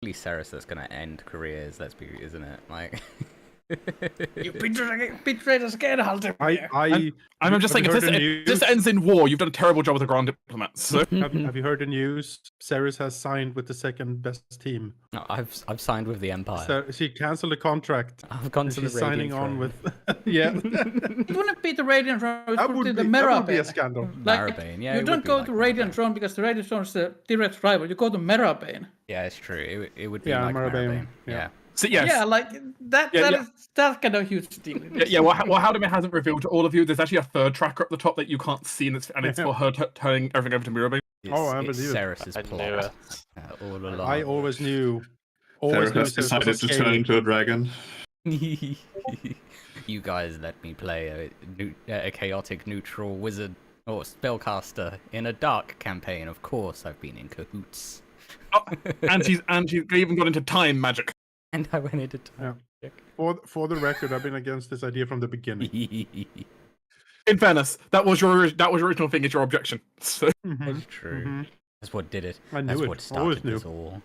be Ceres that's gonna end careers. Isn't it? Like. You betrayed us again, Halldamir. I'm just saying, if this ends in war, you've done a terrible job with the ground diplomats. So. have you heard the news? Ceres has signed with the second best team. No, I've signed with the Empire. So she cancelled the contract. I've gone to the she's signing Radiant on Throne. with. Yeah. It wouldn't be the Radiant Throne. It That would be would the be a Merabane. scandal. Like, Marabane, yeah. you it don't would be go like to Radiant Marabane. Throne because the Radiant Throne is the direct rival. You go to Merabane. Yeah, it's true. It would be Yeah, like Marabane, Marabane. yeah. Yeah. So yes. Yeah, like that. That's kind of a huge deal. Well, Halldamir hasn't revealed to all of you. There's actually a third tracker at the top that you can't see, and it's for her turning everything over to Mirabane. I It's believe it. Ceres' I plot. knew it. All along. I always knew. Ceres has decided to turn into a dragon. You guys let me play a chaotic neutral wizard or spellcaster in a dark campaign. Of course, I've been in cahoots. Oh, and she's even got into time magic. And I went into time. For the record, I've been against this idea from the beginning. In fairness, that was your original thing. Is your objection? So. That's true. That's what did it. I knew That's it. what Always started knew. this all.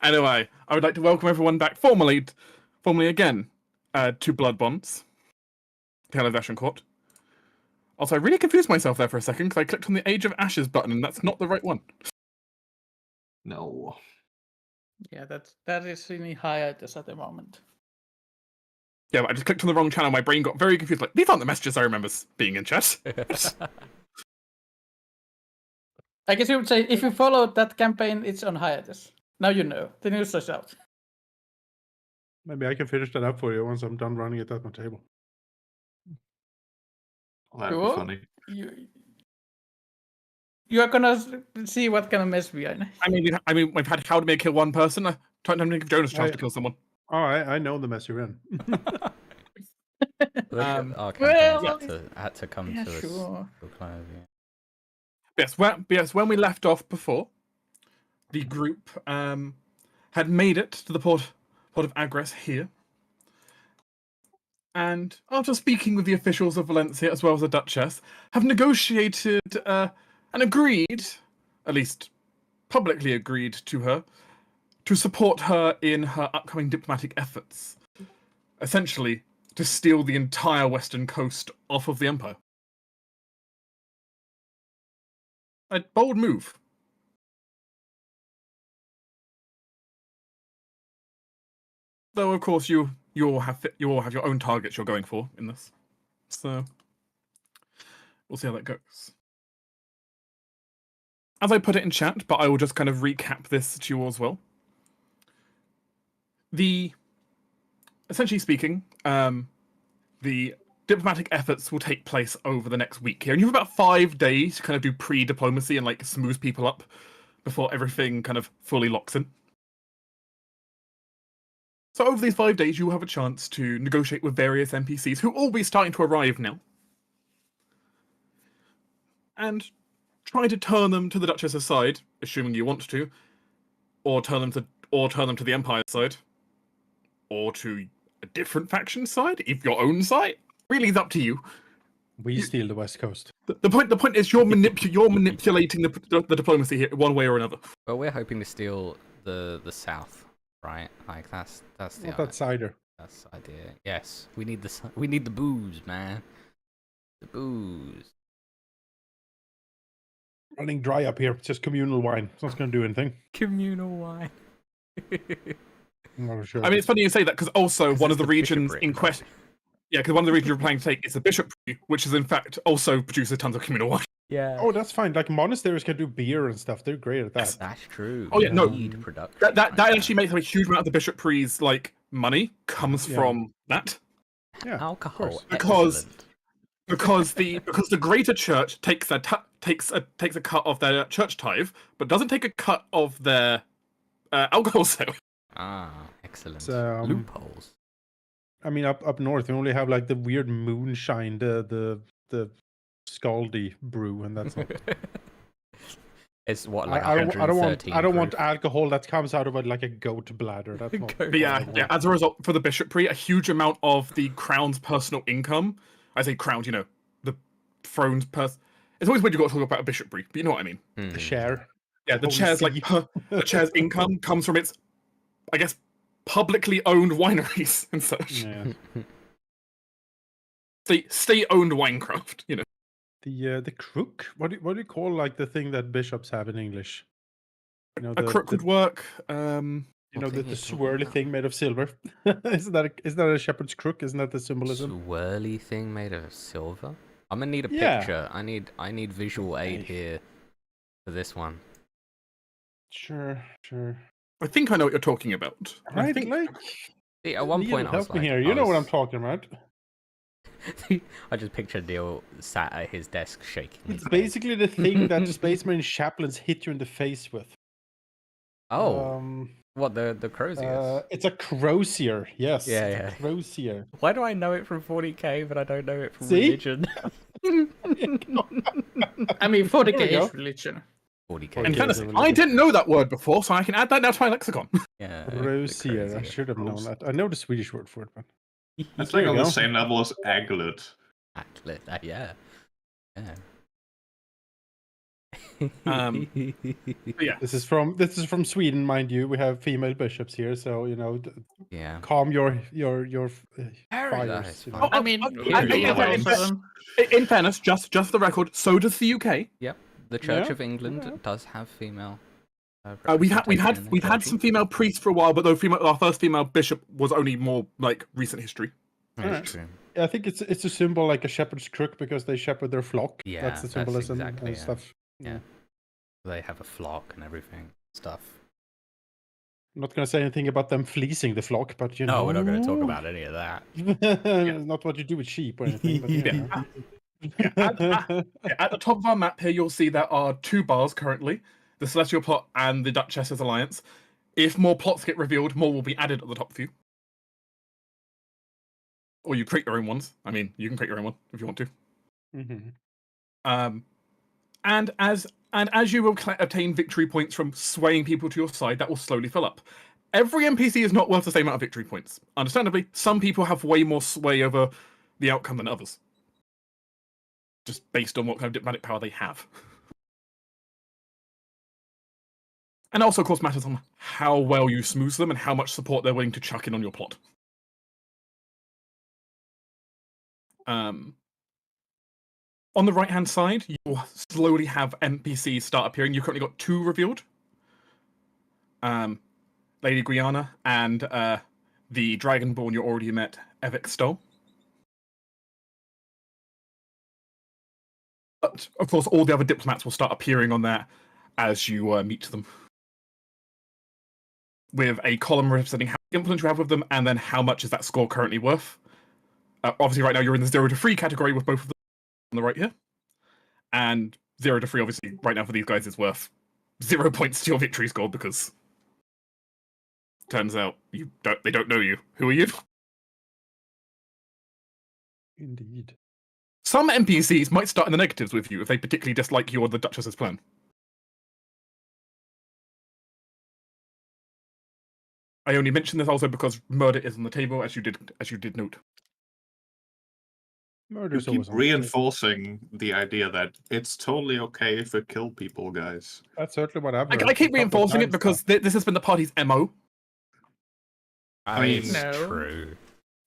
Anyway, I would like to welcome everyone back formally again to Blood Bonds, Tale of Ashen Court. Also, I really confused myself there for a second because I clicked on the Age of Ashes button and that's not the right one. No. Yeah, that is in hiatus at the moment. Yeah, but I just clicked on the wrong channel. My brain got very confused. Like, these aren't the messages I remember being in chat. I guess you would say if you followed that campaign, it's on hiatus. Now you know. The news is out. Maybe I can finish that up for you once I'm done running it at my table. Well, that'd Cool. be funny. You are gonna see what kind of mess we are in. I mean, we've had Halldamir kill one person. Time to give Jonas a chance to kill someone. Oh, I know the mess you're in. Our well, campaign had to come yeah, to a sure. close. Yeah. Yes, when we left off before, the group had made it to the port of Agres here. And after speaking with the officials of Valencia as well as the Duchess, have negotiated and agreed, at least publicly agreed to her, to support her in her upcoming diplomatic efforts. Essentially, to steal the entire western coast off of the Empire. A bold move. Though, of course, you all have your own targets you're going for in this, so we'll see how that goes. As I put it in chat, but I will just kind of recap this to you all as well. Essentially speaking, the diplomatic efforts will take place over the next week here, and you have about 5 days to kind of do pre-diplomacy and like smooth people up before everything kind of fully locks in. So over these 5 days, you will have a chance to negotiate with various NPCs who will all be starting to arrive now, and try to turn them to the Duchess's side, assuming you want to, or turn them to the Empire's side, or to a different faction side, if your own side. Really, it's up to you. We steal the West Coast. The point is you're manipulating the diplomacy here one way or another. Well, we're hoping to steal the south, right? Like that's the Not that cider. that's the idea. Yes, we need the booze, man. The booze. Running dry up here. It's just communal wine. It's not going to do anything. Communal wine. I'm not sure. I mean, it's funny you say that because also one of the the regions bishopric, in question. Yeah, because one of the regions you're planning to take is the bishopric, which is in fact also produces tons of communal wine. Yeah. Oh, that's fine. Like monasteries can do beer and stuff. They're great at that. That's true. Oh, yeah, no. Mead production. That actually makes a huge amount of the bishopri's like money comes from that. Yeah, Alcohol. Because- excellent. Because the greater church takes a cut of their church tithe, but doesn't take a cut of their alcohol sale. Ah, excellent. So, Loopholes. I mean, up north, we only have like the weird moonshine, the scaldy brew, and that's it. It's what, like I don't want proof? alcohol that comes out of like a goat bladder. That's not. Goat But yeah, what I yeah. want. As a result, for the bishopric, a huge amount of the crown's personal income. I say crown, the throne's It's always weird you got to talk about a bishopric, but you know what I mean. The share. Yeah, the Holy chair's see. the chair's income comes from its, I guess, publicly owned wineries and such. Yeah. State-owned winecraft, you know. The crook. What do you call like the thing that bishops have in English? You know, A crook would work. You know, What thing the are you talking swirly about? thing made of silver. Isn't that a shepherd's crook? Isn't that the symbolism? Swirly thing made of silver. I'm gonna need a Yeah. picture. I need visual aid Okay. here for this one. Sure. I think I know what you're talking about. I Right, think like See, at one Neil, point I was help me like, here. You know what I'm talking about. I just pictured Neil sat at his desk shaking his It's head. basically the thing that the Space Marine chaplains hit you in the face with. Oh, what the croziers? It's a crozier. Yes. Yeah, it's yeah. a crozier. Why do I know it from 40k, but I don't know it from See? religion? I mean, 40k There we go. is religion. 40k. In Okay, fairness, so I didn't know that word before, so I can add that now to my lexicon. Yeah, the Crozier. I crozier. should have known that. I know the Swedish word for it, but That's There like you on the go. same level as aglet. Actually, yeah. Yeah. this is from Sweden, mind you. We have female bishops here, so you know, Yeah. calm your Paradise fires. You know. fire. I mean, Here we you have go. it for them. In fairness, just for the record, so does the UK. Yep. The Church Yeah, of England yeah. does have female. We've had representation in the some clergy. female priests for a while, but our first female bishop was only more like recent history. That's Alright. true. I think it's a symbol like a shepherd's crook because they shepherd their flock. Yeah, that's the that's symbolism exactly and it. stuff. Yeah. They have a flock and everything stuff. I'm not gonna say anything about them fleecing the flock, but you know. No, we're not going to talk about any of that. Not what you do with sheep or anything. But, you know. At the top of our map here, you'll see there are 2 bars currently: the Celestial Plot and the Duchess's Alliance. If more plots get revealed, more will be added at the top for you. Or you create your own ones. I mean, you can create your own one if you want to. Mhm. And as you will obtain victory points from swaying people to your side, that will slowly fill up. Every NPC is not worth the same amount of victory points. Understandably, some people have way more sway over the outcome than others, just based on what kind of diplomatic power they have. And also, of course, matters on how well you smooth them and how much support they're willing to chuck in on your plot. On the right-hand side, you'll slowly have NPCs start appearing. You've currently got 2 revealed. Lady Guiana and the Dragonborn you already met, Evik Stoll. But, of course, all the other diplomats will start appearing on there as you meet them, with a column representing how much influence you have with them, and then how much is that score currently worth. Obviously, right now you're in the 0 to 3 category with both of them on the right here. And 0 to 3, obviously, right now for these guys is worth 0 points to your victory score, because turns out they don't know you. Who are you? Indeed. Some NPCs might start in the negatives with you if they particularly dislike you or the Duchess's plan. I only mention this also because murder is on the table, as you did note. You Murder's keep always on the table. reinforcing the idea that it's totally okay if we kill people, guys. That's certainly what I've heard. I keep a couple of reinforcing it times because this has been the party's MO. I mean, mean, No. true.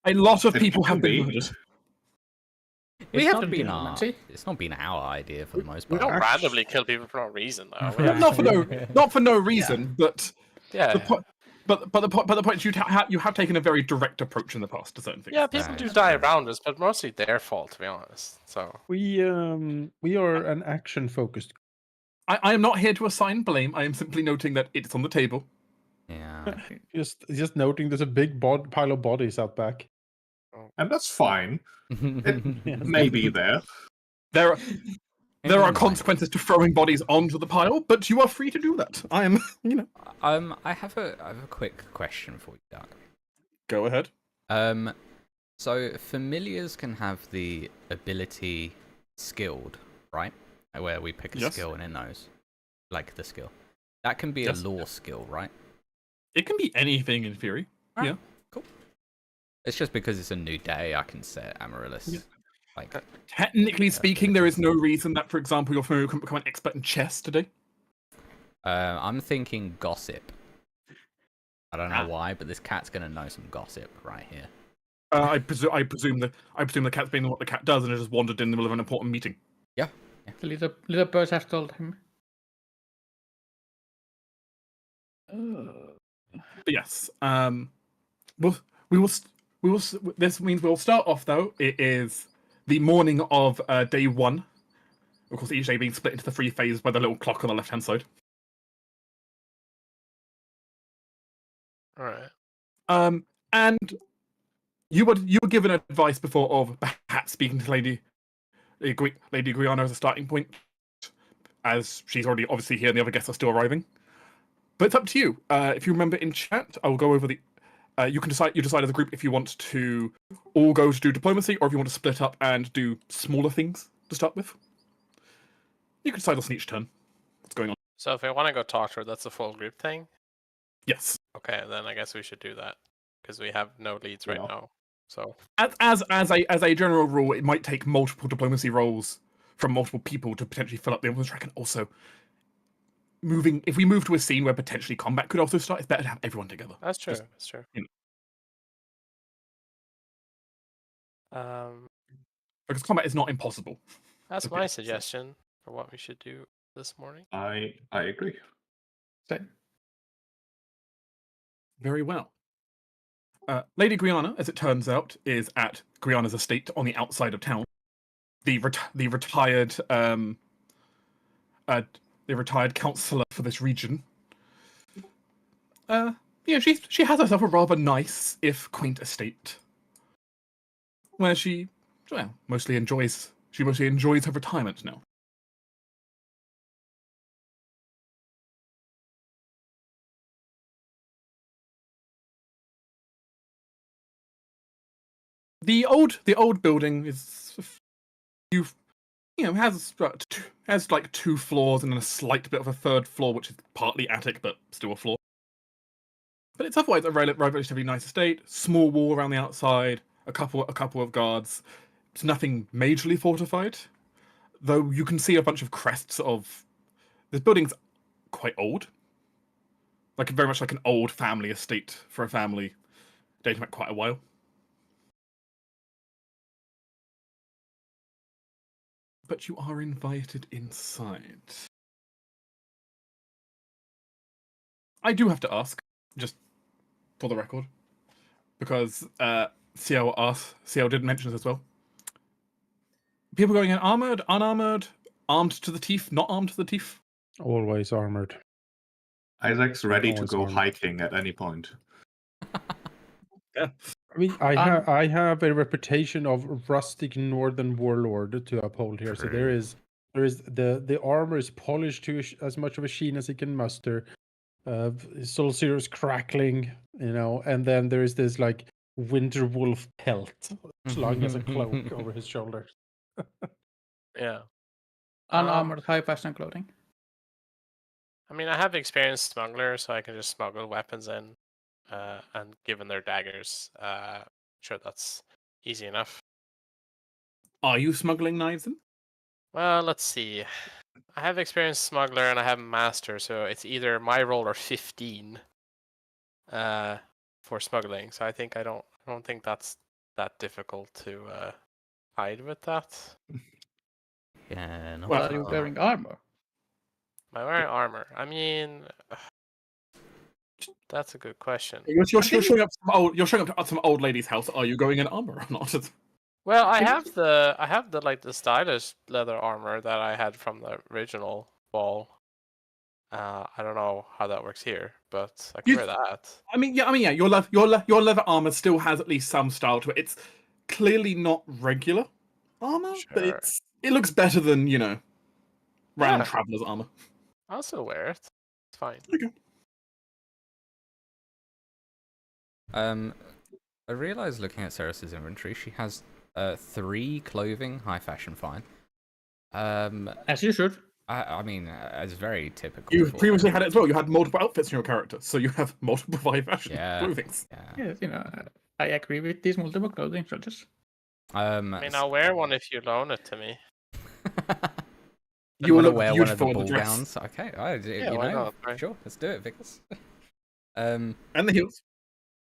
A lot of It people can have been be. murdered. We It's have not to been do our. it, It's not been our idea for the most We part. don't randomly kill people for no reason, though. Yeah. Not for no reason, but Yeah, the point is you have taken a very direct approach in the past to certain things. yeah, people do die around us, but mostly their fault, to be honest. So We are an action focused. I am not here to assign blame. I am simply noting that it's on the table. Yeah. Just noting there's a big pile of bodies out back. And that's fine. It may be there. There are Anyway. consequences to throwing bodies onto the pile, but you are free to do that. I am, I have a quick question for you, Doug. Go ahead. So familiars can have the ability skilled, right? Where we pick a Yes. skill and it knows, like the skill. That can be Yes. a lore skill, right? It can be anything in theory. Yeah. Cool. It's just because it's a new day, I can set Amaryllis. Yeah. Like, Technically speaking, there is no reason that, for example, your familiar couldn't become an expert in chess today. I'm thinking gossip. I don't know Ah. why, but this cat's gonna know some gossip right here. I presume the cat's being what the cat does and has just wandered in the middle of an important meeting. Yeah. The little bird has told him. But yes, we'll, we will s- we will. This means we'll start off though. It is the morning of day 1. Of course, each day being split into the 3 phases by the little clock on the left-hand side. All right. And you were given advice before of perhaps speaking to Lady Griana as a starting point, as she's already obviously here and the other guests are still arriving. But it's up to you. If you remember in chat, I will go over the. You decide as a group if you want to all go to do diplomacy, or if you want to split up and do smaller things to start with. You can decide on each turn. What's going on? So if I want to go talk to her, that's a full group thing. Yes. Okay, then I guess we should do that because we have no leads right Yeah. now. So As a general rule, it might take multiple diplomacy roles from multiple people to potentially fill up the influence track, and also if we move to a scene where potentially combat could also start, it's better to have everyone together. that's true. Just, That's true. you Um, because combat is not impossible. that's Okay, my so- suggestion for what we should do this morning. I agree. Same. Very well. Lady Griana, as it turns out, is at Griana's estate on the outside of town. The retired councillor for this region. She has herself a rather nice, if quaint, estate, where she mostly enjoys her retirement now. The old building is has like 2 floors and then a slight bit of a 3rd floor, which is partly attic but still a floor. But it's otherwise a relatively nice estate. Small wall around the outside, a couple of guards. It's nothing majorly fortified, though you can see a bunch of crests of. This building's quite old, like very much like an old family estate for a family dating back quite a while. But you are invited inside. I do have to ask, just for the record, because CL did mention this as well. People going in armored, unarmored, armed to the teeth, not armed to the teeth. Always armored. Isaac's ready to Always go armed. hiking at any point. Yeah. I mean, I have a reputation of rustic northern warlord to uphold here. So there is the armor is polished to as much of a sheen as it can muster. Soul Zero's crackling, and then there is this like winter wolf pelt slung as a cloak over his shoulders. Yeah. Unarmored high fashion clothing. I mean, I have experienced smuggler, so I can just smuggle weapons in, and given their daggers, sure that's easy enough. Are you smuggling knives in? Well, let's see. I have experienced smuggler and I have master, so it's either my roll or 15 for smuggling. So I don't think that's that difficult to hide with that. Yeah, not Well, Are you wearing armor? Am I wearing armor? I mean, that's a good question. You're showing up to some old lady's house. Are you going in armor or not? Well, I have the like the stylish leather armor that I had from the original ball. I don't know how that works here, but I can wear that. I mean, yeah. Your leather armor still has at least some style to it. It's clearly not regular armor, but Sure. it looks better than random Yeah. traveler's armor. I'll still wear it. It's fine. Okay. I realized looking at Ceres's inventory, she has 3 clothing, high fashion, fine. As you should. I mean, it's very typical. You for previously her. had it as well. You had multiple outfits in your character, so you have multiple high fashion Yeah. clothings. Yeah. Yes, I agree with these multiple clothing choices. I mean, I'll wear one if you loan it to me. You will want to look wear one of the beautiful in ball the dress. gowns? Okay, Yeah, you why know, not, right? sure, let's do it, Vickers. And the heels.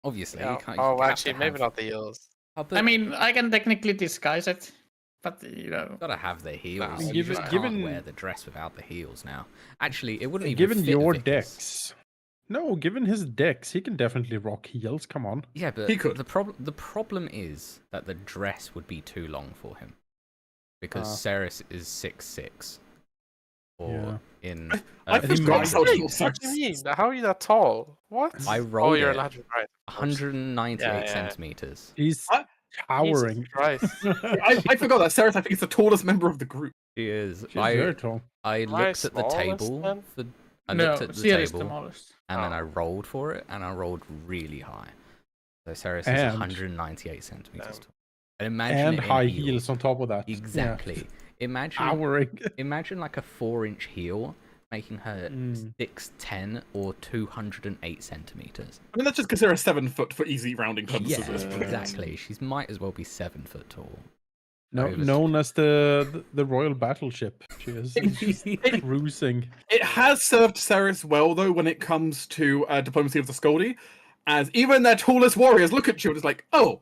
Obviously, Yeah. you can't. Oh, you have actually, to maybe have, not the heels. Oh, but I mean, I can technically disguise it, but you know. gotta have the heels. No, You given- just given- can't wear the dress without the heels now. Actually, it wouldn't even Given fit your Vickers. decks. No, given his decks, he can definitely rock heels. Come on. Yeah, but He could. the problem is that the dress would be too long for him because Ceres is 6'6", or in I he forgot might how be. tall What Ceres do you is. mean? How are you that tall? What? I Oh, rolled you're it allowed to right. 198 Yeah, yeah. centimeters. He's I- towering. Jesus Christ. I forgot that Ceres, I think, is the tallest member of the group. She is. She's very tall. I Am I looked at the smallest table then? for. I No, looked at the Sierra is the table smallest. and then Oh. I rolled for it, and I rolled really high. So Ceres is And- 198 centimeters Damn. tall. And imagine And it in high heels on top of that. Yeah. Exactly. Imagine Towering. imagine like a 4-inch heel making her 6'10" or 208 centimeters. I mean, let's just consider her 7 foot for easy rounding purposes. Yeah, at this point. exactly. She might as well be 7 foot tall. No, Over- known as the royal battleship. She is cruising. It has served Ceres well, though, when it comes to diplomacy of the Scoldi, as even their tallest warriors look at you and it's like, oh,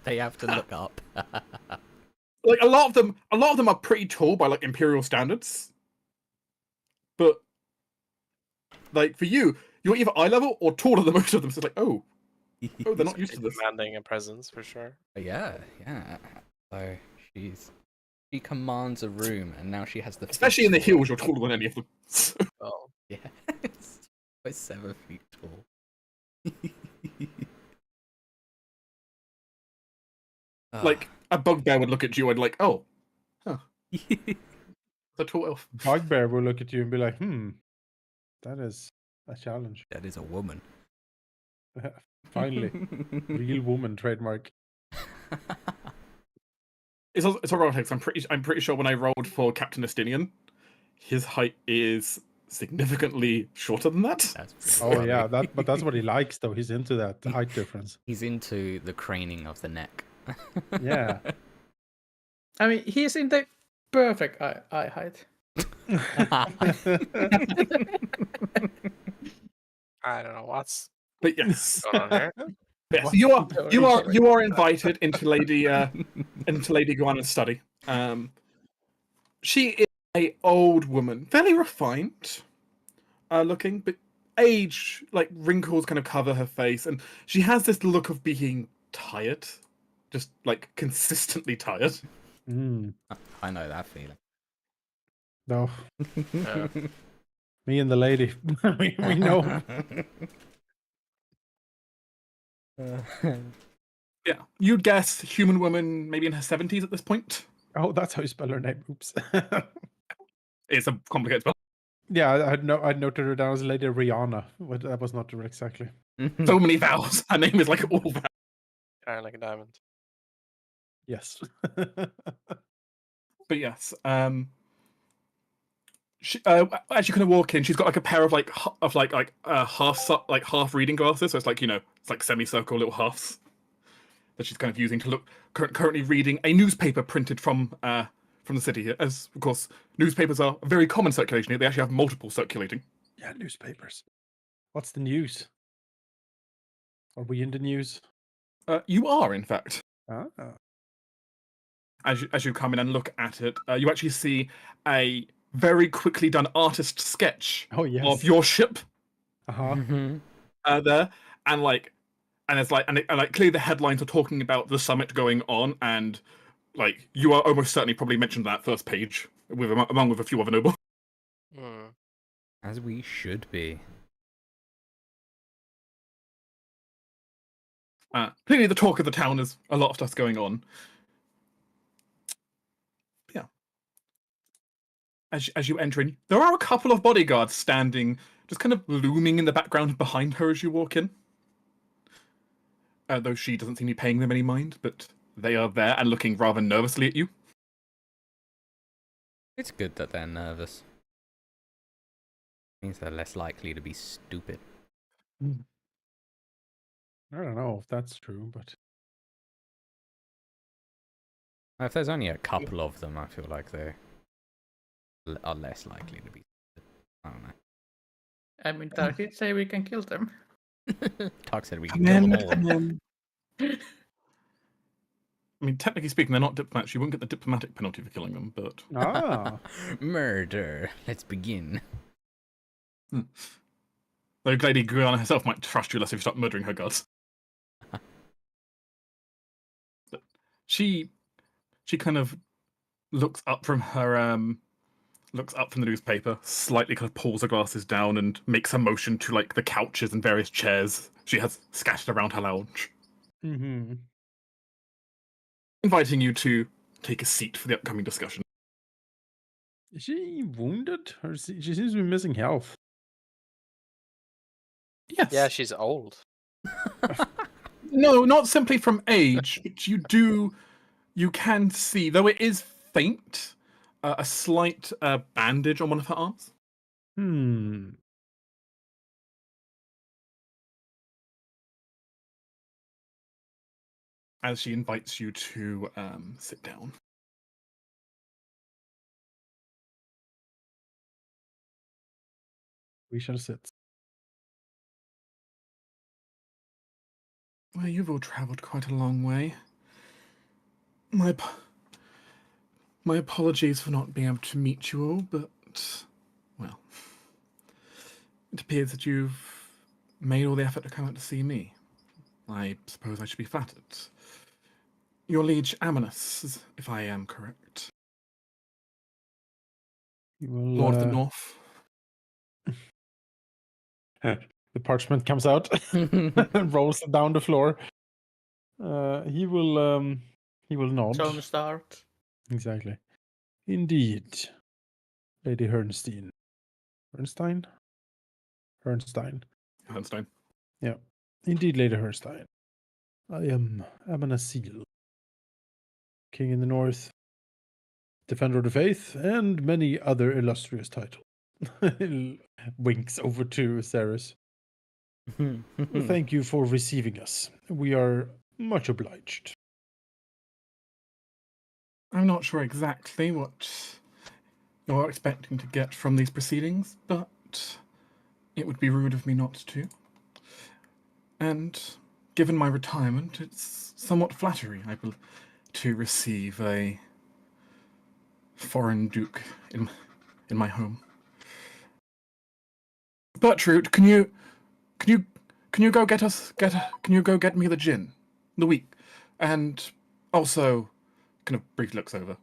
They have to look up. like a lot of them are pretty tall by like imperial standards, but like for you, you're either eye level or taller than most of them. So it's like, oh, they're not used to this. Demanding a presence for sure. Yeah. So she commands a room, and now she has the. Especially in the feet for it. heels, you're taller than any of them. Oh. Yeah, by 7 feet tall. Like a bugbear would look at you and like, oh, the tall elf. Bugbear will look at you and be like, that is a challenge. that is a woman. Finally. Real woman trademark. It's ironic. I'm pretty sure when I rolled for Captain Estinian, his height is significantly shorter than that. That's Oh pretty yeah, funny. but that's what he likes though. He's into that height difference. He's into the craning of the neck. Yeah. I mean, he's in the perfect eye height. I don't know what's But yes, going on here. yes, What? you are invited into Lady Guana's study. She is a old woman, fairly refined looking, but age, like wrinkles, kind of cover her face, and she has this look of being tired, just like consistently tired. I know that feeling. No, Yeah. me and the lady, we know. Yeah, you'd guess human woman, maybe in her 70s at this point. Oh, that's how you spell her name. Oops. It's a complicated spell. Yeah, I'd noted her down as Lady Rihanna, but that was not exactly. So many vowels. Her name is like all vowels. Kind like a diamond. Yes. But yes, she, as you kind of walk in, she's got like a pair of half reading glasses. So it's like, you know, it's like semicircle little halves that she's kind of using to look. Currently reading a newspaper printed from the city here, as of course newspapers are a very common circulation here. They actually have multiple circulating. Yeah, newspapers. What's the news? Are we in the news? You are, in fact. Ah. As you come in and look at it, you actually see a very quickly done artist sketch Oh yes. of your ship Uh-huh. there, and clearly the headlines are talking about the summit going on, and like you are almost certainly probably mentioned that first page among with a few other nobles. Hmm. As we should be. Clearly, the talk of the town is a lot of stuff going on. Yeah. As you enter in, there are a couple of bodyguards standing, just kind of looming in the background behind her as you walk in. Though she doesn't seem to be paying them any mind, but they are there and looking rather nervously at you. It's good that they're nervous. Means they're less likely to be stupid. I don't know if that's true, but If there's only a couple of them, I feel like are less likely to be. I don't know. I mean, Target say we can kill them. Tark said we Come can kill in, them all. come in. I mean, technically speaking, they're not diplomats. You wouldn't get the diplomatic penalty for killing them, but Ah, Murder. Let's begin. though Lady Guiana herself might trust you less if you start murdering her guards. But she kind of looks up from the newspaper, slightly kind of pulls her glasses down and makes a motion to like the couches and various chairs she has scattered around her lounge, mm-hmm. inviting you to take a seat for the upcoming discussion. Is she wounded? Or she seems to be missing health. Yes. Yeah, she's old. No, not simply from age, but you can see, though it is faint, a slight bandage on one of her arms. As she invites you to sit down. We shall sit. Well, you've all travelled quite a long way. My apologies for not being able to meet you all, but, well, it appears that you've made all the effort to come out to see me. I suppose I should be flattered. Your liege Amanus, if I am correct. You will, Lord of the North. The parchment comes out and rolls down the floor. He will nod. Show him a start. Exactly. Indeed. Lady Hernstein. Hernstein? Hernstein. Hernstein. Yeah. Indeed, Lady Hernstein. I am Amanasil. King in the North, Defender of the Faith, and many other illustrious titles. Winks over to Ceres. Thank you for receiving us. We are much obliged. I'm not sure exactly what you're expecting to get from these proceedings, but it would be rude of me not to. And given my retirement, it's somewhat flattering, I believe, to receive a foreign duke in my home. Bertrude, can you go get me the gin, the wheat, and also, kind of briefly looks over.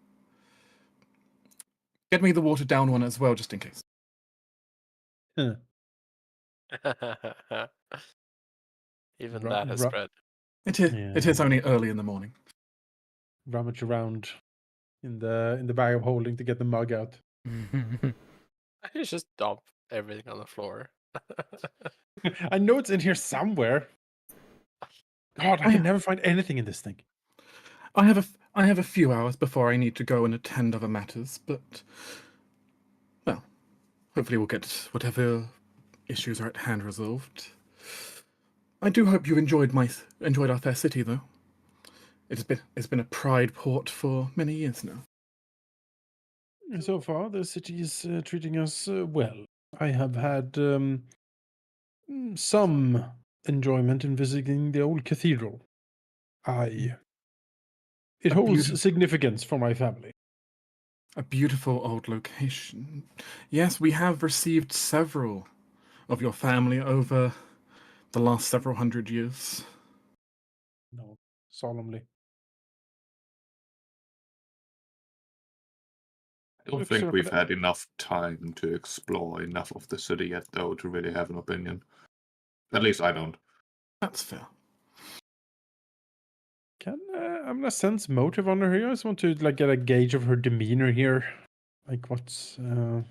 Get me the watered down one as well, just in case. Even Ru- that has ru- spread. It is. Yeah. It is only early in the morning. Rummage around in the bag of holding to get the mug out. I could just dump everything on the floor. I know it's in here somewhere. God, I can never find anything in this thing. I have a few hours before I need to go and attend other matters, but well, hopefully we'll get whatever issues are at hand resolved. I do hope you enjoyed our fair city, though. It's been a pride port for many years now. So far, the city is treating us well. I have had some enjoyment in visiting the old cathedral. It A holds beautiful- significance for my family. A beautiful old location. Yes, we have received several of your family over the last several hundred years. No, solemnly. I don't think we've had enough time to explore enough of the city yet, though, to really have an opinion. At least I don't. That's fair. Can I'm gonna sense motive on her here. I just want to like get a gauge of her demeanor here. Like what's Has I'm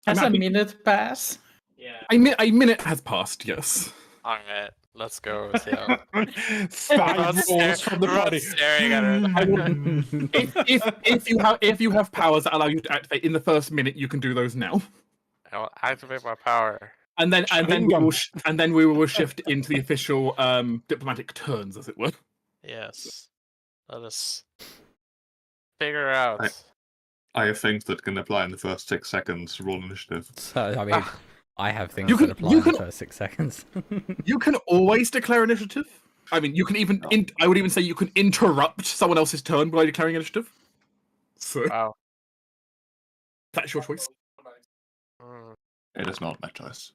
a happy- minute pass? Yeah. A minute has passed, yes. Alright, let's go with him. 5 rolls from the party. Staring at her. If you have powers that allow you to activate in the first minute, you can do those now. I will activate my power. And then Chewing we gum. will shift into the official diplomatic turns, as it were. Yes. Let us figure out. I have things that can apply in the first 6 seconds. Roll initiative. So, I mean, I have things You that can- apply you in the can- first 6 seconds. You can always declare initiative. I mean, you can even. I would even say you can interrupt someone else's turn by declaring initiative. So Wow. that's your choice. Mm. It is not my choice.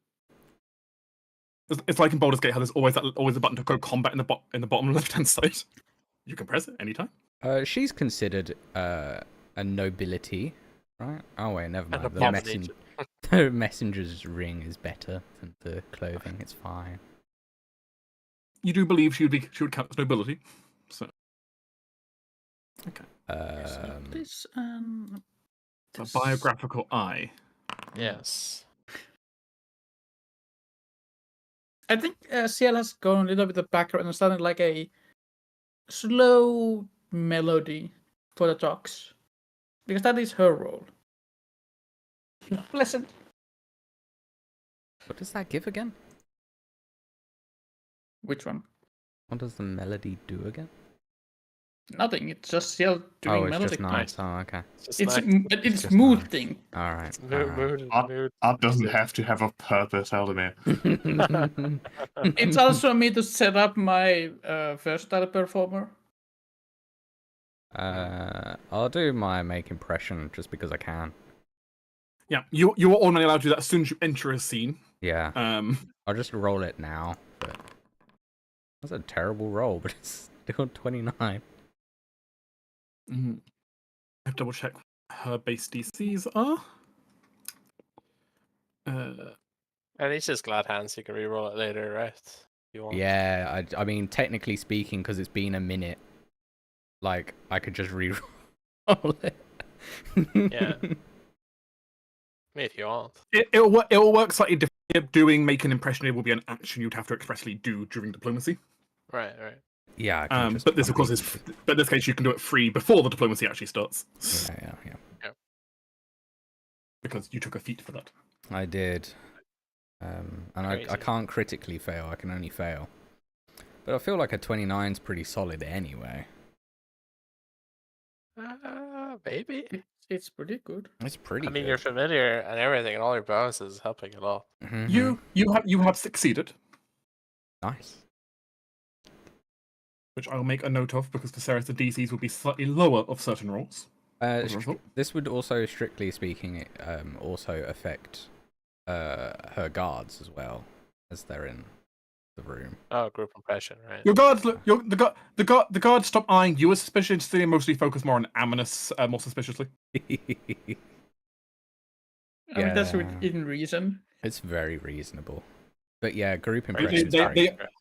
It's like in Baldur's Gate how there's always a button to go combat in the bottom left hand side. You can press it anytime. She's considered a nobility, right? Oh wait, never An mind. abomination. The messenger's ring is better than the clothing. It's fine. You do believe she would count as nobility. So okay. This A biographical eye. Yes. I think CL has gone a little bit of background and started like a slow melody for the talks. Because that is her role. Pleasant. What does that give again? Which one? What does the melody do again? Nothing. It's just CL doing Oh, it's melodic just nice. noise. Oh, okay. It's It's nice. it's just mood nice. thing. All right. Mood. Art doesn't have to have a purpose, Halldamir. It's also me to set up my versatile performer. I'll do my make impression just because I can. Yeah, you are only allowed to do that as soon as you enter a scene. Yeah. I'll just roll it now. But that's a terrible roll, but it's still 29. I have to double check what her base DCs are. And it's just glad hands. You can reroll it later, right? If you want. Yeah, I mean, technically speaking, because it's been a minute, like, I could just re-roll it. Yeah. If you want. It'll work slightly differently. Make an impression. It will be an action you'd have to expressly do during diplomacy. Right. Yeah, I can just but this, of course, but in this case, you can do it free before the diplomacy actually starts. Yeah. Because you took a feat for that. I did. And I can't critically fail, I can only fail. But I feel like a 29's pretty solid anyway. Maybe. It's pretty good. It's pretty I mean, good. you're familiar and everything, and all your bonuses is helping a lot. Mhm. You have succeeded, Nice. which I'll make a note of because Viserys the DCs will be slightly lower of certain rolls. As a result. This would also, strictly speaking, also affect her guards as well, as they're in the room. Oh, group impression, right? Your guards, the guards stop eyeing you as suspiciously and mostly focus more on Amonis more suspiciously. I mean, that's Yeah. within reason. It's very reasonable. But yeah, group They, impressions.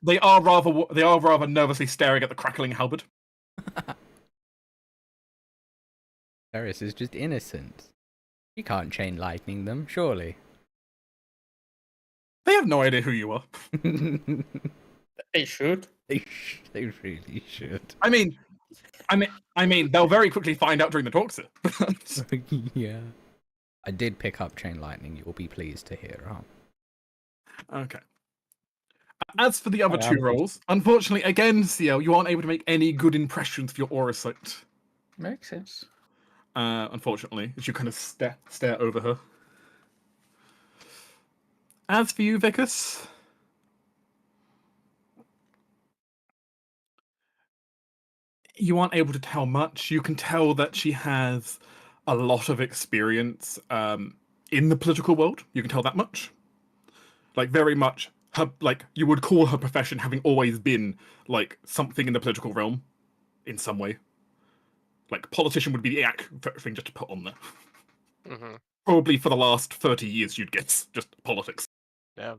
they are rather nervously staring at the crackling halberd. Varys is just innocent. You can't chain lightning them, surely. They have no idea who you are. They should. They really should. I mean, they'll very quickly find out during the talks. Yeah. I did pick up chain lightning. You'll be pleased to hear, huh? Okay. As for the other two rolls, unfortunately, again, CL, you aren't able to make any good impressions for your aura sight. Makes sense. Unfortunately, as you kind of stare over her. As for you, Vicus, you aren't able to tell much. You can tell that she has a lot of experience in the political world. You can tell that much. Like, very much, her, like, you would call her profession having always been, like, something in the political realm in some way. Like, politician would be the accurate thing just to put on there. Mm-hmm. Probably for the last 30 years, you'd guess. Just politics. Yeah.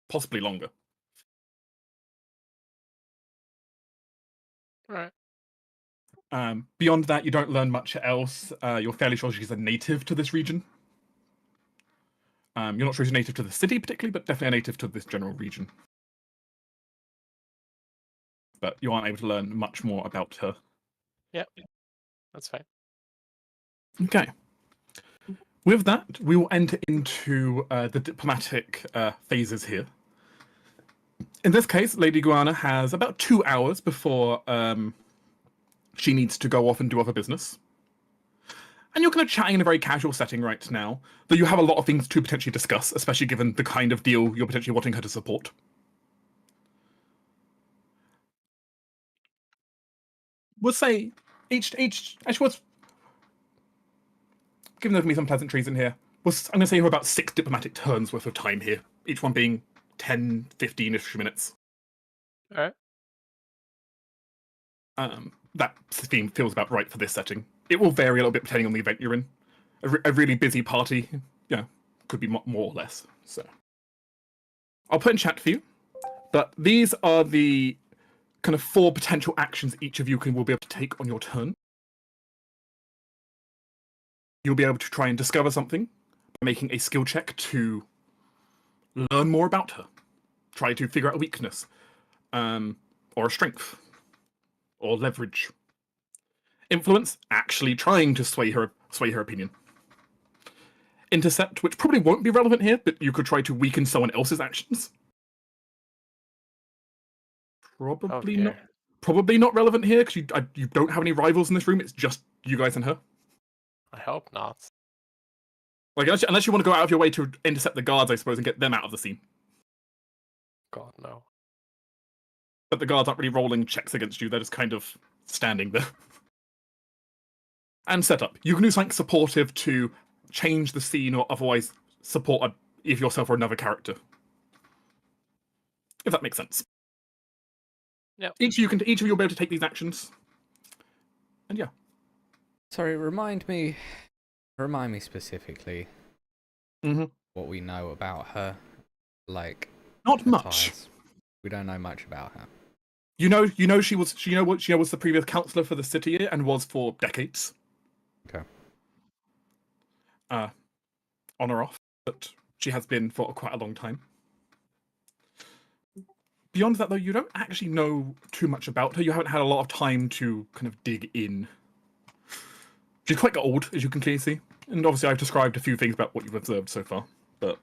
Possibly longer. Right. Beyond that, you don't learn much else. You're fairly sure she's a native to this region. You're not sure she's a native to the city particularly, but definitely a native to this general region. But you aren't able to learn much more about her. Yep. That's fine. Okay. With that, we will enter into the diplomatic phases here. In this case, Lady Guana has about 2 hours before she needs to go off and do other business. And you're kind of chatting in a very casual setting right now, though you have a lot of things to potentially discuss, especially given the kind of deal you're potentially wanting her to support. We'll say actually what's given me some pleasantries in here. I'm going to say about 6 diplomatic turns worth of time here, each one being 10, 15-ish minutes. All right. That theme feels about right for this setting. It will vary a little bit depending on the event you're in. A really busy party, could be more or less. So I'll put in chat for you. But these are the kind of 4 potential actions each of you will be able to take on your turn. You'll be able to try and discover something by making a skill check to learn more about her. Try to figure out a weakness, or a strength, or leverage. Influence, actually trying to sway her opinion. Intercept, which probably won't be relevant here, but you could try to weaken someone else's actions. Probably not. Probably not relevant here because you don't have any rivals in this room. It's just you guys and her. I hope not. Like unless you want to go out of your way to intercept the guards, I suppose, and get them out of the scene. God, no. But the guards aren't really rolling checks against you. They're just kind of standing there. And setup. You can do something supportive to change the scene or otherwise support either yourself or another character. If that makes sense. Yep. Each of you will be able to take these actions. And yeah. Sorry, remind me specifically what we know about her. Like, not much. We don't know much about her. You know she was the previous councillor for the city and was for decades. Okay. On or off, but she has been for quite a long time. Beyond that, though, you don't actually know too much about her. You haven't had a lot of time to kind of dig in. She's quite old, as you can clearly see. And obviously I've described a few things about what you've observed so far, but...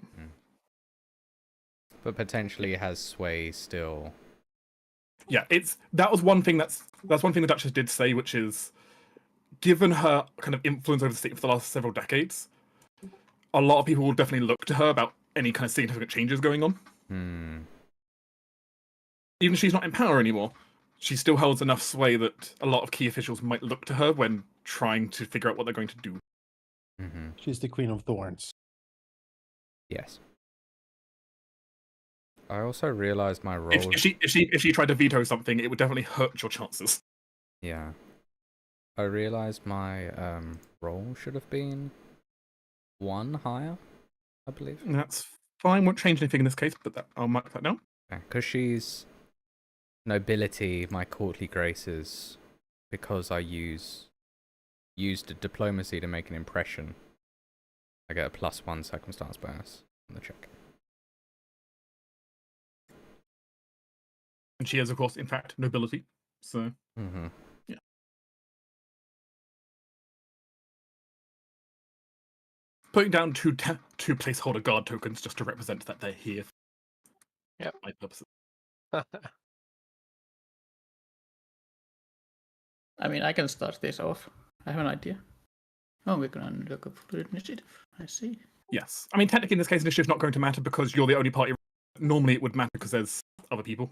But potentially has sway still. Yeah, that was one thing that's one thing the Duchess did say, which is, given her kind of influence over the city for the last several decades, a lot of people will definitely look to her about any kind of significant changes going on. Even if she's not in power anymore, she still holds enough sway that a lot of key officials might look to her when trying to figure out what they're going to do. She's the Queen of Thorns. Yes. I also realized my role. If she tried to veto something, it would definitely hurt your chances. Yeah. I realized my role should have been 1 higher, I believe. That's fine. Won't change anything in this case, but I'll mark that down. Because she's nobility, my courtly graces, because I used diplomacy to make an impression. I get a +1 circumstance bonus on the check. And she is, of course, in fact, nobility. So, yeah. Putting down two placeholder guard tokens just to represent that they're here. Yeah. My purposes. I mean, I can start this off. I have an idea. Oh, we're going to look up for initiative. I see. Yes. I mean, technically, in this case, initiative's not going to matter because you're the only party. Normally, it would matter because there's other people.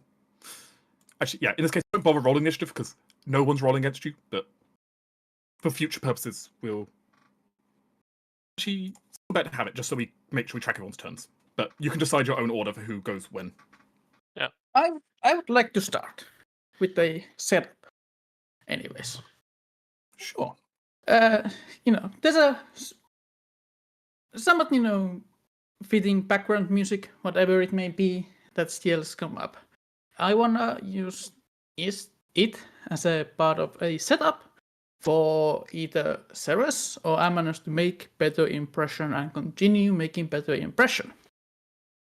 Actually, yeah, in this case, don't bother rolling initiative because no one's rolling against you, but for future purposes, we'll actually better have it just so we make sure we track everyone's turns. But you can decide your own order for who goes when. Yeah. I would like to start with a setup. Anyways. Sure. There's a somewhat, fitting background music, whatever it may be, that still come up. I wanna use it as a part of a setup for either Ceres or Amanos to make better impression and continue making better impression.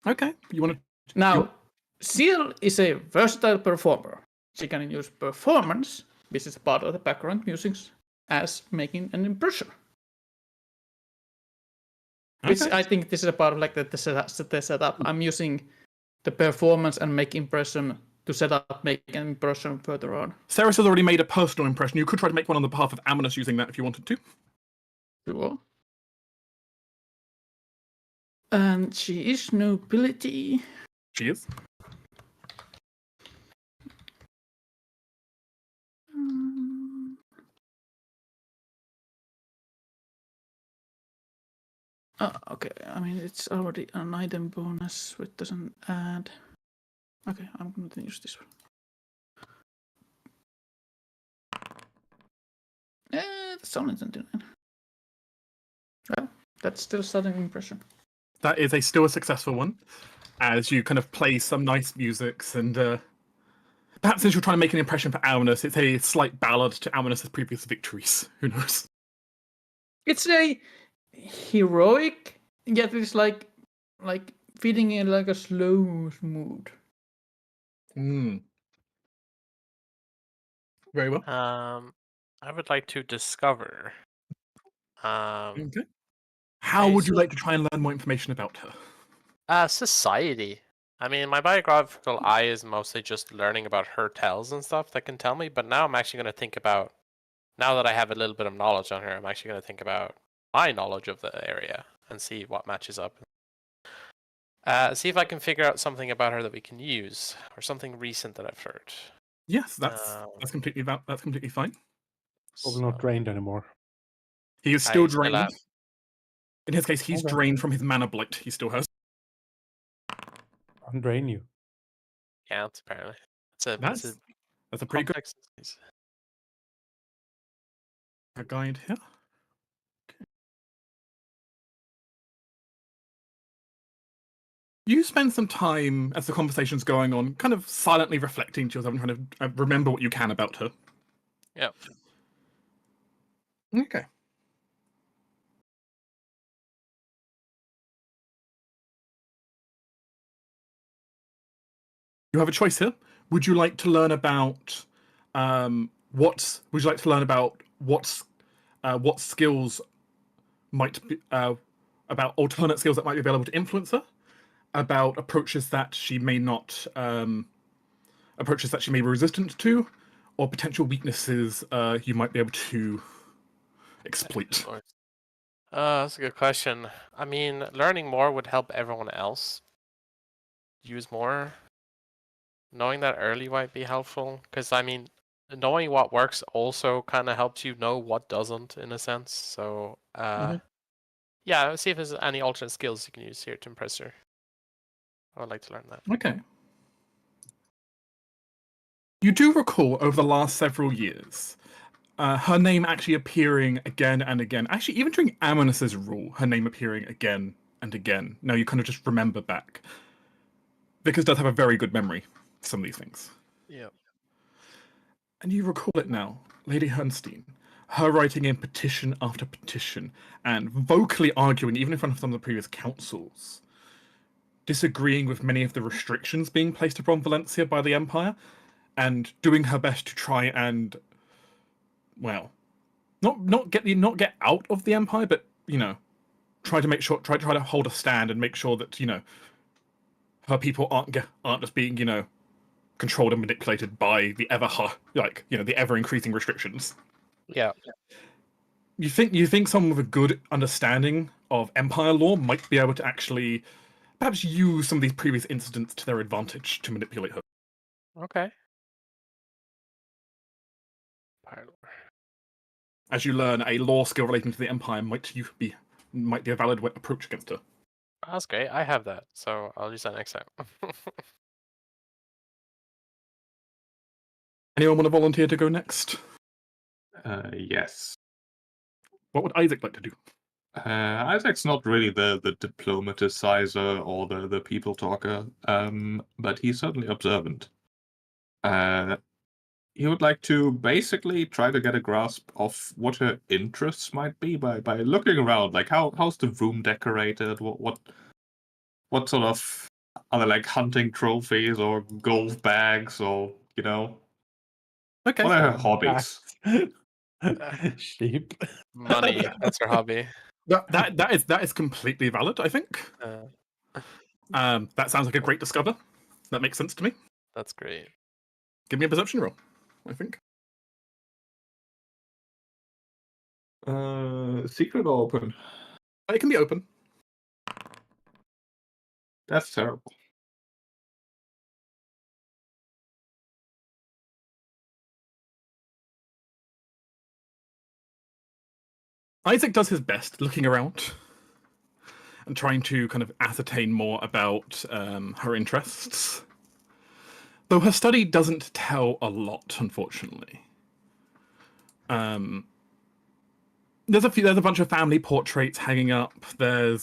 Okay. You want to... Now, Seal is a versatile performer. She can use performance, which is part of the background music, as making an impression. Which I think this is a part of like the setup. I'm using the performance and make impression to set up, make an impression further on. Ceres has already made a personal impression. You could try to make one on the behalf of Amanus using that if you wanted to. Sure. And she is nobility. She is. Oh, okay. I mean, it's already an item bonus, so it doesn't add. Okay, I'm going to use this one. That's only 29. Well, that's still starting impression. That is still a successful one, as you kind of play some nice musics and perhaps since you're trying to make an impression for Amanus, it's a slight ballad to Amanus' previous victories. Who knows? It's a heroic, yet it's like feeding in like a slow mood. Very well. I would like to discover. Okay. How would you like to try and learn more information about her? Society. I mean, my biographical eye is mostly just learning about her tells and stuff that can tell me, but now I'm actually going to think about, now that I have a little bit of knowledge on her, I'm actually going to think about my knowledge of the area and see what matches up. See if I can figure out something about her that we can use, or something recent that I've heard. Yes, that's completely fine. Probably not drained anymore. He is still I still drained. am. In his case, he's Okay. drained from his mana blight he still has. Undrain you. Can't, apparently. That's a pretty good complex disease. guide here. Okay. You spend some time as the conversation's going on, kind of silently reflecting to yourself and trying to remember what you can about her. Yep. Okay. You have a choice here. Would you like to learn about what skills might be about alternate skills that might be available to influence her, about approaches that she may not approaches that she may be resistant to, or potential weaknesses you might be able to exploit? That's a good question. I mean, learning more would help everyone else use more. Knowing that early might be helpful, because I mean, knowing what works also kind of helps you know what doesn't, in a sense. So, yeah, see if there's any alternate skills you can use here to impress her. I would like to learn that. Okay. You do recall over the last several years, her name actually appearing again and again. Actually, even during Amanus's rule, her name appearing again and again. Now you kind of just remember back. Vickers does have a very good memory for some of these things. Yeah. And you recall it now, Lady Hernstein, her writing in petition after petition and vocally arguing, even in front of some of the previous councils, disagreeing with many of the restrictions being placed upon Valencia by the Empire, and doing her best to try and, well, not get out of the Empire, but try to hold a stand and make sure that her people aren't just being controlled and manipulated by the ever increasing restrictions. Yeah. You think someone with a good understanding of Empire law might be able to actually perhaps use some of these previous incidents to their advantage to manipulate her. Okay. As you learn, a law skill relating to the Empire might be a valid approach against her. That's great. I have that, so I'll use that next time. Anyone want to volunteer to go next? Yes. What would Isaac like to do? Isaac's not really the diplomaticizer or the people talker, but he's certainly observant. He would like to basically try to get a grasp of what her interests might be by looking around. Like how's the room decorated? What sort of are there, like, hunting trophies or golf bags or Okay. what are her hobbies? Sheep. Money. That's her hobby. That is completely valid, I think. Uh, That sounds like a great discover. That makes sense to me. That's great. Give me a perception roll, I think. Secret or open? It can be open. That's terrible. Isaac does his best looking around and trying to kind of ascertain more about her interests. Though her study doesn't tell a lot, unfortunately. There's a bunch of family portraits hanging up. There are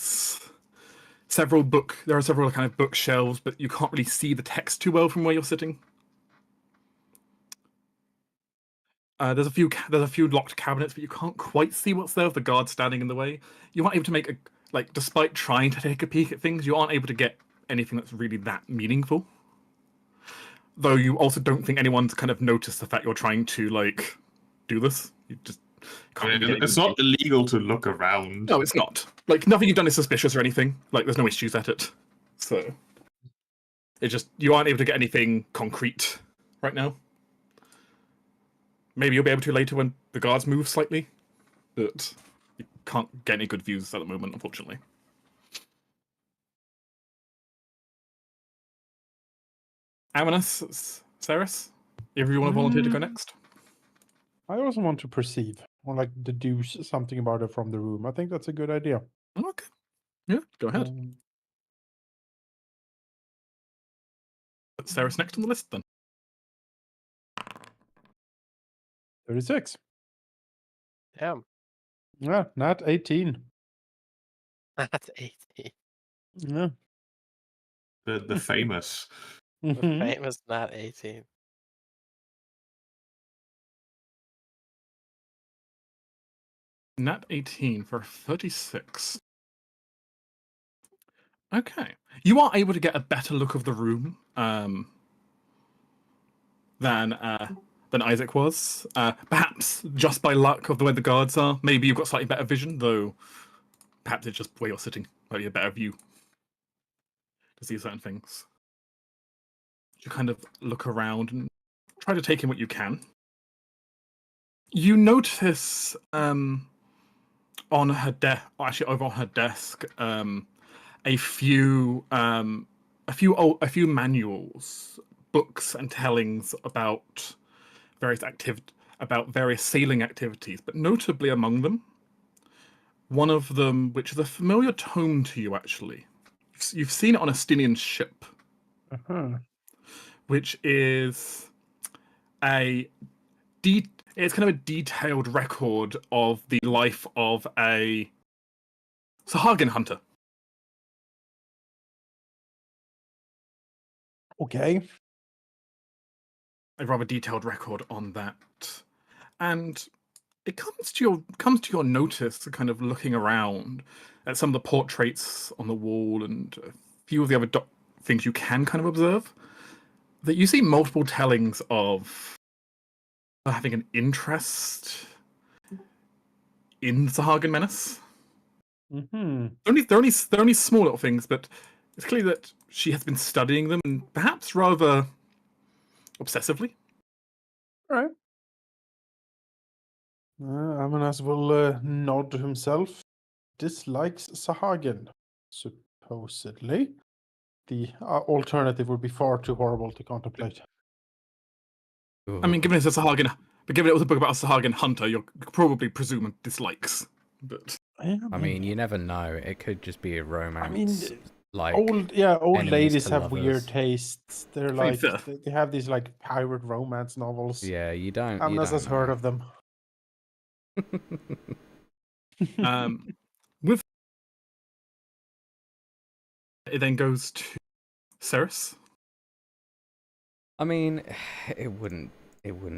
several kind of bookshelves, but you can't really see the text too well from where you're sitting. There's a few locked cabinets, but you can't quite see what's there with the guard standing in the way. You aren't able to make despite trying to take a peek at things, you aren't able to get anything that's really that meaningful. Though you also don't think anyone's kind of noticed the fact you're trying to do this. You just can't. It's not illegal to look around. No, it's not. Nothing you've done is suspicious or anything. There's no issues at it. So it's just you aren't able to get anything concrete right now. Maybe you'll be able to later when the guards move slightly, but you can't get any good views at the moment, unfortunately. Amanus, Ceres, if you want to volunteer to go next. I also want to perceive or deduce something about it from the room. I think that's a good idea. Okay. Yeah, go ahead. Ceres next on the list then. 36. Damn. Yeah, not 18. That's 18. Yeah. The famous. The Mhm. famous not 18. Nat 18 for 36. Okay. You are able to get a better look of the room than Isaac was. Perhaps just by luck of the way the guards are. Maybe you've got slightly better vision, though perhaps it's just where you're sitting. Maybe a better view to see certain things. You kind of look around and try to take in what you can. You notice on her desk, actually over on her desk, a few manuals, books, and tellings about various sailing activities, but notably among them, one of them, which is a familiar tome to you, actually. You've seen it on a Stinian ship, which is it's kind of a detailed record of the life of a Sahagin hunter. Okay. A rather detailed record on that, and it comes to your notice, kind of looking around at some of the portraits on the wall and a few of the other things you can kind of observe, that you see multiple tellings of having an interest in the Sahagin menace. Mm-hmm. They're only small little things, but it's clear that she has been studying them, and perhaps rather obsessively. All right. Amanas will nod to himself. Dislikes Sahagin, supposedly. The alternative would be far too horrible to contemplate. I mean, given it's a Sahagin, but given it was a book about a Sahagin hunter, you'll probably presume dislikes. But I mean, you never know. It could just be a romance. Old enemies ladies to have lovers. weird tastes. They're they have these pirate romance novels. Yeah, you don't. Amanas has heard of them. With it then goes to Ceres. I mean, it wouldn't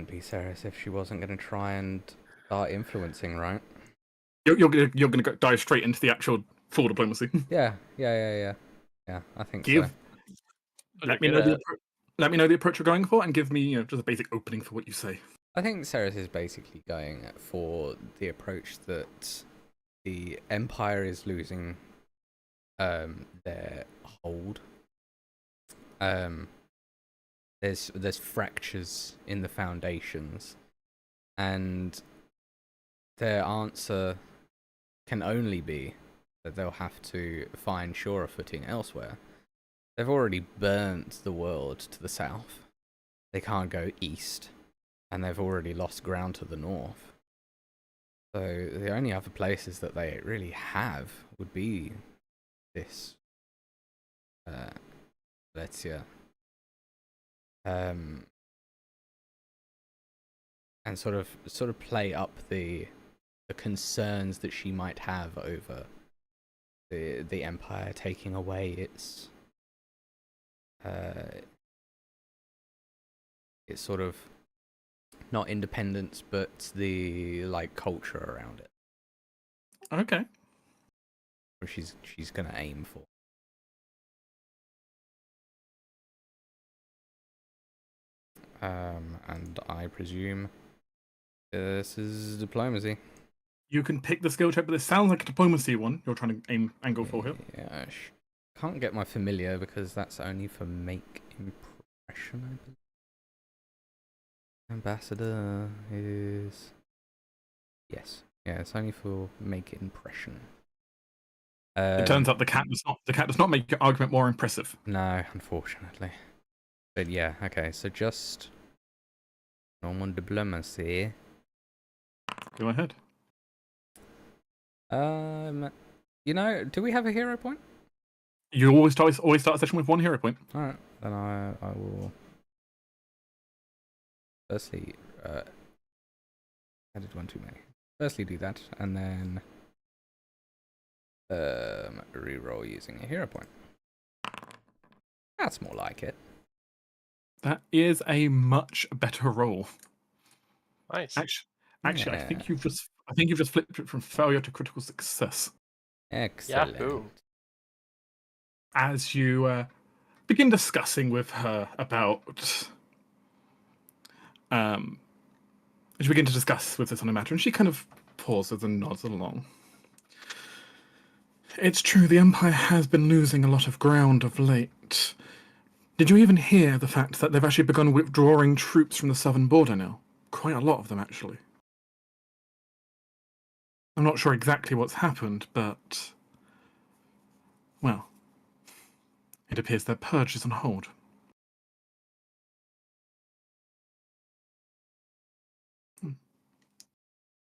be Ceres if she wasn't going to try and start influencing, right? You're gonna dive straight into the actual full diplomacy. Yeah. I think so. Let me know the approach you're going for, and give me just a basic opening for what you say. I think Ceres is basically going for the approach that the Empire is losing their hold. there's fractures in the foundations, and their answer can only be that they'll have to find surer footing elsewhere. They've already burnt the world to the south. They can't go east, and they've already lost ground to the north. So the only other places that they really have would be this Valencia. And sort of play up the concerns that she might have over the Empire taking away its sort of not independence, but the like culture around it, Okay. which she's gonna aim for. And I presume this is diplomacy. You can pick the skill check, but this sounds like a diplomacy one you're trying to aim and go for here. Yeah, can't get my familiar because that's only for make impression, I believe. Ambassador is... Yes. Yeah, it's only for make impression. It turns out the cat does not make your argument more impressive. No, unfortunately. But yeah, okay, so just normal diplomacy. Go ahead. You know, do we have a hero point? You always start a session with 1 hero point. Alright, then I will firstly I did one too many. Firstly do that, and then reroll using a hero point. That's more like it. That is a much better roll. Nice. Actually, Yeah. I think you've just flipped it from failure to critical success. Excellent. Yahoo. As you begin discussing with her about, as you begin to discuss with this on a matter, and she kind of pauses and nods along. It's true, the Empire has been losing a lot of ground of late. Did you even hear the fact that they've actually begun withdrawing troops from the southern border now? Quite a lot of them, actually. I'm not sure exactly what's happened, but... well, it appears their purge is on hold.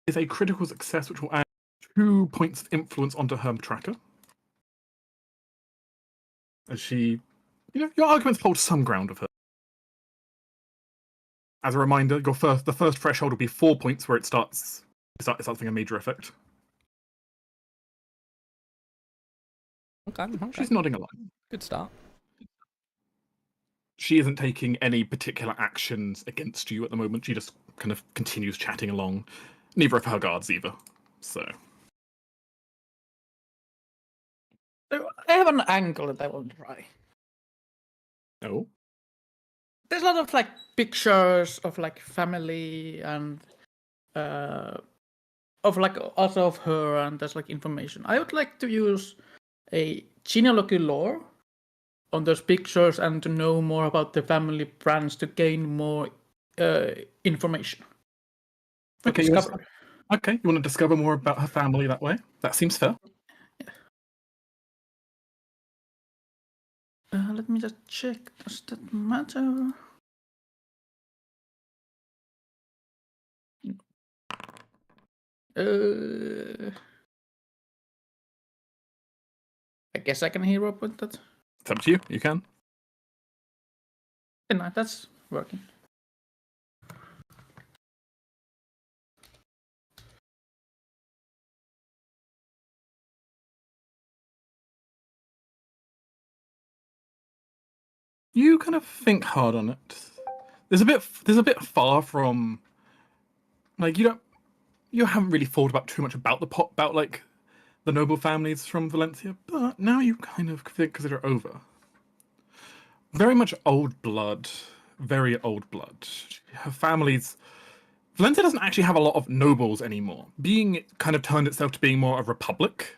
It's a critical success which will add 2 points of influence onto her tracker. As she... your arguments hold some ground with her. As a reminder, the first threshold will be 4 points where it starts having a major effect. Okay. She's nodding along. Good start. She isn't taking any particular actions against you at the moment. She just kind of continues chatting along. Neither of her guards either. So I have an angle that I will try. oh, There's a lot of like pictures of like family and of like also of her, and there's like information. I would like to use a genealogy lore on those pictures and to know more about the family branch to gain more information. okay. You want to discover more about her family that way? That seems fair. Let me just check. Does that matter? I guess I can hero point that. It's up to you. You can. No, that's working. You kind of think hard on it. There's a bit far from like you haven't really thought about too much about like the noble families from Valencia, but now you kind of consider it over. Very much old blood, very old blood. Her family's Valencia doesn't actually have a lot of nobles anymore. Being kind of turned itself to being more a republic.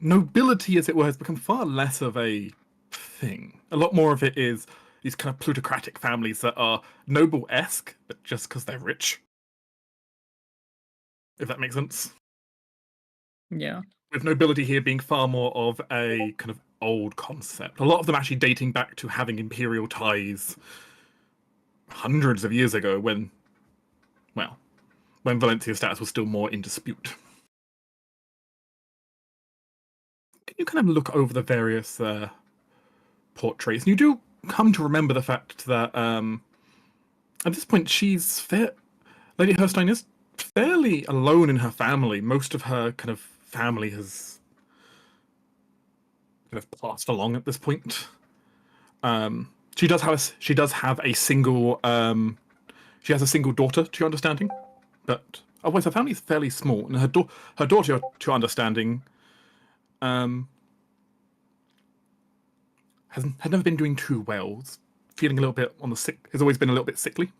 Nobility, as it were, has become far less of a thing. A lot more of it is these kind of plutocratic families that are noble-esque, but just because they're rich. If that makes sense. Yeah. With nobility here being far more of a kind of old concept. A lot of them actually dating back to having imperial ties hundreds of years ago when Valencia's status was still more in dispute. Can you kind of look over the various portraits? And you do come to remember the fact that at this point Lady Herstein is fairly alone in her family. Most of her kind of family has kind of passed along at this point. She does have a single she has a single daughter, to your understanding, but otherwise her family is fairly small, and her daughter, to your understanding, had never been doing too well. Feeling a little bit on the sick. Has always been a little bit sickly.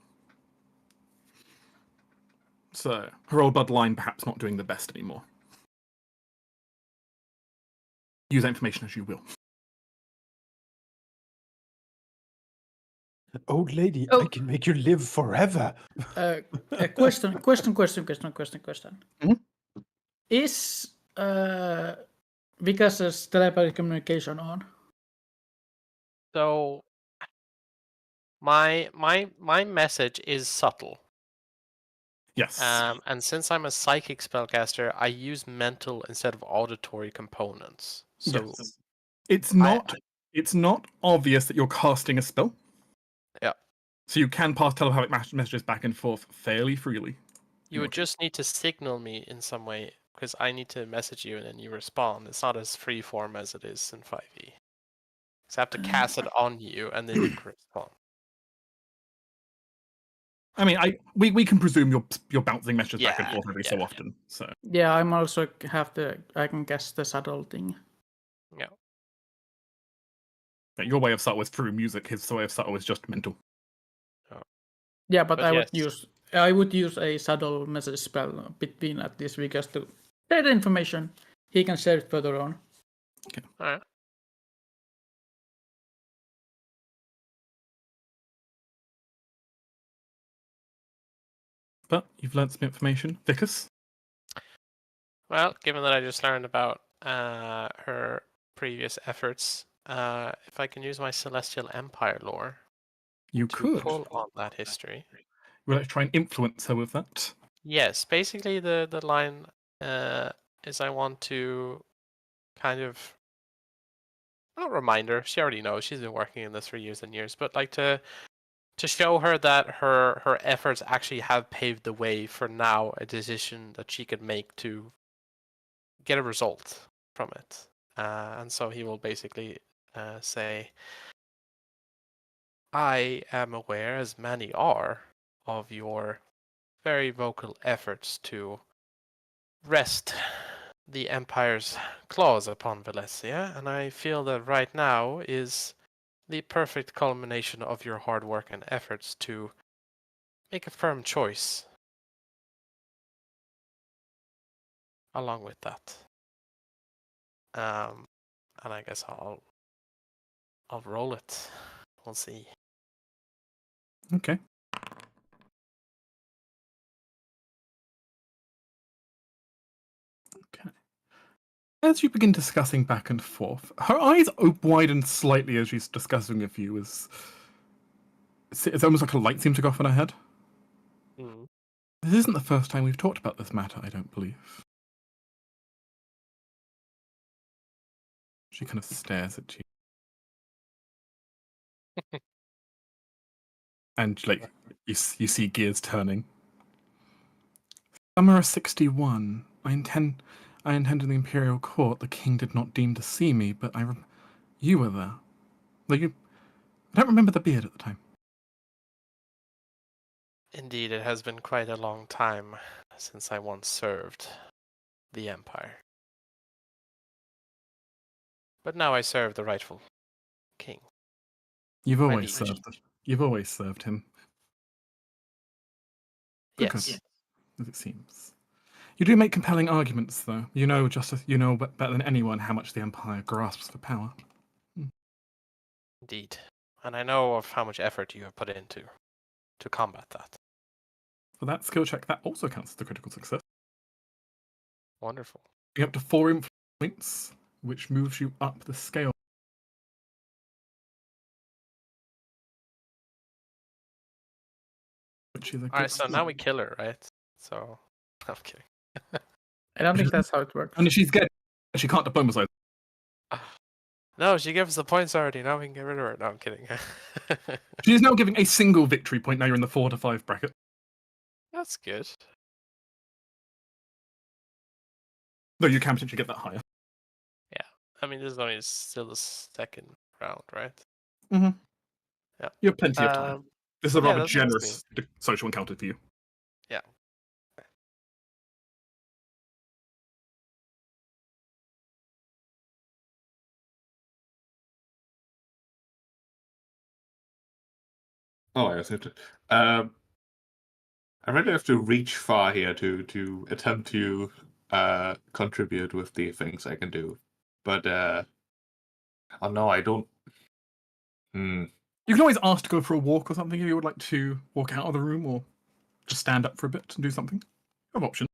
So her old bloodline perhaps not doing the best anymore. Use that information as you will. Old lady, Oh. I can make you live forever. A question. Mhm. Is Vicas's telepathic communication on? So my message is subtle. Yes. And since I'm a psychic spellcaster, I use mental instead of auditory components. So yes. It's not obvious that you're casting a spell. Yeah. So you can pass telepathic messages back and forth fairly freely. You would just need to signal me in some way, because I need to message you and then you respond. It's not as free form as it is in 5e. So I have to cast it on you and then you can respond. I mean, we can presume you're bouncing messages back and Yeah, forth every so often. So Yeah, I'm also I can guess the subtle thing. Yeah. but your way of subtle was through music. His way of subtle was just mental. Yeah, but But I would use a subtle message spell between at least Vicas to share the information. He can share it further on. Okay. Alright. But you've learnt some information, Vicus. Well, given that I just learned about her previous efforts, if I can use my Celestial Empire lore You to could. pull on that history. We'll like to try and influence her with that. Yes, basically the line is I want to kind of not remind her, she already knows, she's been working in this for years and years, but like to show her that her efforts actually have paved the way for now a decision that she could make to get a result from it. And so he will basically say, I am aware, as many are, of your very vocal efforts to wrest the Empire's claws upon Valencia, and I feel that right now is the perfect culmination of your hard work and efforts to make a firm choice along with that. And I guess I'll roll it. We'll see. Okay. Okay. As you begin discussing back and forth, her eyes widen slightly as she's discussing with you. It's almost like a light seems to go off in her head. Mm. This isn't the first time we've talked about this matter, I don't believe. She kind of stares at you. And like you see gears turning. Summer of 61. I attended the Imperial Court. The king did not deign to see me, but you were there. I don't remember the beard at the time. Indeed, it has been quite a long time since I once served the Empire. But now I serve the rightful king. You've always liege. served him. Yes. As it seems. You do make compelling arguments, though. You know better than anyone how much the Empire grasps for power. Indeed. and I know of how much effort you have put into to combat that. For that skill check, that also counts as the critical success. Wonderful. You up to 4 influence points, which moves you up the scale. Which is a All good right, so now we kill her, right? So, I'm kidding. I don't think that's how it works. And if she's dead, she can't diplomatize. No, she gives the points already. Now we can get rid of her. No, I'm kidding. She is now giving a single victory point. Now you're in the 4 to 5 bracket. That's good. Though you can potentially get that higher. I mean, this is only still the second round, right? Mm-hmm. Yeah. You have plenty of time. This is a yeah, rather that's generous social encounter for you. Yeah. Oh, I see. I really have to reach far here to attempt to contribute with the things I can do. But oh no, I don't. Hmm. You can always ask to go for a walk or something if you would like to walk out of the room or just stand up for a bit and do something. You have options.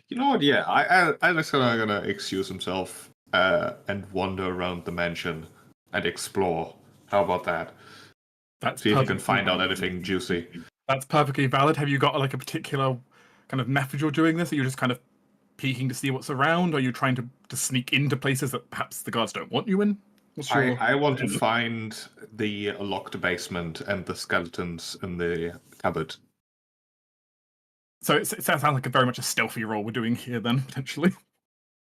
You know what? Yeah, I'm just gonna excuse himself and wander around the mansion and explore. How about that? That's See if you can perfectly find out valid. anything juicy. That's perfectly valid. Have you got like a particular kind of method you're doing this? Are you just kind of peeking to see what's around? Or are you trying to sneak into places that perhaps the guards don't want you in? What's your... I want to find the locked basement and the skeletons in the cupboard. So it sounds like very much a stealthy role we're doing here then, potentially.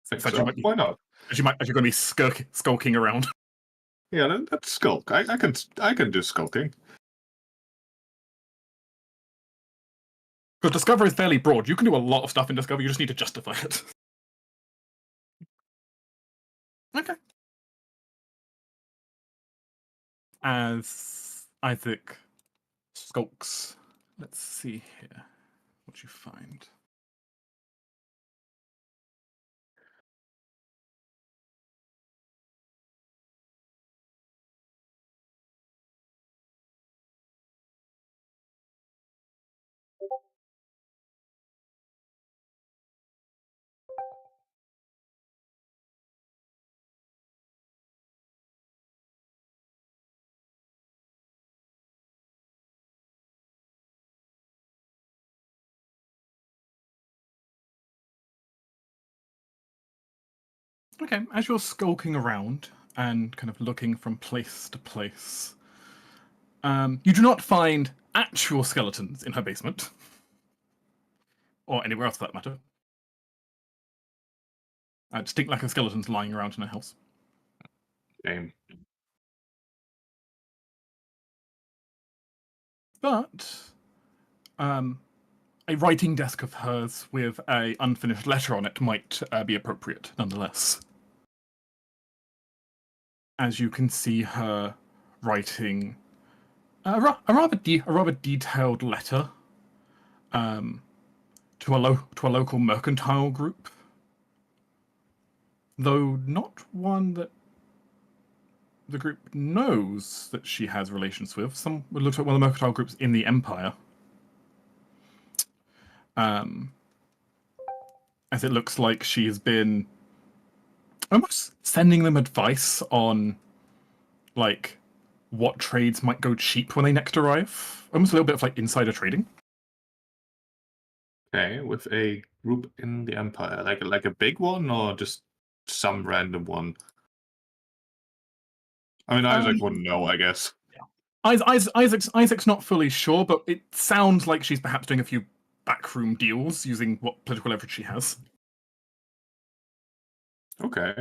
Think So so. Why not? As you're going to be skulking around. Yeah, that's skulk. I can do skulking. Because Discover is fairly broad. You can do a lot of stuff in Discover, you just need to justify it. Okay. As Isaac skulks, let's see here what you find. Okay, as you're skulking around and kind of looking from place to place, you do not find actual skeletons in her basement. Or anywhere else for that matter. Distinct lack of skeletons lying around in her house. Game. But a writing desk of hers with a unfinished letter on it might be appropriate, nonetheless. As you can see her writing a rather detailed letter to a local mercantile group, though not one that the group knows that she has relations with. Some would look at one of the mercantile groups in the Empire. As it looks like she has been almost sending them advice on, like, what trades might go cheap when they next arrive. Almost a little bit of, like, insider trading. Okay, with a group in the Empire, like a big one or just some random one. I mean, Isaac wouldn't know, I guess. Isaac's not fully sure, but it sounds like she's perhaps doing a few backroom deals using what political leverage she has. Okay.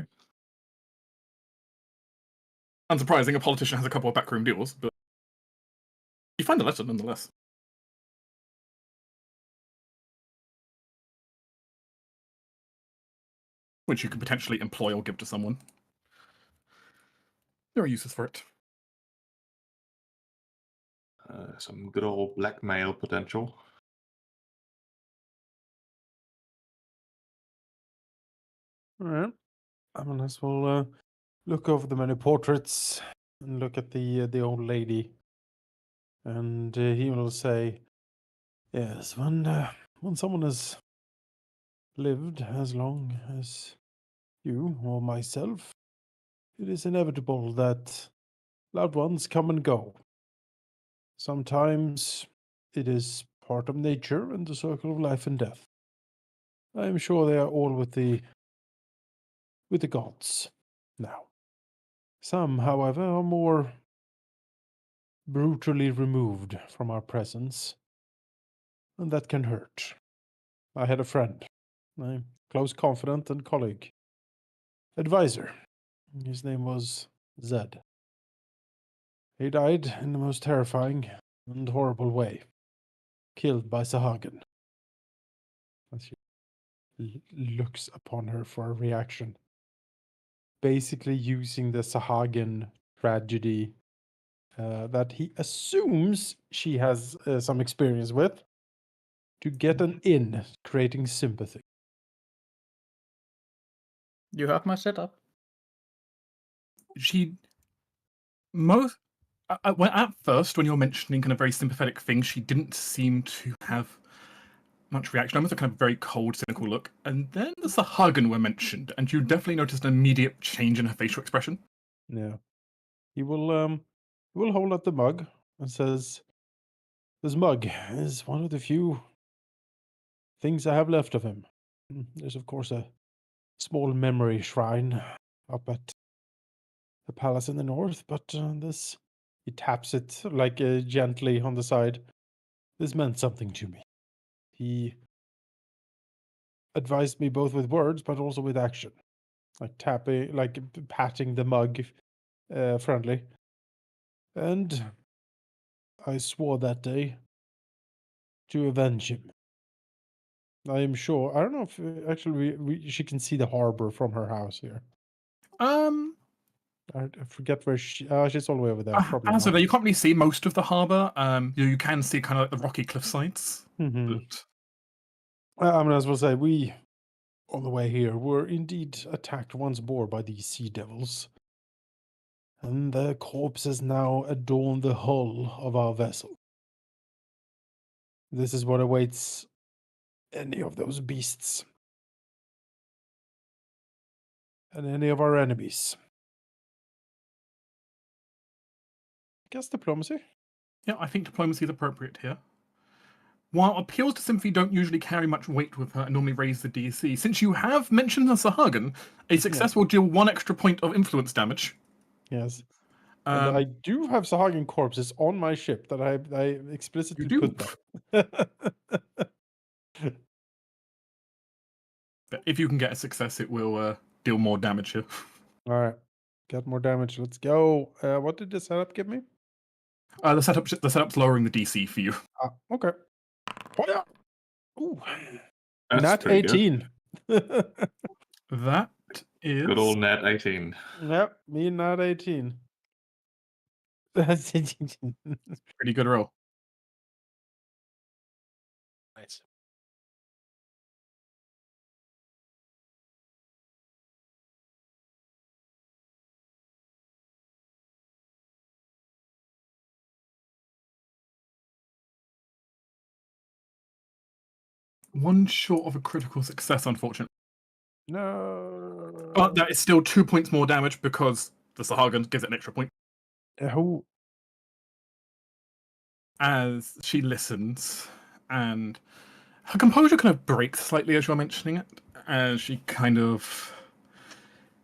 Unsurprising, a politician has a couple of backroom deals, but you find the letter nonetheless. Which you could potentially employ or give to someone. There are uses for it. Some good old blackmail potential. All right. I mean, as well look over the many portraits and look at the old lady, and he will say, "Yes, when someone has lived as long as you or myself, it is inevitable that loved ones come and go. Sometimes it is part of nature and the circle of life and death. I am sure they are all with the gods now. Some, however, are more brutally removed from our presence, and that can hurt. I had a friend, a close confidant and colleague, advisor. His name was Zed. He died in the most terrifying and horrible way, killed by Sahagin." As she looks upon her for a reaction, basically using the Sahagin tragedy that he assumes she has some experience with to get an in, creating sympathy. You have my setup. She most when at first when you're mentioning kind of very sympathetic things, she didn't seem to have much reaction. Almost a kind of very cold, cynical look. And then the Sahagin were mentioned, and you definitely noticed an immediate change in her facial expression. Yeah. He will hold up the mug and says, "This mug is one of the few things I have left of him. There's of course a small memory shrine up at the palace in the north, but this," he taps it like gently on the side. "This meant something to me. He advised me both with words, but also with action, like tapping, like patting the mug, friendly. And I swore that day to avenge him. I am sure. I don't know if actually she can see the harbor from her house here. I forget where she's all the way over there. Probably As of not. there, you can't really see most of the harbour. You can see kind of like the rocky cliff sides. Mhm. But I mean, as we'll say, we on the way here were indeed attacked once more by these sea devils, and their corpses now adorn the hull of our vessel. This is what awaits any of those beasts and any of our enemies. I guess diplomacy. yeah, I think diplomacy is appropriate here. While appeals to sympathy don't usually carry much weight with her and normally raise the DC, since you have mentioned the Sahagin, a success will deal 1 extra point of influence damage. Yes. And I do have Sahagin corpses on my ship that I explicitly You do? put there. But if you can get a success, it will deal more damage here. All right. Got more damage. Let's go. What did the setup give me? The setup's lowering the DC for you. Okay. Oh, yeah. Ooh. That's Nat pretty good. 18. That is Good old Nat 18. Yep, me Nat 18. That's pretty good roll. Nice. One short of a critical success, unfortunately. No. But that is still 2 points more damage because the Sahagin gives it an extra point. Who? As she listens, and her composure kind of breaks slightly as you're mentioning it, as she kind of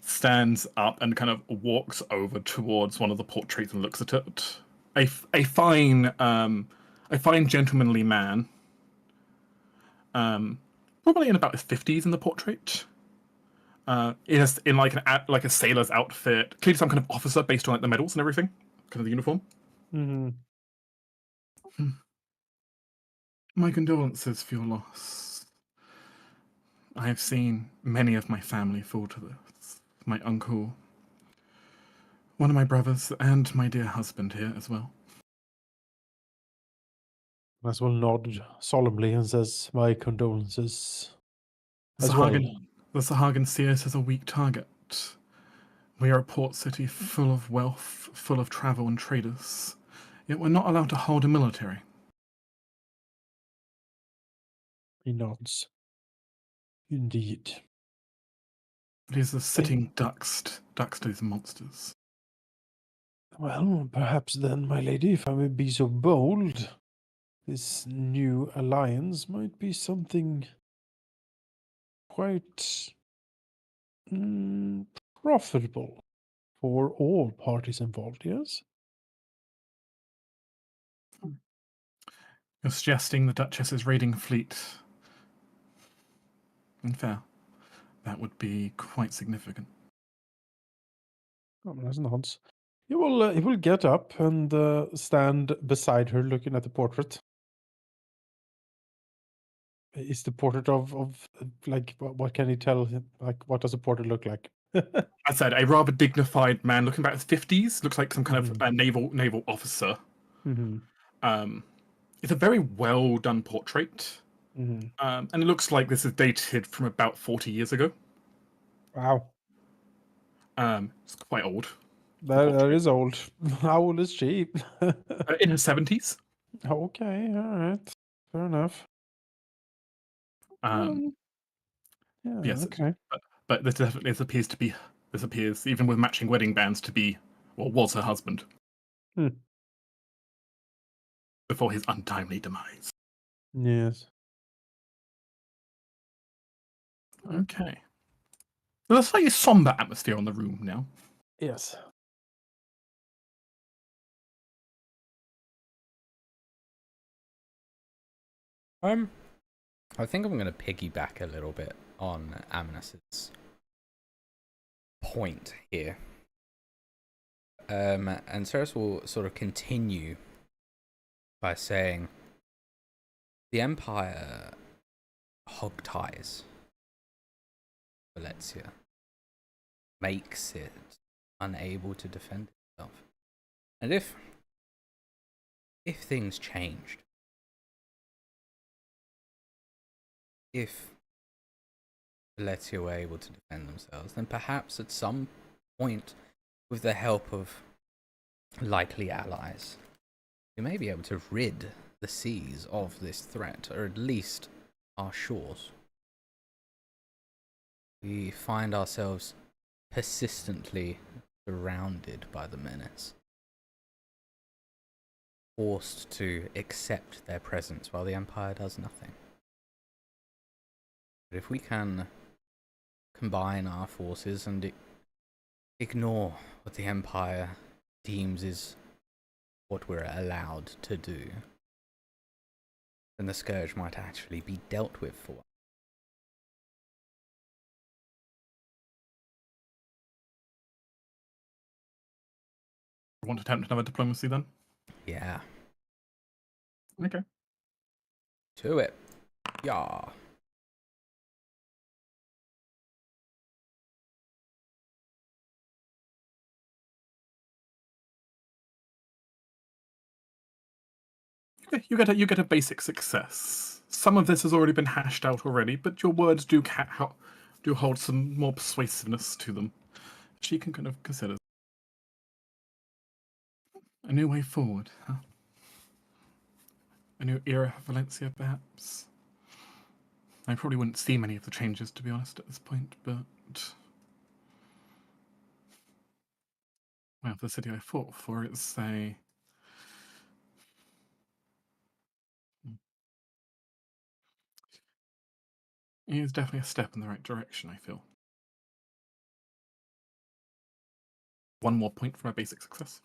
stands up and kind of walks over towards one of the portraits and looks at it. A fine gentlemanly man, probably in about his 50s in the portrait. In like a sailor's outfit, clearly some kind of officer based on like the medals and everything, kind of the uniform. Mm-hmm. My condolences for your loss. I have seen many of my family fall to this. My uncle, one of my brothers, and my dear husband here as well. As well nod solemnly and says, "My condolences The as well." Sahagin see us as a weak target. We are a port city full of wealth, full of travel and traders. Yet we're not allowed to hold a military. He nods. Indeed. It is the sitting ducks to these monsters. Well, perhaps then, my lady, if I may be so bold, this new alliance might be something quite profitable for all parties involved, yes? You're suggesting the Duchess's raiding fleet. And fair. That would be quite significant. Oh, that's nods. He will get up and stand beside her, looking at the portrait. Is the portrait of like what can he tell him? Like, what does a portrait look like? I said a rather dignified man, looking about his 50s, looks like some kind of naval officer. Mm-hmm. It's a very well done portrait, Mm-hmm. and it looks like this is dated from about 40 years ago. Wow, It's quite old. that is old. How old is she? In her 70s. Okay, all right, fair enough. Yeah, Yes, okay. but this appears even with matching wedding bands to be, well, was her husband Hmm. before his untimely demise. Yes. Okay. There's a slightly somber atmosphere on the room now. Yes. I think I'm going to piggyback a little bit on Amnes's point here. And Ceres will sort of continue by saying the Empire hogties Valencia, makes it unable to defend itself. And if things changed, if Valencia were able to defend themselves, then perhaps at some point, with the help of likely allies, we may be able to rid the seas of this threat, or at least our shores. We find ourselves persistently surrounded by the menace, forced to accept their presence while the Empire does nothing. But if we can combine our forces and ignore what the Empire deems is what we're allowed to do, then the Scourge might actually be dealt with for once. Want to attempt another diplomacy then? Yeah, Okay. to it. Yeah. Okay, you get a basic success. Some of this has already been hashed out already, but your words do hold some more persuasiveness to them. She can kind of consider a new way forward, huh? A new era for Valencia, perhaps. I probably wouldn't see many of the changes, to be honest, at this point, but well, the city I fought for, it's a it is definitely a step in the right direction, I feel. One more point for my basic success.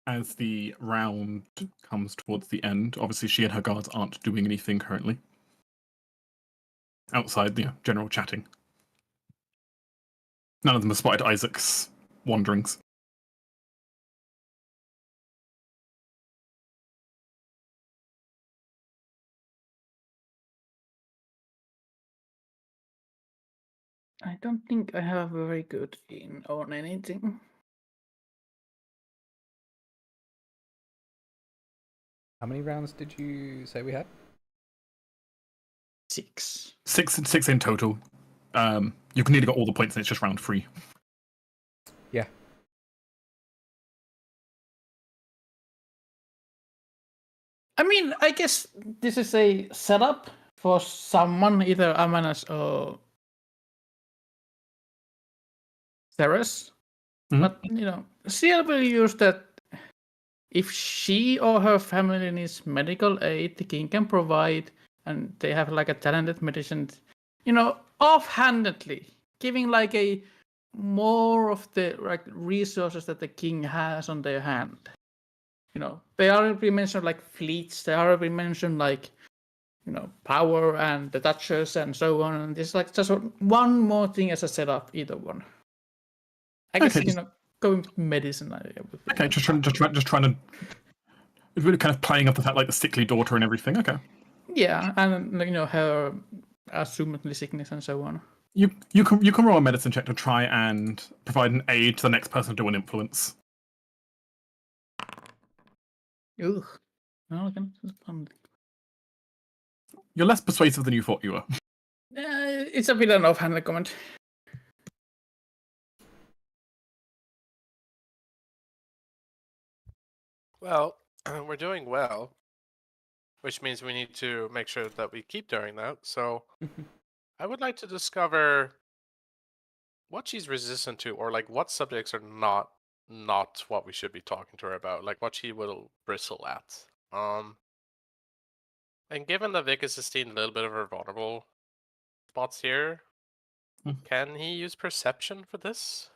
As the round comes towards the end, obviously she and her guards aren't doing anything currently. Outside, general chatting. None of them have spotted Isaac's wanderings. I don't think I have a very good in on anything. How many rounds did you say we had? 6. Six in total. You've nearly got all the points, and it's just round 3. Yeah. I mean, I guess this is a setup for someone, either Amanas or Ceres. Mhm. But, Ciel will use that if she or her family needs medical aid, the king can provide, and they have like a talented medicine, offhandedly, giving like a more of the resources that the king has on their hand. They already mentioned like fleets, they already mentioned like, power and the Duchess and so on. And it's like just one more thing as a setup, either one. I guess, Okay. going with medicine. Okay, just trying to. It's really kind of playing up the fact like the sickly daughter and everything. Okay. Yeah, and her assumedly sickness and so on. You can roll a medicine check to try and provide an aid to the next person to an influence. Ugh. No, You're less persuasive than you thought you were. it's a bit an offhanded comment. Well, we're doing well, which means we need to make sure that we keep doing that. So I would like to discover what she's resistant to, or like what subjects are not what we should be talking to her about, like what she will bristle at. And given that Vic has sustained a little bit of her vulnerable spots here, can he use perception for this?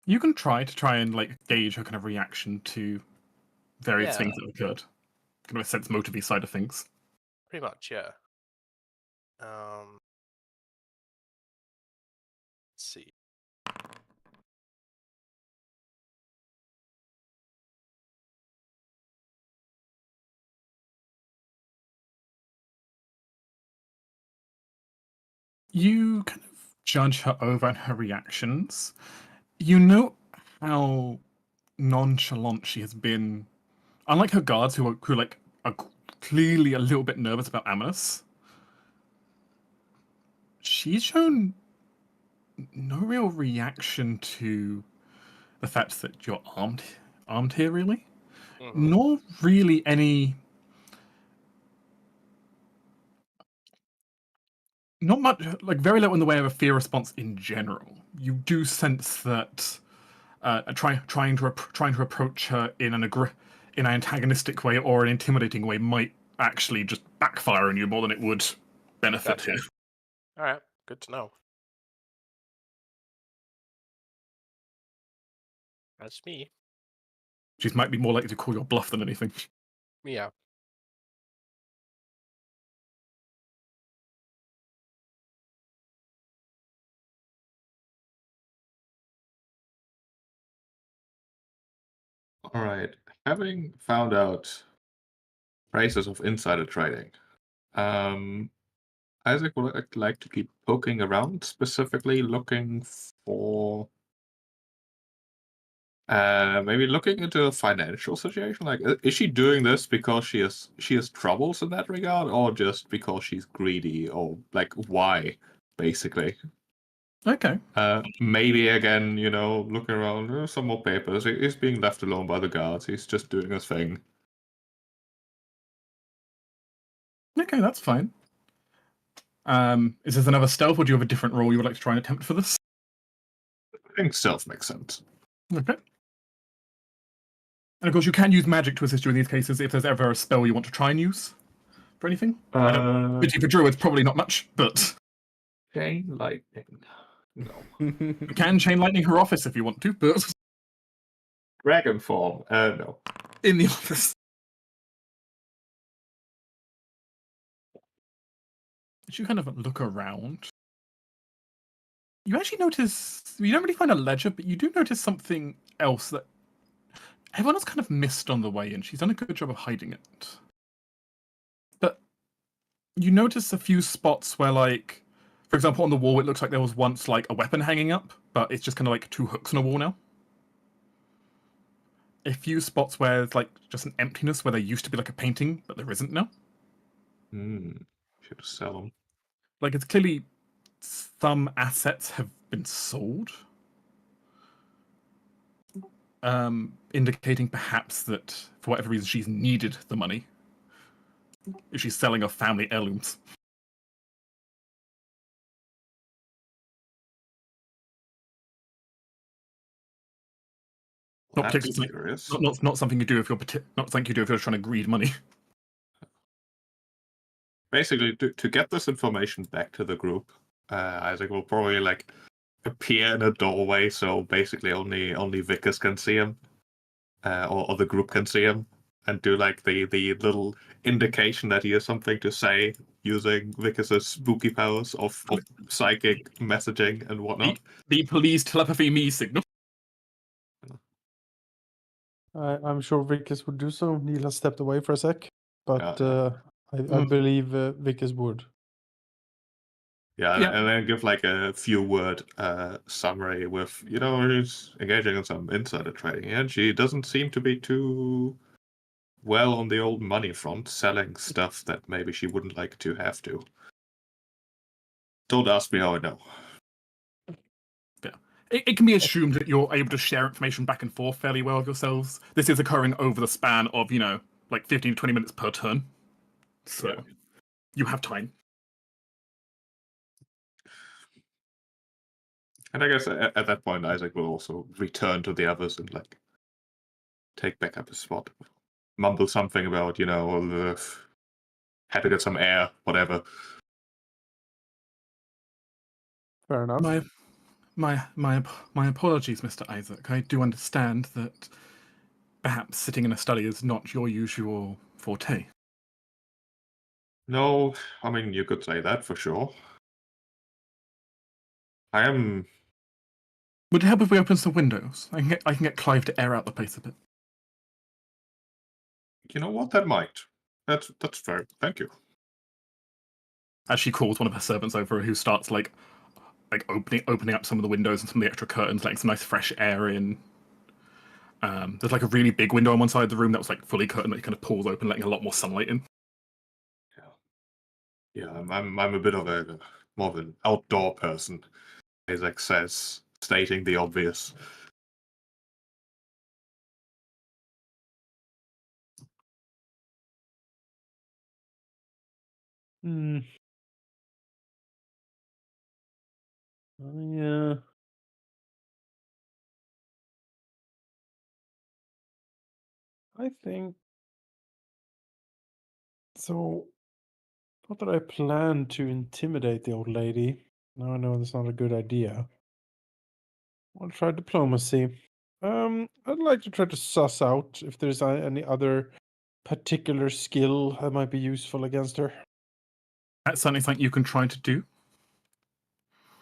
You can try and like gauge her kind of reaction to various things that occurred. Kind of a sense motive side of things. Pretty much, yeah. Let's see. You kind of judge her over and her reactions. You know how nonchalant she has been. Unlike her guards, who are clearly a little bit nervous about Amanis, she's shown no real reaction to the fact that you're armed here, really. Mm-hmm. Nor really any. Not much, like very little in the way of a fear response in general. You do sense that trying to approach her in an antagonistic way or an intimidating way might actually just backfire on you more than it would benefit Gotcha. here. All right, good to know. That's me. She might be more likely to call your bluff than anything. Yeah. All right. Having found out prices of insider trading, Isaac would like to keep poking around, specifically looking for maybe looking into a financial situation. Like, is she doing this because she has troubles in that regard, or just because she's greedy, or like why, basically? Okay. Maybe again, looking around, some more papers. He's being left alone by the guards. He's just doing his thing. Okay, that's fine. Is this another stealth, or do you have a different role you would like to try and attempt for this? I think stealth makes sense. Okay. And of course, you can use magic to assist you in these cases if there's ever a spell you want to try and use for anything. Which for druids, probably not much, but Chain lightning. No. you can chain lightning her office if you want to, but Dragon form. No. in the office. As you kind of look around, you actually notice, you don't really find a ledger, but you do notice something else that everyone has kind of missed on the way in. She's done a good job of hiding it. But you notice a few spots where, like, for example, on the wall, it looks like there was once, like, a weapon hanging up, but it's just kind of like 2 hooks on a wall now. a few spots where it's like just an emptiness where there used to be like a painting, but there isn't now. Should sell them. Like it's clearly some assets have been sold, indicating perhaps that for whatever reason she's needed the money if she's selling off family heirlooms. Not That's particularly curious. not something you do if you're not something you do if you're trying to greed money. Basically, to get this information back to the group, Isaac will probably like appear in a doorway, so basically only Vickers can see him, or the group can see him, and do like the little indication that he has something to say using Vickers' spooky powers of psychic messaging and whatnot. The police telepathy me signal. I'm sure Vickers would do so. Neil has stepped away for a sec, but I believe Vickers would. Yeah, and then give like a few word summary with, he's engaging in some insider trading, and she doesn't seem to be too well on the old money front, selling stuff that maybe she wouldn't like to have to. Don't ask me how I know. Yeah. It can be assumed that you're able to share information back and forth fairly well with yourselves. This is occurring over the span of, like 15 to 20 minutes per turn. So you have time. And I guess at that point, Isaac will also return to the others and like take back up his spot. Mumble something about, had to get some air, whatever. Fair enough. My apologies, Mr. Isaac. I do understand that perhaps sitting in a study is not your usual forte. No, I mean, you could say that for sure. I am... Would it help if we open some windows? I can get Clive to air out the place a bit. You know what? That might. That's fair. Thank you. As she calls one of her servants over, who starts like opening up some of the windows and some of the extra curtains, letting some nice fresh air in. There's like a really big window on one side of the room that was like fully curtained that you kind of pulls open, letting a lot more sunlight in. Yeah, I'm a bit of more of an outdoor person, Isaac says, stating the obvious. Yeah. I think so. Not that I plan to intimidate the old lady. Now I know that's not a good idea. I'll try diplomacy. I'd like to try to suss out if there's any other particular skill that might be useful against her. That's certainly something you can try to do.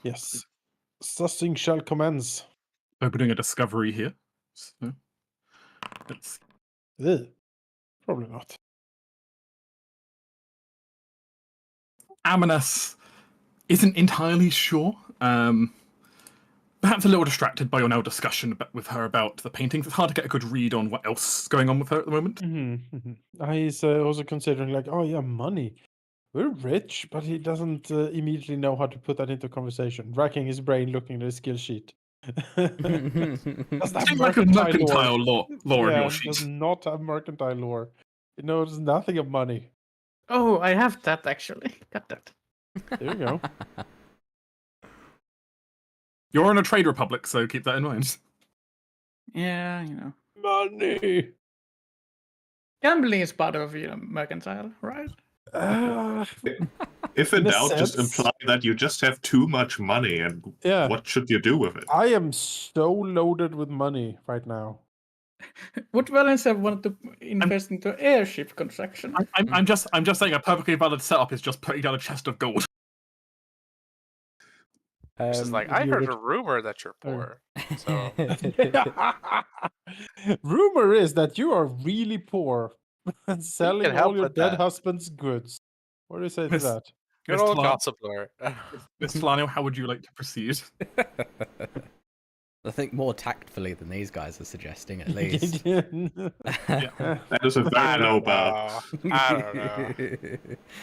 Yes. Sussing shall commence. We're doing a discovery here. So, let's Ugh. Probably not. Amanus isn't entirely sure. Perhaps a little distracted by your now discussion with her about the paintings. It's hard to get a good read on what else is going on with her at the moment. He's also considering like, oh yeah, money. We're rich, but he doesn't immediately know how to put that into conversation. Racking his brain, looking at his skill sheet. Does that Seems like a mercantile law in your does sheet. not have mercantile lore. It knows nothing of money. Oh, I have that actually. Got that. There you go. You're in a trade republic, so keep that in mind. Yeah, Money. gambling is part of mercantile, right? If in In a doubt, just sense. imply that you just have too much money, and Yeah. what should you do with it? I am so loaded with money right now. Would Valens have wanted to invest into airship construction? I'm just saying a perfectly valid setup is just putting down a chest of gold. This is like, I heard a rumor that you're poor. So Rumor is that you are really poor and selling help all your with dead that. husband's goods. What do you say to Miss- that? good Miss old Flan- gossip lore. Miss Flannel, how would you like to proceed? I think more tactfully than these guys are suggesting, at least. That is a very low bar. I don't know.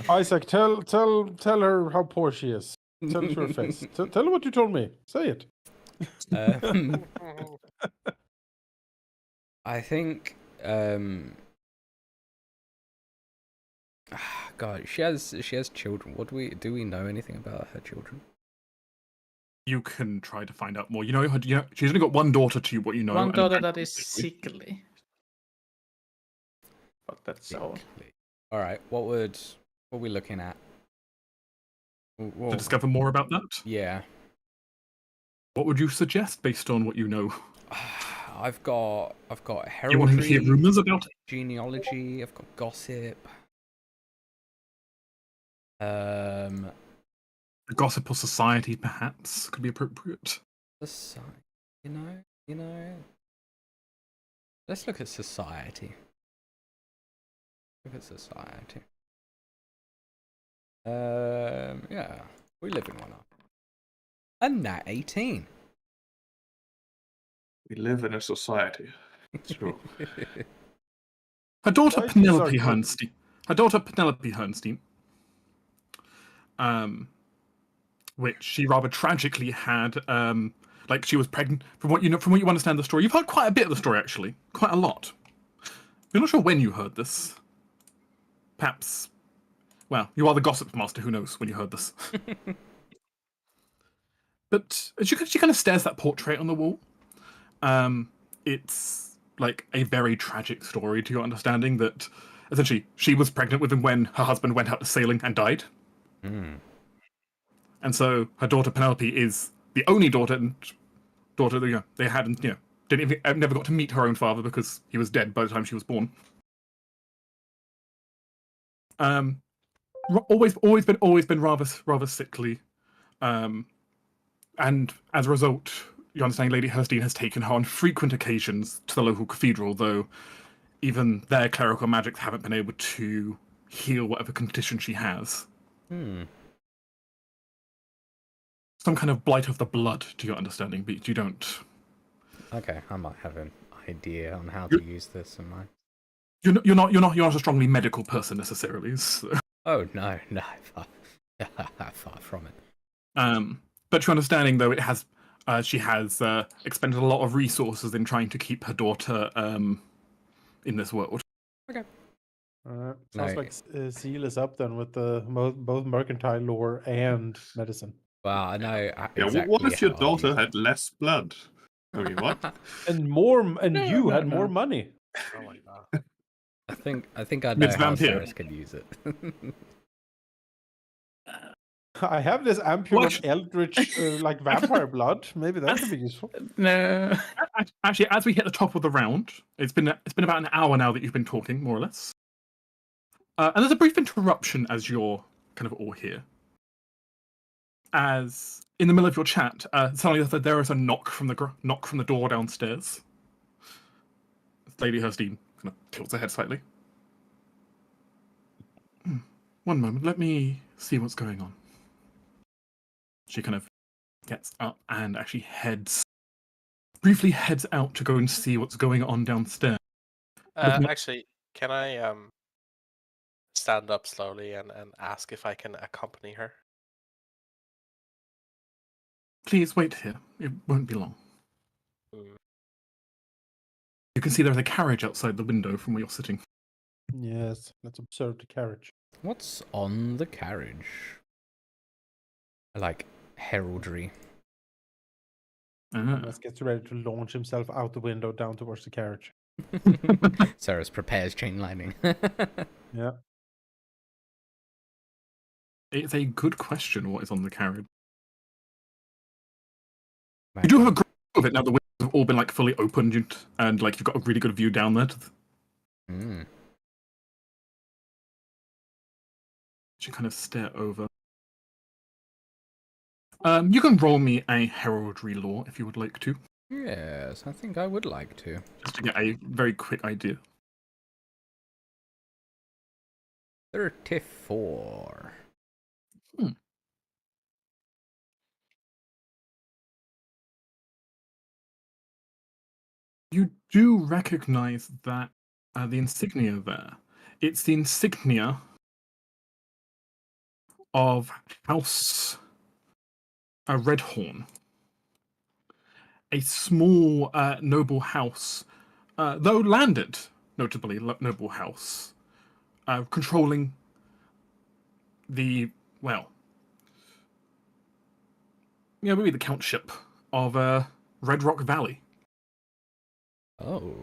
Isaac, tell her how poor she is. Tell it to her face. Tell her what you told me. Say it. I think. God, she has children. What do we know anything about her children? You can try to find out more. You know, she's only got one daughter to what you know. One and daughter that is sickly. But that's all. All right. What are we looking at? to discover more about that. Yeah. What would you suggest based on what you know? I've got You want to hear heraldry, rumors about it? genealogy. I've got gossip. A gossip or society, perhaps, could be appropriate. Society. You know. Let's look at society. Look at society. Yeah, we live in one up. A nat 18. We live in a society. It's true. Her daughter Societies Penelope are good. Hernstein. Her daughter Penelope Hernstein. Which she rather tragically had. Like she was pregnant. From what you understand the story, you've heard quite a bit of the story actually, quite a lot. You're not sure when you heard this. Perhaps. Well, you are the gossip master. Who knows when you heard this? But she kind of stares at that portrait on the wall. It's like a very tragic story to your understanding that essentially she was pregnant with him when her husband went out to sailing and died. Mm. And so her daughter Penelope is the only daughter that they hadn't never got to meet her own father because he was dead by the time she was born. Always been rather sickly, and as a result, you understand Lady Hernstein has taken her on frequent occasions to the local cathedral, though even their clerical magics haven't been able to heal whatever condition she has. Hmm. Some kind of blight of the blood, to your understanding, but you don't. Okay, I might have an idea on how to use this in my. You're not a strongly medical person necessarily. So. Oh no, far from it. But your understanding, though, she has expended a lot of resources in trying to keep her daughter in this world. Okay. Sounds like Seal is up then with the both mercantile lore and medicine. Well, I know Yeah, exactly. what if your how I'd daughter use had less blood? I mean, what? And more, and No, you no, had no. more money. Oh my god. I think I know It's how vampire. Ceres could use it. I have this ampule What? of eldritch, like vampire blood. Maybe that could be useful. No. Actually, as we hit the top of the round, it's been about an hour now that you've been talking, more or less. And there's a brief interruption as you're kind of all here. As in the middle of your chat, suddenly there is a knock from the door downstairs. Lady Hernstein kind of tilts her head slightly. One moment, let me see what's going on. She kind of gets up and actually briefly heads out to go and see what's going on downstairs. Actually, can I stand up slowly and ask if I can accompany her? Please wait here. It won't be long. Mm. You can see there's a carriage outside the window from where you're sitting. Yes, let's observe the carriage. What's on the carriage? I like heraldry. Let's get ready to launch himself out the window down towards the carriage. Ceres prepares chain lightning. Yeah. It's a good question what is on the carriage. You do have a great view of it now the windows have all been like fully opened and like you've got a really good view down there. Mm. You kind of stare over. You can roll me a heraldry lore if you would like to, Yes, I think I would like to. just to get a very quick idea. 34. You do recognize that the insignia there. It's the insignia of House Redhorn, a small noble house, though landed, notably noble house, controlling the, well, maybe the countship of Red Rock Valley. Oh.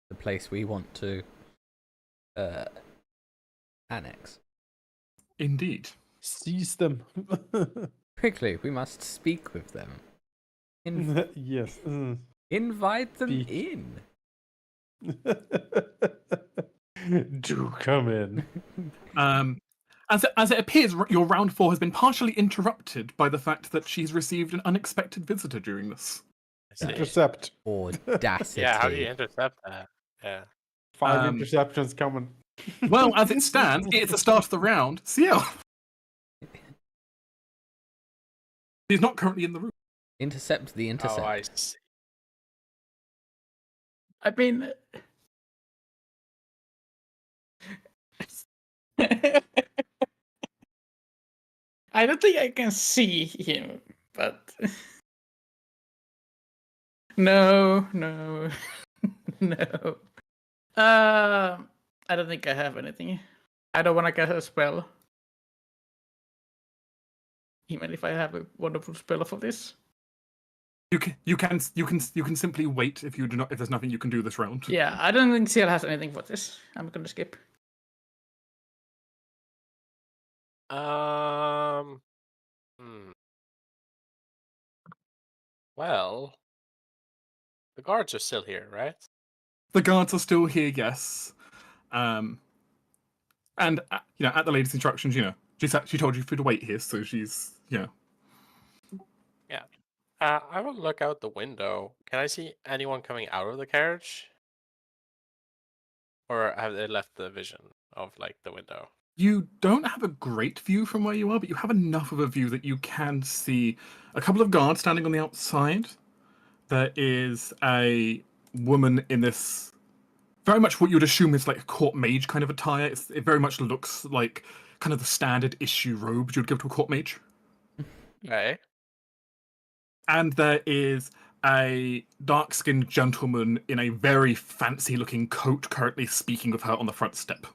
The place we want to annex. Indeed. Seize them. Quickly, we must speak with them. Yes. Invite them Speak. in. Do come in. As it appears, your round 4 has been partially interrupted by the fact that she's received an unexpected visitor during this. I see. Intercept. Audacity. Yeah, how do you intercept that? Yeah. 5 interceptions coming. Well, as it stands, it's the start of the round. CL. He's not currently in the room. Intercept the intercept. Oh, I see. I mean, I don't think I can see him, but no. No. I don't think I have anything. I don't want to cast a spell, even if I have a wonderful spell for this. You can simply wait if there's nothing you can do this round. Yeah, I don't think CL has anything for this. I'm gonna skip. Well, the guards are still here, right? The guards are still here, yes. And at the latest instructions, she told you to wait here, so she's Yeah. I will look out the window. Can I see anyone coming out of the carriage? Or have they left the vision of the window? You don't have a great view from where you are, but you have enough of a view that you can see a couple of guards standing on the outside. There is a woman in this very much what you would assume is like a court mage kind of attire. It very much looks like kind of the standard issue robes you'd give to a court mage. Okay. And there is a dark-skinned gentleman in a very fancy-looking coat currently speaking with her on the front step.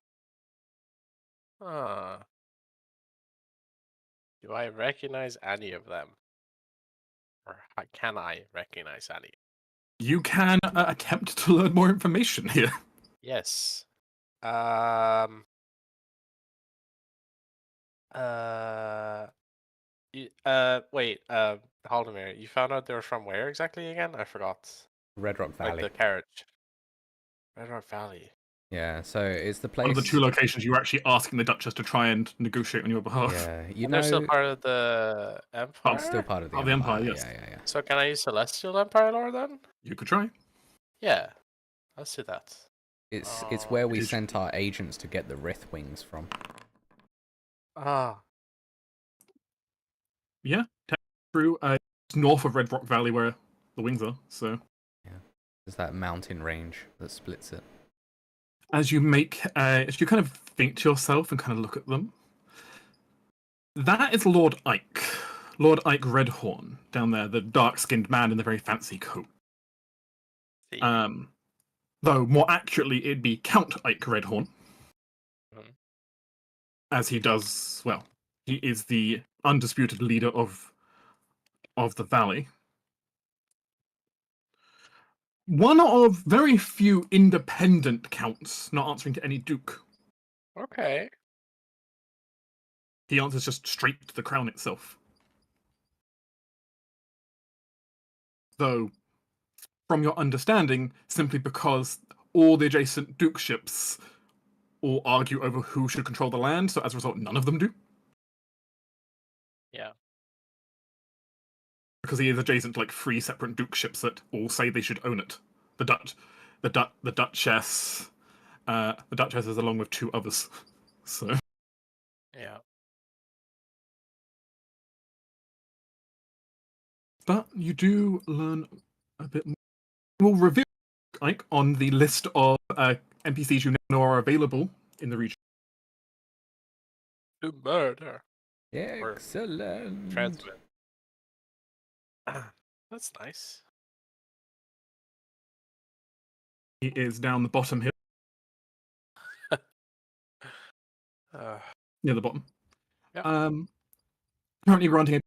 Do I recognize any of them? Or can I recognize any? You can attempt to learn more information here. Yes. Wait, Halldamir, you found out they were from where exactly again? I forgot. Red Rock Valley. Like the carriage. Red Rock Valley. Yeah, so it's the place. One of the 2 locations you were actually asking the Duchess to try and negotiate on your behalf. Yeah, And they're still part of the Empire? Still part of the Of the Empire. Empire, yes. Yeah. So can I use Celestial Empire lore then? You could try. Yeah. Let's do that. It's where we Did you- sent our agents to get the Rith wings from. Yeah, through north of Red Rock Valley where the wings are. So There's that mountain range that splits it. as you kind of think to yourself and kind of look at them, that is Lord Ike Redhorn down there, the dark-skinned man in the very fancy coat. See. Though more accurately, it'd be Count Ike Redhorn, as he does. Well, he is the undisputed leader of the valley. One of very few independent counts not answering to any duke. Okay. He answers just straight to the crown itself. Though, from your understanding, simply because all the adjacent dukeships all argue over who should control the land, so as a result, none of them do. Yeah. Because he is adjacent to 3 separate dukeships that all say they should own it. The Duchess is along with 2 others. So Yeah. but you do learn a bit more. We'll reveal like on the list of NPCs you now know are available in the region. To murder. Excellent. Transmit. That's nice. He is down the bottom here, near the bottom. Yeah. Currently granting.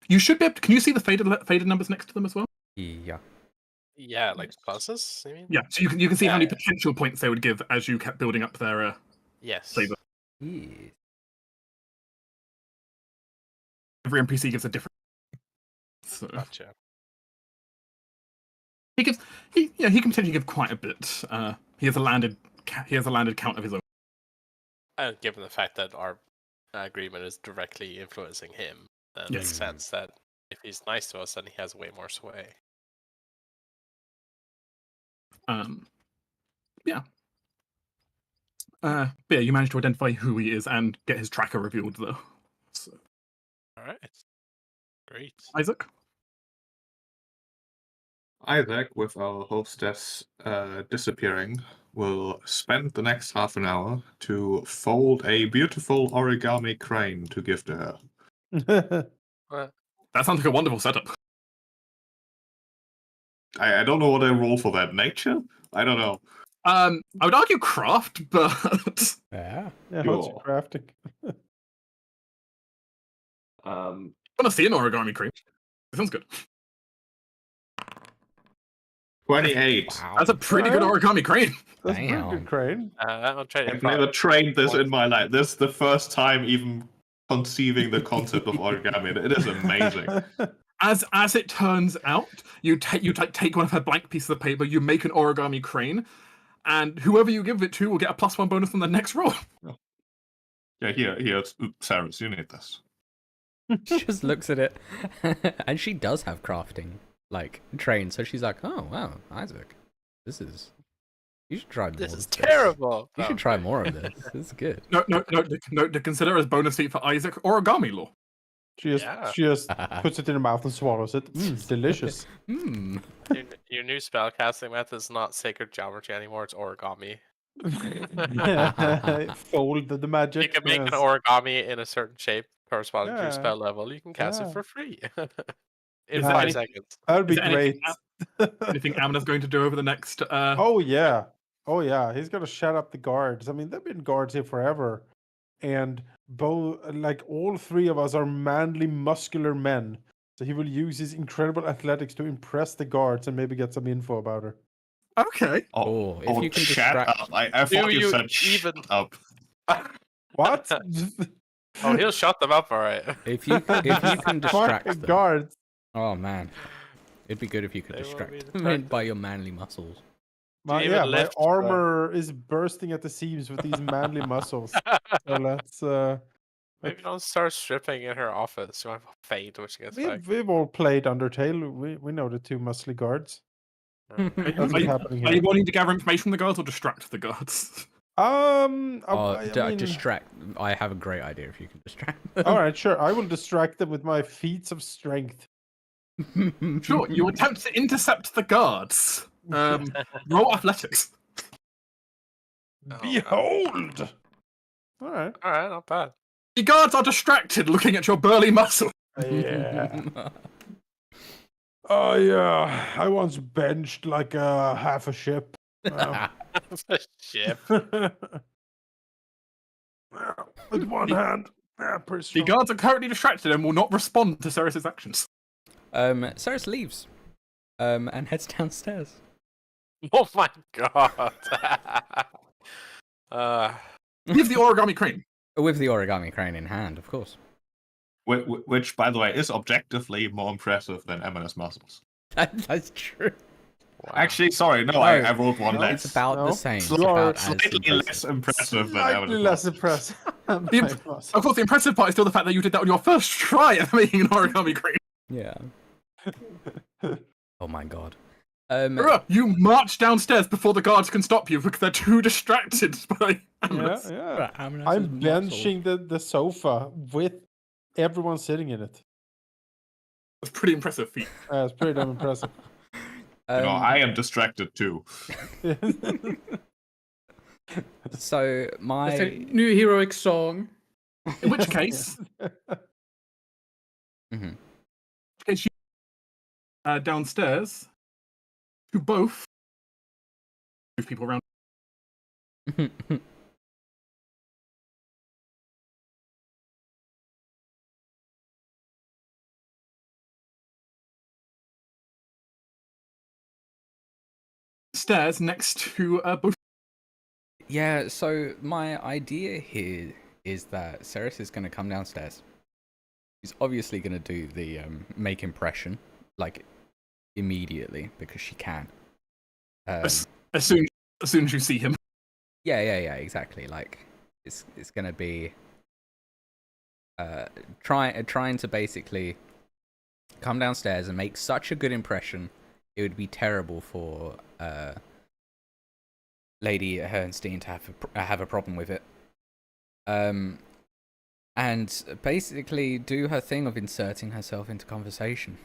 You should be able to, can you see the faded numbers next to them as well? Yeah. Yeah, like pluses, you mean? Yeah, so you can see how Yeah, many yeah. potential points they would give as you kept building up their Yes. flavor. Yes. Every NPC gives a different. So Gotcha. he can potentially give quite a bit. He has a landed count of his own. And given the fact that our agreement is directly influencing him, then it Yes. makes sense that if he's nice to us, then he has way more sway. Yeah. But yeah, you managed to identify who he is and get his tracker revealed though. So, All right. Great. Isaac. Isaac, with our hostess disappearing, will spend the next half an hour to fold a beautiful origami crane to give to her. That sounds like a wonderful setup. I don't know what I roll for that. Nature? I don't know. I would argue craft, but Yeah. Yeah, how's Sure. crafting? I want to see an origami crane. It sounds good. 28. Wow. That's a pretty good Alright. origami crane. That's a pretty Damn. good crane. I'll try to I've never trained this in my life. This is the first time even conceiving the concept of origami. It is amazing. As it turns out, you take one of her blank pieces of paper, you make an origami crane, and whoever you give it to will get a +1 bonus on the next roll. Yeah, here, Sarah, you need this. She just looks at it, and she does have crafting, like, trained. So she's like, "Oh wow, Isaac, you should try more. This of is terrible. You should try more of this. This is good." No, to consider as bonus feat for Isaac, origami law. She just puts it in her mouth and swallows it. Delicious. Your new spellcasting method is not sacred geometry anymore, it's origami. Fold the magic. You can make an yes. origami in a certain shape corresponding to Yeah. your spell level. You can cast Yeah. it for free in Is there 5 any- seconds. That would be Is there anything great. Anything Amina's going to do over the next? Oh yeah. He's gonna shut up the guards. I mean, there've been guards here forever, and like all three of us are manly, muscular men. So he will use his incredible athletics to impress the guards and maybe get some info about her. Okay. Oh, if you can shut distract- up. I thought you you said even- shut up. What? Oh, he'll shut them up, alright. If you can distract Fucking them. guards. Oh man, it'd be good if you could They will be distract them distracted. by your manly muscles. you even My lift, bro? armor is bursting at the seams with these manly muscles. So let's Maybe don't start stripping in her office. You want to faint when she gets back. we've all played Undertale. We know the two muscly guards. That's what's happening Are you here. wanting to gather information from the guards or distract the guards? I mean, Distract. I have a great idea if you can distract them. all right, sure. I will distract them with my feats of strength. Sure. You attempt to intercept the guards. Roll athletics. Oh, Behold! All right. Alright, not bad. The guards are distracted, looking at your burly muscle. Yeah. Oh yeah. I once benched like half a ship. Ship. With one hand. Pretty The strong. guards are currently distracted and will not respond to Ceres's actions. Cyrus leaves, and heads downstairs. Oh my god. Give the origami crane. With the origami crane in hand, of course. Which, by the way, is objectively more impressive than Amina's muscles. That's true. Wow. Actually, sorry, no, No. I rolled one No, less. It's about No. the same. It's Slightly about as slightly impressive. less impressive than Slightly Amina's less muscles. impressive. The imp- Of course, the impressive part is still the fact that you did that on your first try at making an origami crane. Yeah. Oh my god. You march downstairs before the guards can stop you because they're too distracted by Yeah, Amulet. yeah. Amulet's I'm muscle. benching the sofa with everyone sitting in it. That's a pretty impressive feat. It's pretty damn impressive. I am distracted too. So It's a my new heroic song. In which case, Mhm. Downstairs, to both move people around. Stairs next to both. Yeah, so my idea here is that Ceres is going to come downstairs. She's obviously going to do the make impression, like, immediately, because she can. As soon as you see him. Yeah, exactly. Like, it's going to be trying to basically come downstairs and make such a good impression. It would be terrible for Lady Herrnstein to have a problem with it. And basically do her thing of inserting herself into conversation.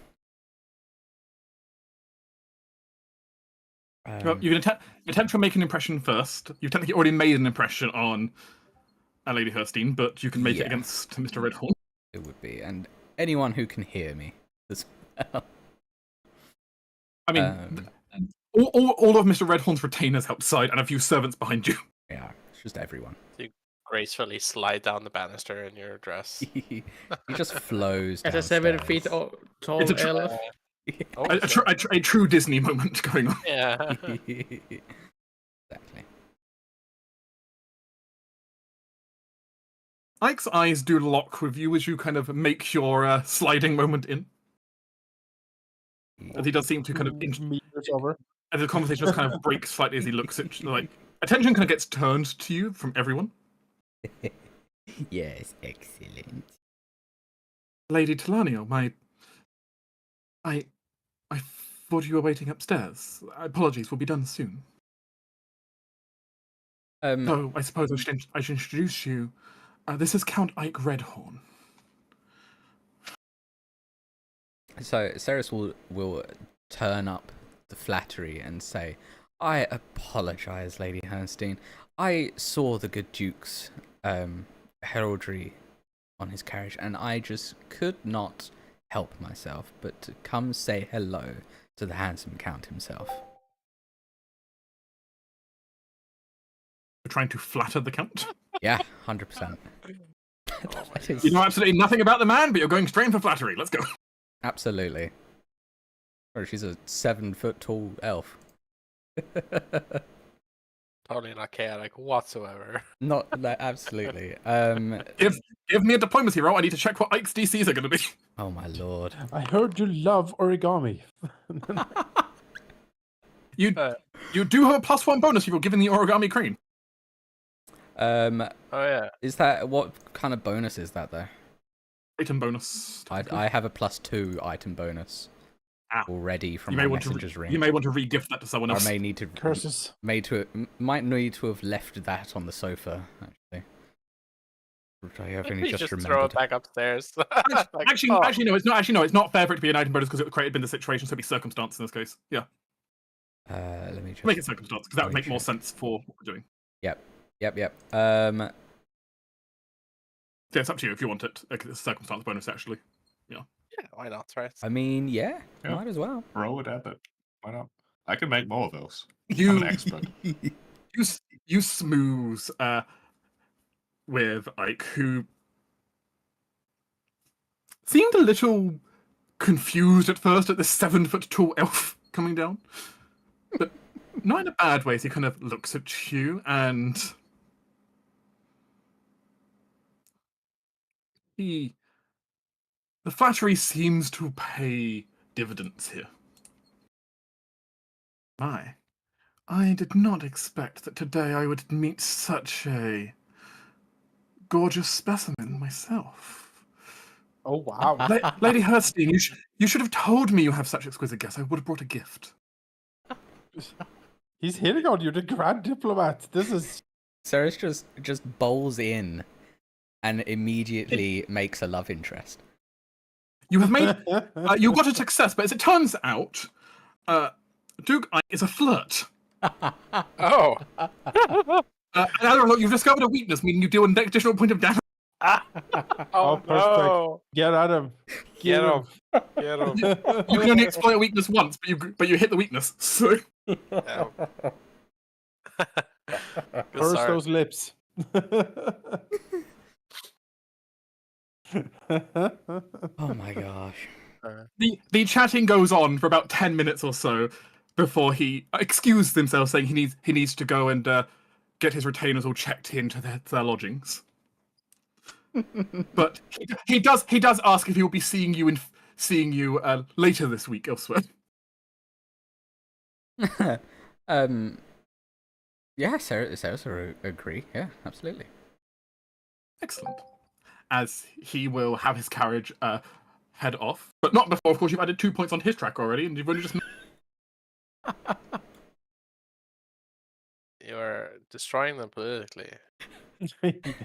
Well, you can attempt to make an impression first. You've technically already made an impression on Lady Herrnstein, but you can make it against Mr. Redhorn. It would be, and anyone who can hear me as well. I mean, all of Mr. Redhorn's retainers outside and a few servants behind you. Yeah, it's just everyone. You gracefully slide down the banister in your dress. He just flows As downstairs. a 7 feet tall It's a elf. A true Disney moment going on. Yeah. Exactly. Ike's eyes do lock with you as you kind of make your sliding moment in. As he does seem to kind of meters over. as the conversation just kind of breaks slightly as he looks at you, like attention kind of gets turned to you from everyone. Yes, excellent. Lady Talanio, I thought you were waiting upstairs. Apologies, we'll be done soon. So I suppose I should introduce you. This is Count Ike Redhorn. So Ceres will turn up the flattery and say, "I apologize, Lady Herrnstein. I saw the good Duke's heraldry on his carriage, and I just could not help myself but to come say hello to the handsome Count himself." You're trying to flatter the Count? Yeah, 100%. You know absolutely nothing about the man, but you're going straight for flattery. Let's go. Absolutely. Or she's a 7 foot tall elf. Totally not chaotic whatsoever. Not like, absolutely. Give me a diplomacy roll. I need to check what Ike's DCs are going to be. Oh my lord. I heard you love origami. You do have a +1 bonus if you're given the origami crane. Oh yeah. Is that what kind of bonus is that though? Item bonus. I have a +2 item bonus already from my messenger's ring. You may want to re-gift that to someone else. I may need to Curses. might need to have left that on the sofa actually. Which I have only Just just throw remembered. it back upstairs. Like, Actually, no. It's not. Actually, no. It's not fair for it to be an item bonus because it was created in the situation, so it'd be circumstance in this case. Yeah, Let me just make it circumstance because that would Let me make more check. sense for what we're doing. Yep. Yeah, it's up to you if you want it. Like, it's a circumstance bonus, actually. yeah, why not, right? I mean, yeah, Yeah. might as well. Roll it at it. Why not? I can make more of those. I'm You an expert. you smooth with Ike, who seemed a little confused at first at this 7 foot tall elf coming down, but not in a bad way. As he kind of looks at you and the flattery seems to pay dividends here. I did not expect that today I would meet such a gorgeous specimen myself. Oh wow. Lady Herrnstein, you should have told me you have such exquisite guests. I would have brought a gift. He's hitting on you, the grand diplomat. This is Ceres just bowls in and immediately makes a love interest. You have made you got a success, but as it turns out, Duke is a flirt. Oh. And Adam, you've discovered a weakness, meaning you deal an additional point of damage. Oh, perfect. no. Get at him. Get Kill him. Get him. You can only exploit a weakness once, but you hit the weakness. So Yeah. Good Curse start. those lips. Oh my gosh. the chatting goes on for about 10 minutes or so before he excuses himself, saying he needs to go and get his retainers all checked into their lodgings. But he does ask if he will be seeing you later this week elsewhere. Yeah, Sarah will agree. Yeah, absolutely. Excellent. As he will have his carriage head off, but not before, of course, you've added 2 points on his track already, and you've only just. You're destroying them politically.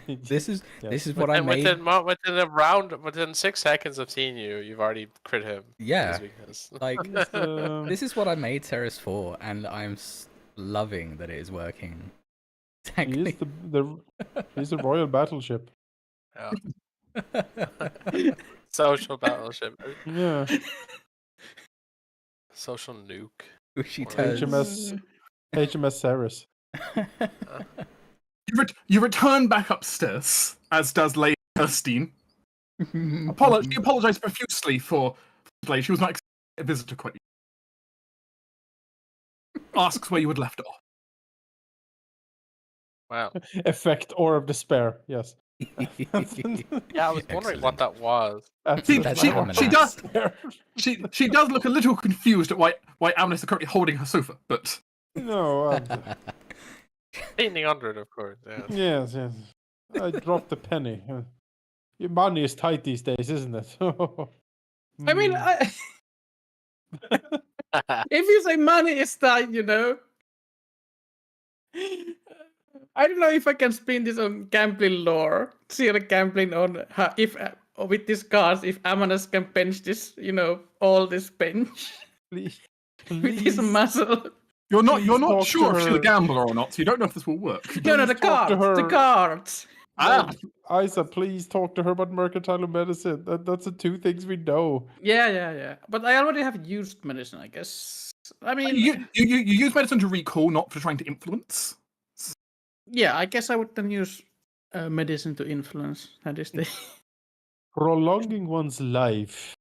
This is what I And made. within 6 seconds of seeing you, you've already crit him. Yeah. His weakness. Like This this is what I made Ceres for, and I'm loving that it is working. Exactly. he's the royal battleship. Yeah. Social battleship. Yeah. Social nuke. She Or turns. HMS Ceres. You return back upstairs, as does Lady Kirstine. She apologized profusely for delay. She was not expecting a visitor quite. Asks where you had left off. Wow. Effect or of despair. Yes. Yeah, I was wondering what that was. That's Amanus. She does look a little confused at why Amanus is currently holding her sofa, but No. Painting under it, of course. Yeah. Yes. I dropped the penny. Your money is tight these days, isn't it? I mean, if you say money is tight, I don't know if I can spin this on gambling lore. Serial gambling on if with these cards, if Amanus can bench this, all this bench Please. with his muscle. you're Please not talk sure to if she's a her. gambler or not, so you don't know if this will work. No, the talk to cards. The her. cards. Isa, please talk to her about mercantile medicine. That's the two things we know. Yeah. But I already have used medicine, I guess. I mean, You use medicine to recall, not for trying to influence. yeah, I guess I would then use medicine to influence. That is the Prolonging one's life.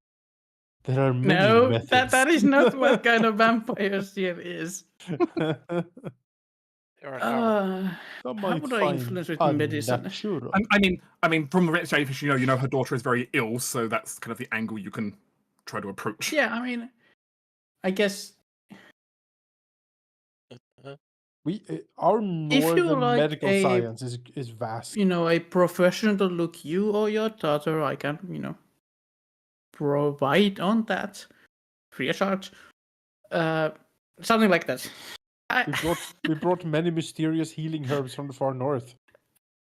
There are many no. methods. That is not what kind of vampire shit is. You're an hour. Some How might would I find influence with medicine? unnatural. I mean, from the reputation, you know her daughter is very ill, so that's kind of the angle you can try to approach. Yeah, I mean, I guess Our If you northern like medical a- science is vast. a professional to look you or your daughter, I can provide on that free of charge. Something like that. We brought many mysterious healing herbs from the far north.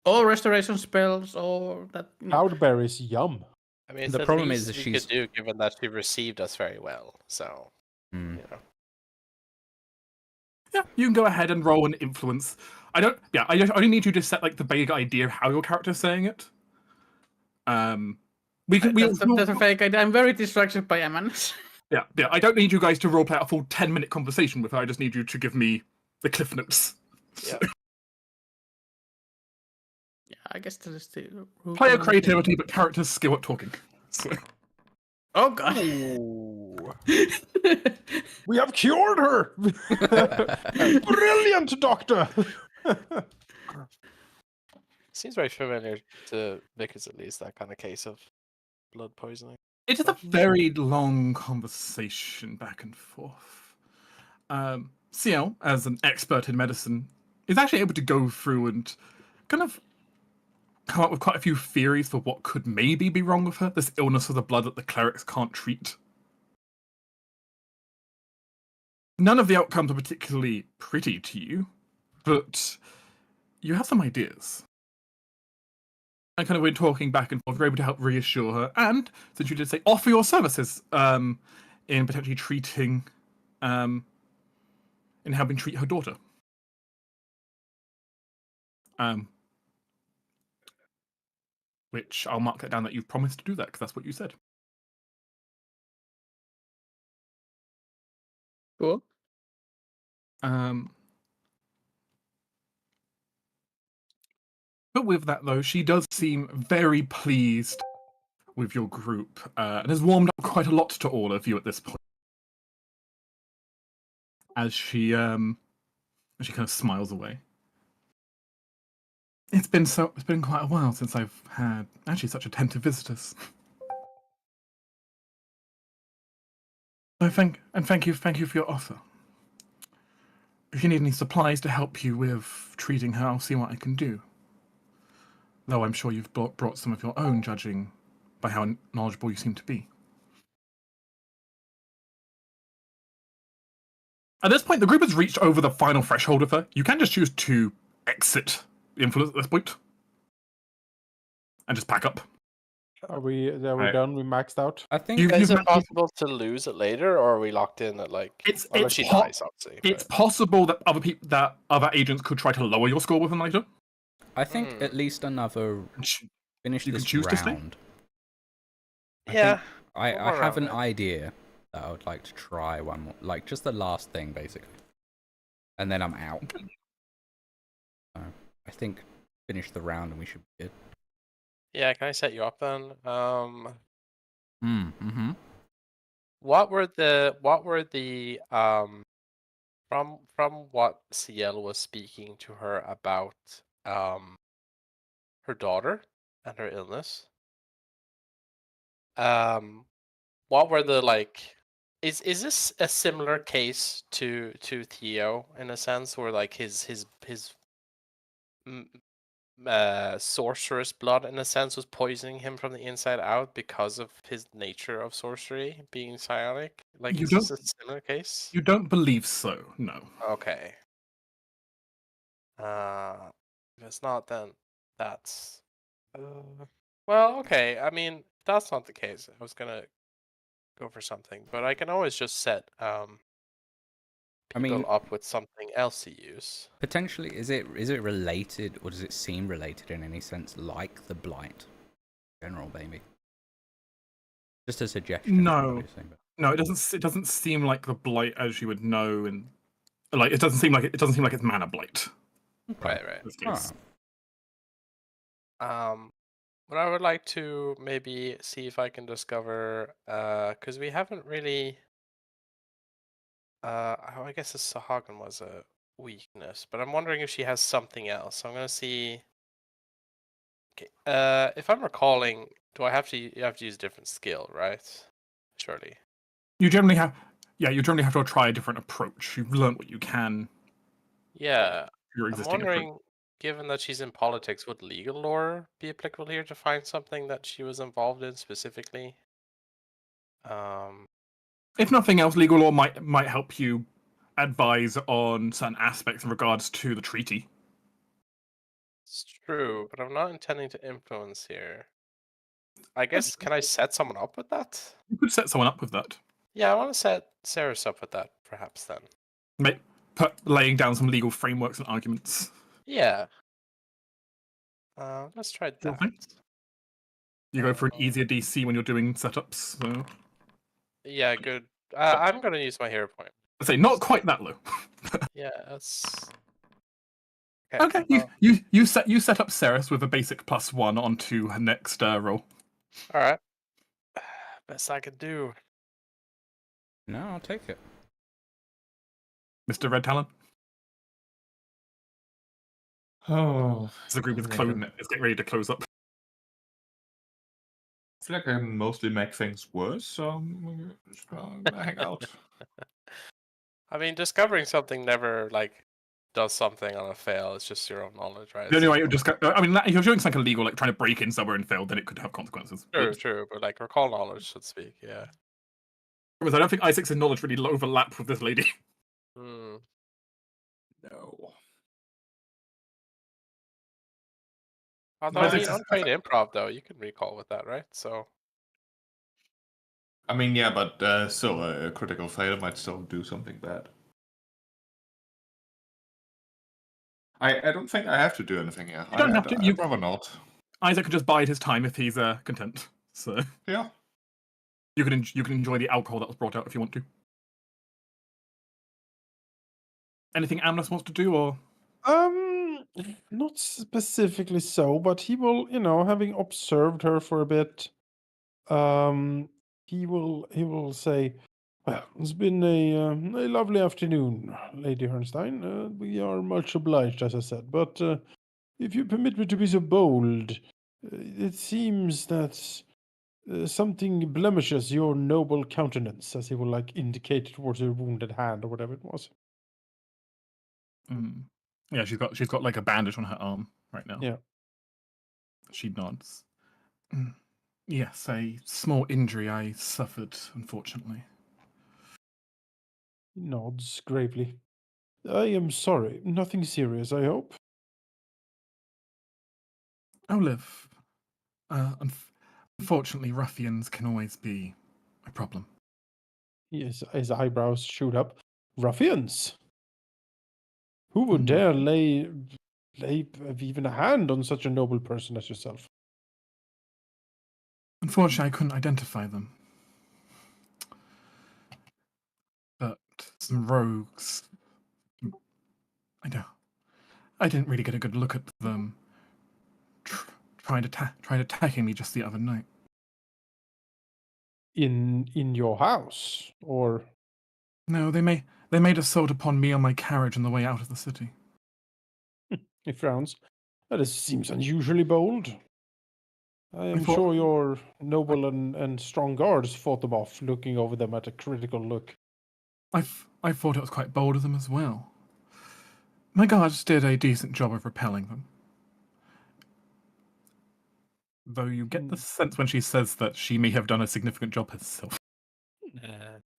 Or restoration spells, or that. Cloudberries, yum. I mean, it's The the problem least is that we she's- could do, given that she received us very well. So, Hmm. Yeah, you can go ahead and roll an influence. I only need you to set like the vague idea of how your character's saying it. That's a fake idea. I'm very distracted by Amanus. Yeah. I don't need you guys to roleplay a full 10-minute conversation with her. I just need you to give me the cliff notes. yeah. Yeah, I guess that is the Player creativity, but character's skill at talking. So, Oh god. We have cured her! Brilliant, Doctor! Seems very familiar to Vickers, at least, that kind of case of blood poisoning. it is a very long conversation back and forth. CL, as an expert in medicine, is actually able to go through and kind of come up with quite a few theories for what could maybe be wrong with her. This illness of the blood that the clerics can't treat. None of the outcomes are particularly pretty to you, but you have some ideas. And kind of we're talking back and forth, we're able to help reassure her, and since you did say offer your services in potentially treating in helping treat her daughter. Which I'll mark that down that you've promised to do that, because that's what you said. Cool. But with that, though, she does seem very pleased with your group, and has warmed up quite a lot to all of you at this point. As she kind of smiles away. It's been quite a while since I've had actually such attentive visitors. So thank you for your offer. If you need any supplies to help you with treating her, I'll see what I can do. Though I'm sure you've brought some of your own, judging by how knowledgeable you seem to be. At this point, the group has reached over the final threshold of her. You can just choose to exit the influence at this point. And just pack up. Are we Right. done? We maxed out? I think Is it possible to lose it later, or are we locked in at like? Unless she dies, obviously. It's possible that other agents could try to lower your score with them later. I think at least another finish You can this choose to stay. round. Yeah. I one more have an round, idea that I would like to try one more, like just the last thing basically, and then I'm out. So I think finish the round and we should be good. Yeah, can I set you up then? What were the from what CL was speaking to her about her daughter and her illness? What were the like? Is this a similar case to Theo in a sense, where like his sorcerer's blood in a sense was poisoning him from the inside out because of his nature of sorcery being psionic? Like, is this a similar case? You don't believe so, no. Okay. If it's not, then that's well, okay. I mean, that's not the case. I was gonna go for something, but I can always just set people up with something else to use. Potentially, is it related, or does it seem related in any sense, like the blight? General, maybe. Just a suggestion. No, no, it doesn't seem like the blight as you would know, and like it doesn't seem like it's mana blight. Right. But I would like to maybe see if I can discover, because we haven't really. I guess the Sahagin was a weakness, but I'm wondering if she has something else. So I'm gonna see. Okay. If I'm recalling, do I have to? You have to use a different skill, right? Surely. You generally have to try a different approach. You've learned what you can. Yeah. Your I'm existing wondering, approach. given that she's in politics, would legal lore be applicable here to find something that she was involved in specifically? If nothing else, legal law might help you advise on certain aspects in regards to the treaty. It's true, but I'm not intending to influence here. I guess, can I set someone up with that? You could set someone up with that. Yeah, I want to set Ceres up with that, perhaps then. Laying down some legal frameworks and arguments. Yeah. Let's try that. You go for an easier DC when you're doing setups, so... Yeah, good. I'm going to use my hero point. I say, not quite that low. Yeah, that's... Okay, you set up Ceres with a basic +1 onto her next roll. Alright. Best I can do. No, I'll take it. Mr. Red Talon? Oh, The group is closing it. It's getting ready to close up. I feel like I can mostly make things worse, so I'm just gonna hang out. I mean, discovering something never, like, does something on a fail. It's just your own knowledge, right? The only way you just I mean, if you're doing something illegal, like trying to break in somewhere and fail, then it could have consequences. True, but like recall knowledge, so to speak, yeah. Because I don't think Isaac's knowledge really overlap with this lady. No. Although, I mean, untrained improv, though, you can recall with that, right? So. I mean, yeah, but still, a critical failure might still do something bad. I don't think I have to do anything here. You don't have to. I'd rather not. Isaac can just bide his time if he's content. So Yeah. you can enjoy the alcohol that was brought out if you want to. Anything Amnes wants to do, or Not specifically so, but he will, having observed her for a bit, he will say, "Well, it's been a lovely afternoon, Lady Hernstein. We are much obliged, as I said. But if you permit me to be so bold, it seems that something blemishes your noble countenance," as he will indicate towards her wounded hand or whatever it was. yeah, she's got like a bandage on her arm right now. Yeah. She nods. Yes, a small injury I suffered, unfortunately. He nods gravely. "I am sorry. Nothing serious, I hope." Olive, unfortunately, ruffians can always be a problem. His eyebrows shoot up. "Ruffians? Who would dare lay even a hand on such a noble person as yourself?" Unfortunately, I couldn't identify them. But some rogues. I didn't really get a good look at them. Tried attacking me just the other night. In your house, or? No, they made assault upon me on my carriage on the way out of the city. He frowns. "That seems unusually bold. I am thought- sure your noble and strong guards fought them off, looking over them at a critical look." I thought it was quite bold of them as well. My guards did a decent job of repelling them. Though you get the sense when she says that she may have done a significant job herself.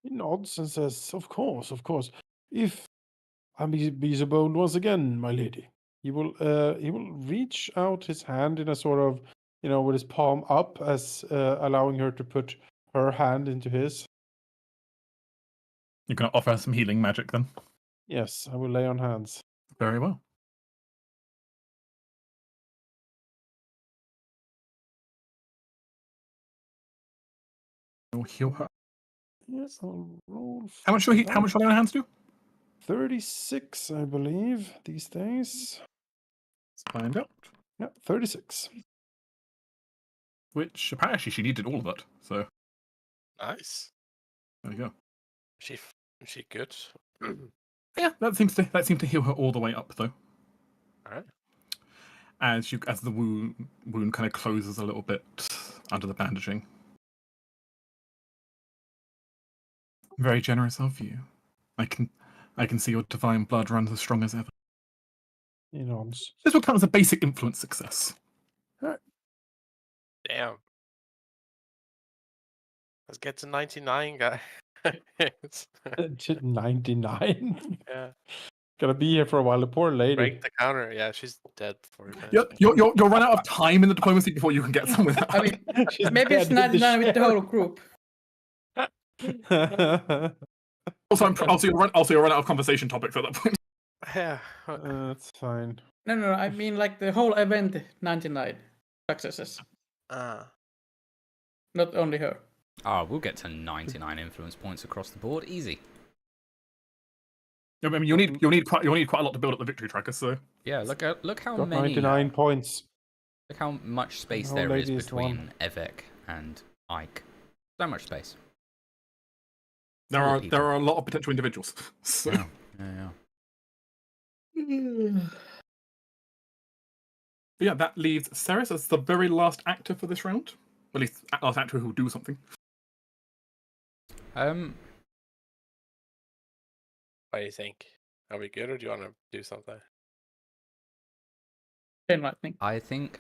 He nods and says, of course. If I may be so bold once again, my lady." He will reach out his hand in a sort of, with his palm up, as allowing her to put her hand into his. You're going to offer her some healing magic then? "Yes, I will lay on hands." Very well. You'll heal her. Yes, I'll roll. How much will lay on hands do? 36, I believe, these days. Let's find out. Yeah, 36. Which apparently she needed all of it. So Nice. there you go. She good? Yeah, that seems to heal her all the way up though. All right. As the wound kind of closes a little bit under the bandaging. Very generous of you. I can see your divine blood runs as strong as ever. He nods. This will count as a basic influence success. Damn. Let's get to 99, guys. 99. Yeah. Gonna be here for a while. The poor lady. Break the counter. Yeah, she's dead before we finish. You'll run out of time in the diplomacy before you can get some with that. I mean, She's maybe it's dead with the 99 with the whole group. Also, you'll run out of conversation topics at that point. Yeah. That's fine. No, I mean like the whole event, 99 successes. Not only her. Oh, we'll get to 99 influence points across the board, easy. I mean, you'll need quite a lot to build up the victory tracker. So Yeah, look how Got many 99 points. Look how much space whole there is lady is between one. Evek and Ike. So much space. there Four are people. there are a lot of potential individuals. So. Yeah. But yeah, that leaves Ceres as the very last actor for this round. At least last actor who will do something. What do you think? Are we good, or do you want to do something? Chain lightning. I think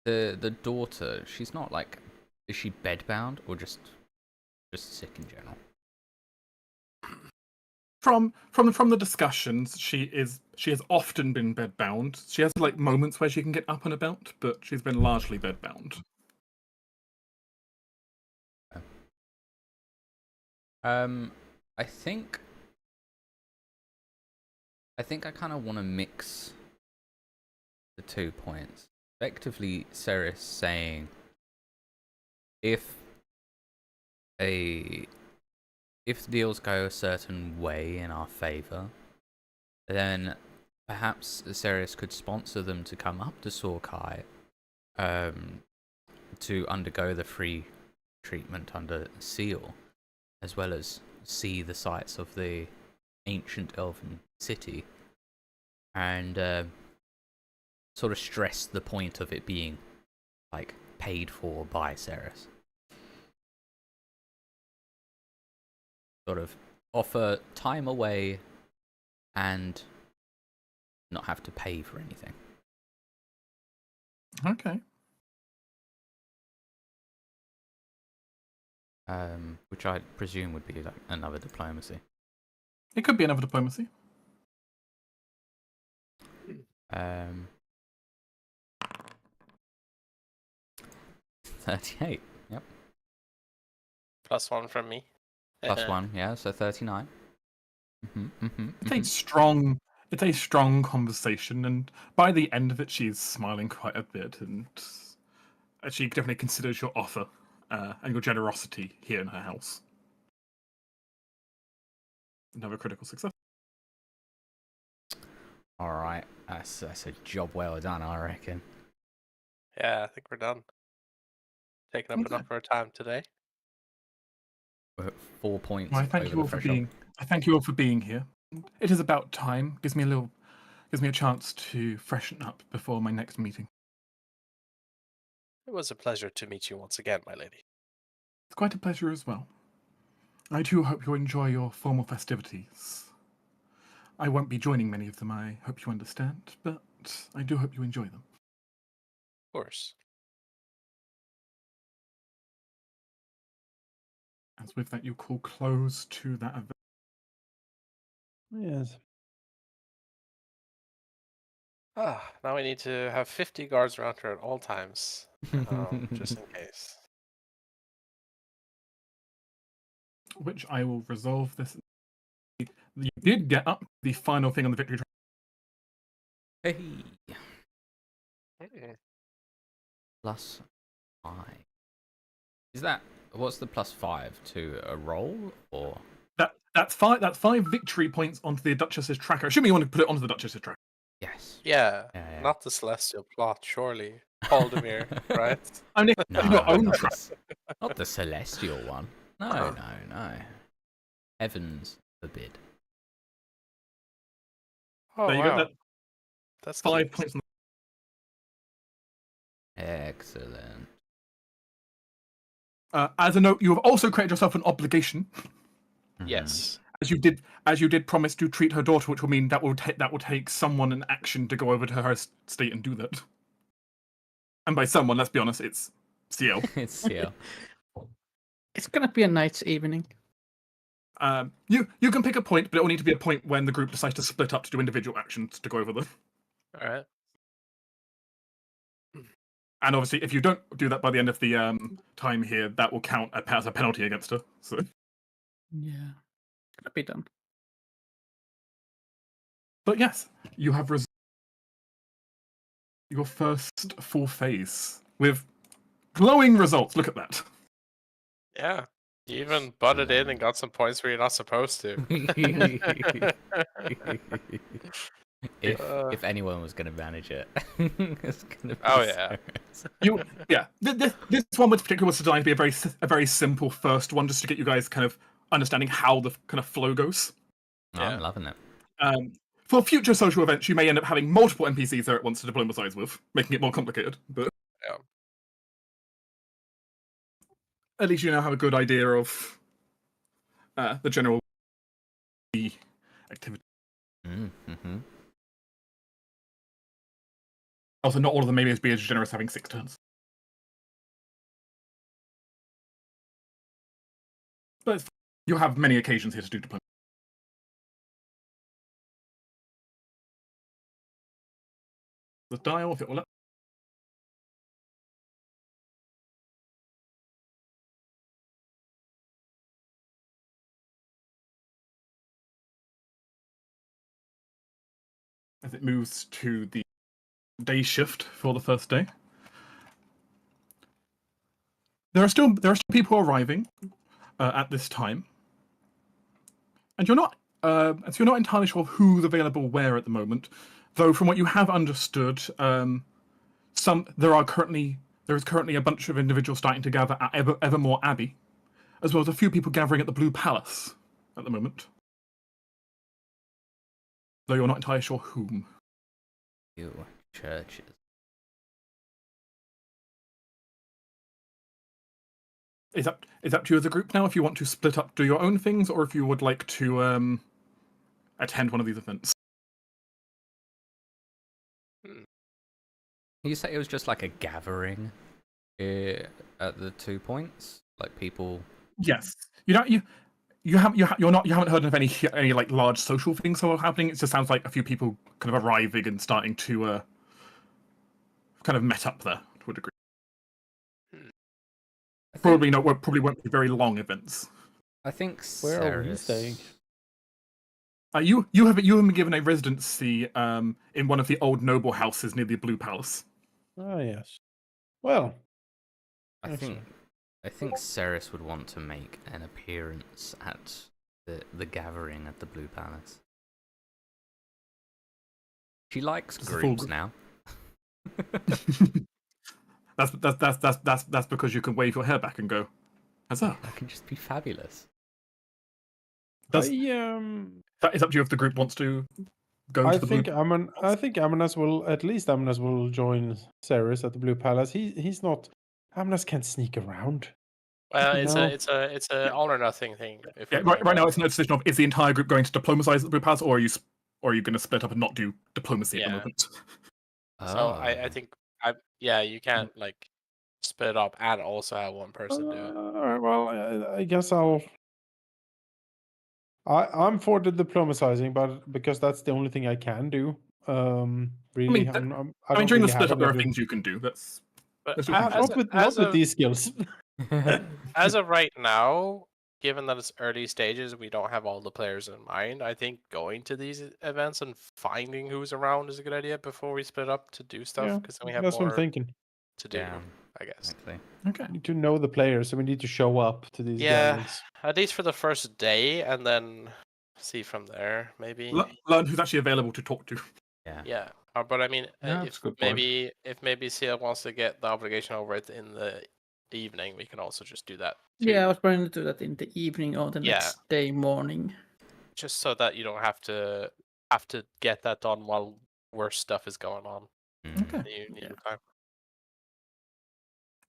the daughter, she's not like, is she bedbound or just sick in general? From the discussions, she has often been bedbound. She has like moments where she can get up and about, but she's been largely bedbound. I think I think I kind of want to mix the 2 points. Effectively, Ceres saying if deals go a certain way in our favor, then perhaps Ceres could sponsor them to come up to Sorkai, to undergo the free treatment under seal, as well as see the sights of the ancient elven city, and sort of stress the point of it being like paid for by Ceres. Sort of offer time away and not have to pay for anything. Okay. Which I presume would be like another diplomacy. It could be another diplomacy. 38. Yep. +1 from me. +1. Yeah. So 39. It's a strong conversation, and by the end of it, she's smiling quite a bit, and she definitely considers your offer and your generosity here in her house. Another critical success. All right. That's a job well done, I reckon. Yeah, I think we're done. Taking up Okay. enough of our time today. We're at 4 points Well, I thank over you all the for threshold. being here. It is about time. Gives me a chance to freshen up before my next meeting. It was a pleasure to meet you once again, my lady. It's quite a pleasure as well. I too hope you enjoy your formal festivities. I won't be joining many of them, I hope you understand, but I do hope you enjoy them. Of course. As with that, you call close to that event. Yes. Now we need to have 50 guards around her at all times, just in case. Which I will resolve this. You did get up the final thing on the victory track. Hey. Mm. +5. Is that what's the +5 to a roll or? That's five victory points onto the Duchess's tracker. Assuming you want to put it onto the Duchess's tracker. Yes. Yeah, Yeah. not the celestial plot, surely. Halldamir, right? I mean, No, your own not tracker. not the celestial one. No, no. Heavens forbid. Oh, There you wow. go. That That's 5 cute. points on Excellent. as a note, you have also created yourself an obligation, Yes. as you did promise to treat her daughter, which will mean that will take someone an action to go over to her estate and do that. And by someone, let's be honest, it's CL. It's yeah. It's gonna be a nice evening. You can pick a point, but it will need to be a point when the group decides to split up to do individual actions to go over them. All right. And obviously, if you don't do that by the end of the time here, that will count as a penalty against her. So, Yeah, gonna be done. but yes, you have your first full phase with glowing results. Look at that. Yeah. You even butted in and got some points where you're not supposed to. if anyone was going to manage it, it's going to be Oh, yeah. Ceres. This one was particularly designed to be a very simple first one, just to get you guys kind of understanding how the kind of flow goes. I'm Yeah. loving it. For future social events, you may end up having multiple NPCs there at once to diplomatize with, making it more complicated. But Yeah. at least you now have a good idea of the general activity. Mm-hmm. Also, not all of them may be as generous having 6 turns. But you have many occasions here to do diplomacy. The dial, if it will let as it moves to the day shift for the first day. There are still people arriving at this time, and you're not entirely sure who's available where at the moment. Though, from what you have understood, there is currently a bunch of individuals starting to gather at Evermore Abbey, as well as a few people gathering at the Blue Palace at the moment. Though you're not entirely sure whom. Ew, churches. It's up to you as a group now if you want to split up, do your own things, or if you would like to attend one of these events. You say it was just like a gathering at the 2 points, like people. Yes, you haven't heard of any like large social things that are happening. It just sounds like a few people kind of arriving and starting to kind of met up there to a degree. Probably won't be very long events. I think Where are we Ceres- staying? You have been given a residency in one of the old noble houses near the Blue Palace. Ah, yes. Well, I excellent. think Ceres would want to make an appearance at the gathering at the Blue Palace. She likes Just a full groups group. now. That's because you can wave your hair back and go, huzzah. That can just be fabulous. That's, I it's up to you if the group wants to go to the think Blue I think Amanas will join Ceres at the Blue Palace. He's not. Amanas can't sneak around. Well, You it's know? a all or nothing thing. If Yeah, we're right now it's no decision of is the entire group going to diplomatize at the Blue Palace, or are you going to split up and not do diplomacy at the Yeah. moment? So Oh. I think you can't like split up and also have one person do it. Alright, well, I guess I'm for the diplomatizing, but because that's the only thing I can do. Really, I I mean, don't I mean, during the really have split up, there are another. things you can do. That's But Let's do it. as Not with of these skills. as of right now, given that it's early stages, we don't have all the players in mind. I think going to these events and finding who's around is a good idea before we split up to do stuff, Yeah, because then we have that's what I'm more thinking. to do. Yeah, I guess. exactly. okay. We need to know the players, so we need to show up to these Yeah, gatherings. at least for the first day, and then see from there. Maybe. Learn who's actually available to talk to. Yeah. Yeah, but I mean, Yeah, that's a good point. if maybe CL wants to get the obligation over it in the evening, we can also just do that. Too. Yeah, I was planning to do that in the evening or the Yeah. next day morning. Just so that you don't have to get that done while worse stuff is going on. Mm. Okay. You need your time.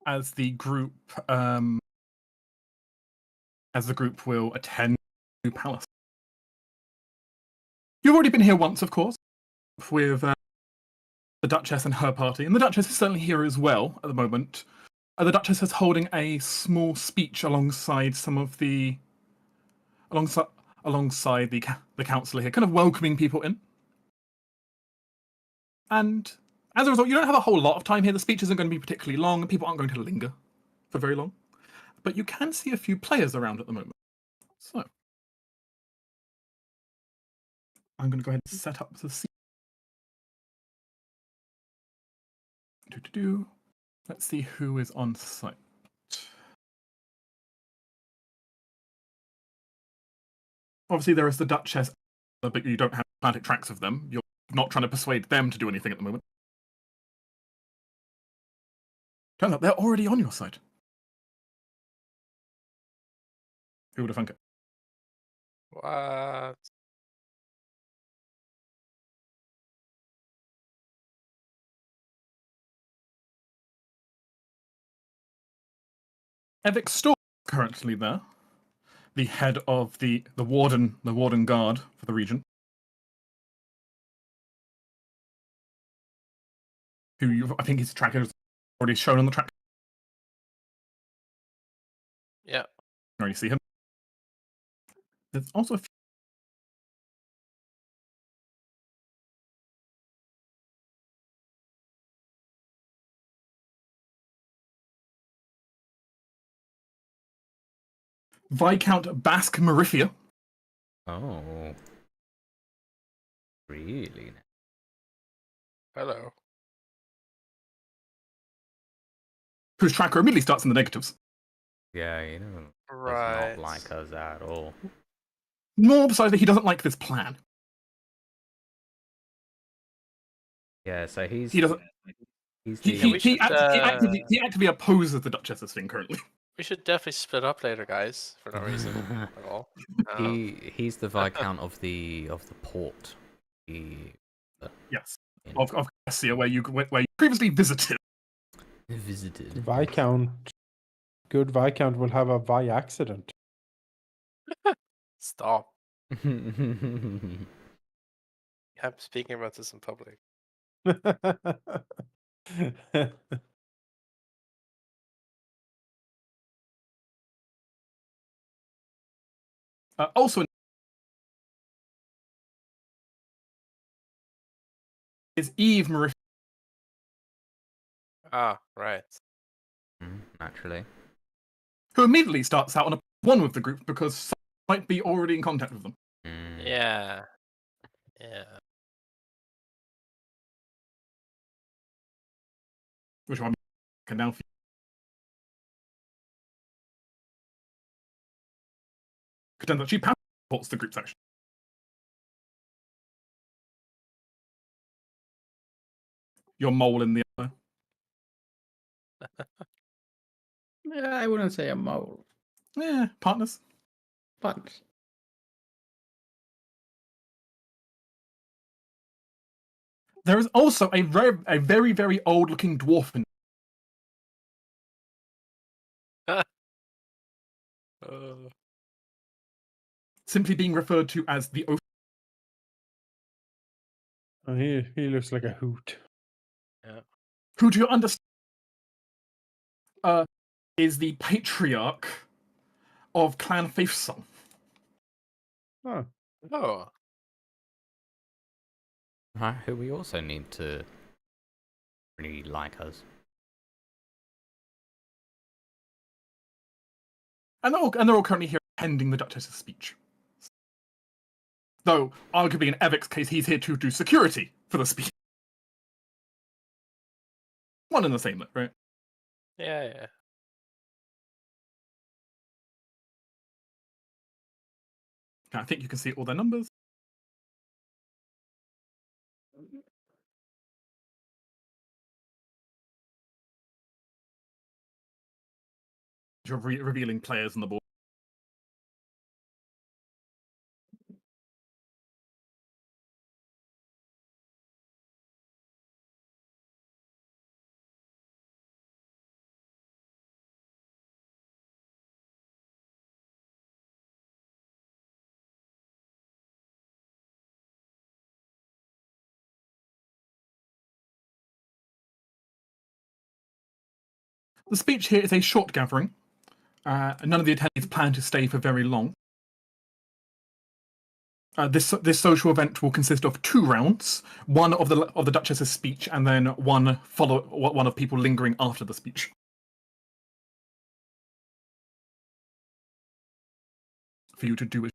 As the group will attend Blue Palace. You've already been here once, of course, with the Duchess and her party, and the Duchess is certainly here as well at the moment. The Duchess is holding a small speech alongside some of the alongside the councillor here, kind of welcoming people in. And as a result, you don't have a whole lot of time here. The speech isn't going to be particularly long, and people aren't going to linger for very long. But you can see a few players around at the moment. So I'm going to go ahead and set up the scene. Let's see who is on site. Obviously, there is the Duchess, but you don't have planted tracks of them. You're not trying to persuade them to do anything at the moment. Turns out they're already on your side. Who would have thunk it? What? Evic Storm is currently there, the head of the warden guard for the region. I think his tracker is already shown on the track. Yeah. You already see him. There's also a few Viscount Basque Marifia. Oh. Really? Hello. Whose tracker immediately starts in the negatives. Yeah, he does Right. not like us at all. More precisely, he doesn't like this plan. Yeah, so he's He doesn't. he's He the he, we he, should, he actively opposes the Duchess's thing currently. We should definitely split up later, guys, for no reason at all. he's the Viscount of the port. Yes, In- of Cassia, where you previously visited. visited. Viscount. Good Viscount will have a Vi accident. Stop. I'm speaking about this in public. Also, is Eve Marie, Ah, right. Naturally. who immediately starts out on a one with the group because someone might be already in contact with them. Mm. Yeah. Yeah. Which one can now. Pretend that she supports the group's action. Your mole in the eye. Yeah, I wouldn't say a mole, Yeah, partners. but There is also a very, very old-looking dwarf in simply being referred to as the Oath. Oh, he looks like a hoot. Who, do you understand, is the patriarch of Clan Faithsong. Oh, Oh. Who we also need to really like us. And they're all currently here attending the Duchess's speech. Though, arguably in Evic's case, he's here to do security for the speech. One and the same, right? Yeah, yeah. I think you can see all their numbers. You're revealing players on the board. The speech here is a short gathering. None of the attendees plan to stay for very long. This social event will consist of 2 rounds: one of the Duchess's speech, and then one of people lingering after the speech. For you to do it.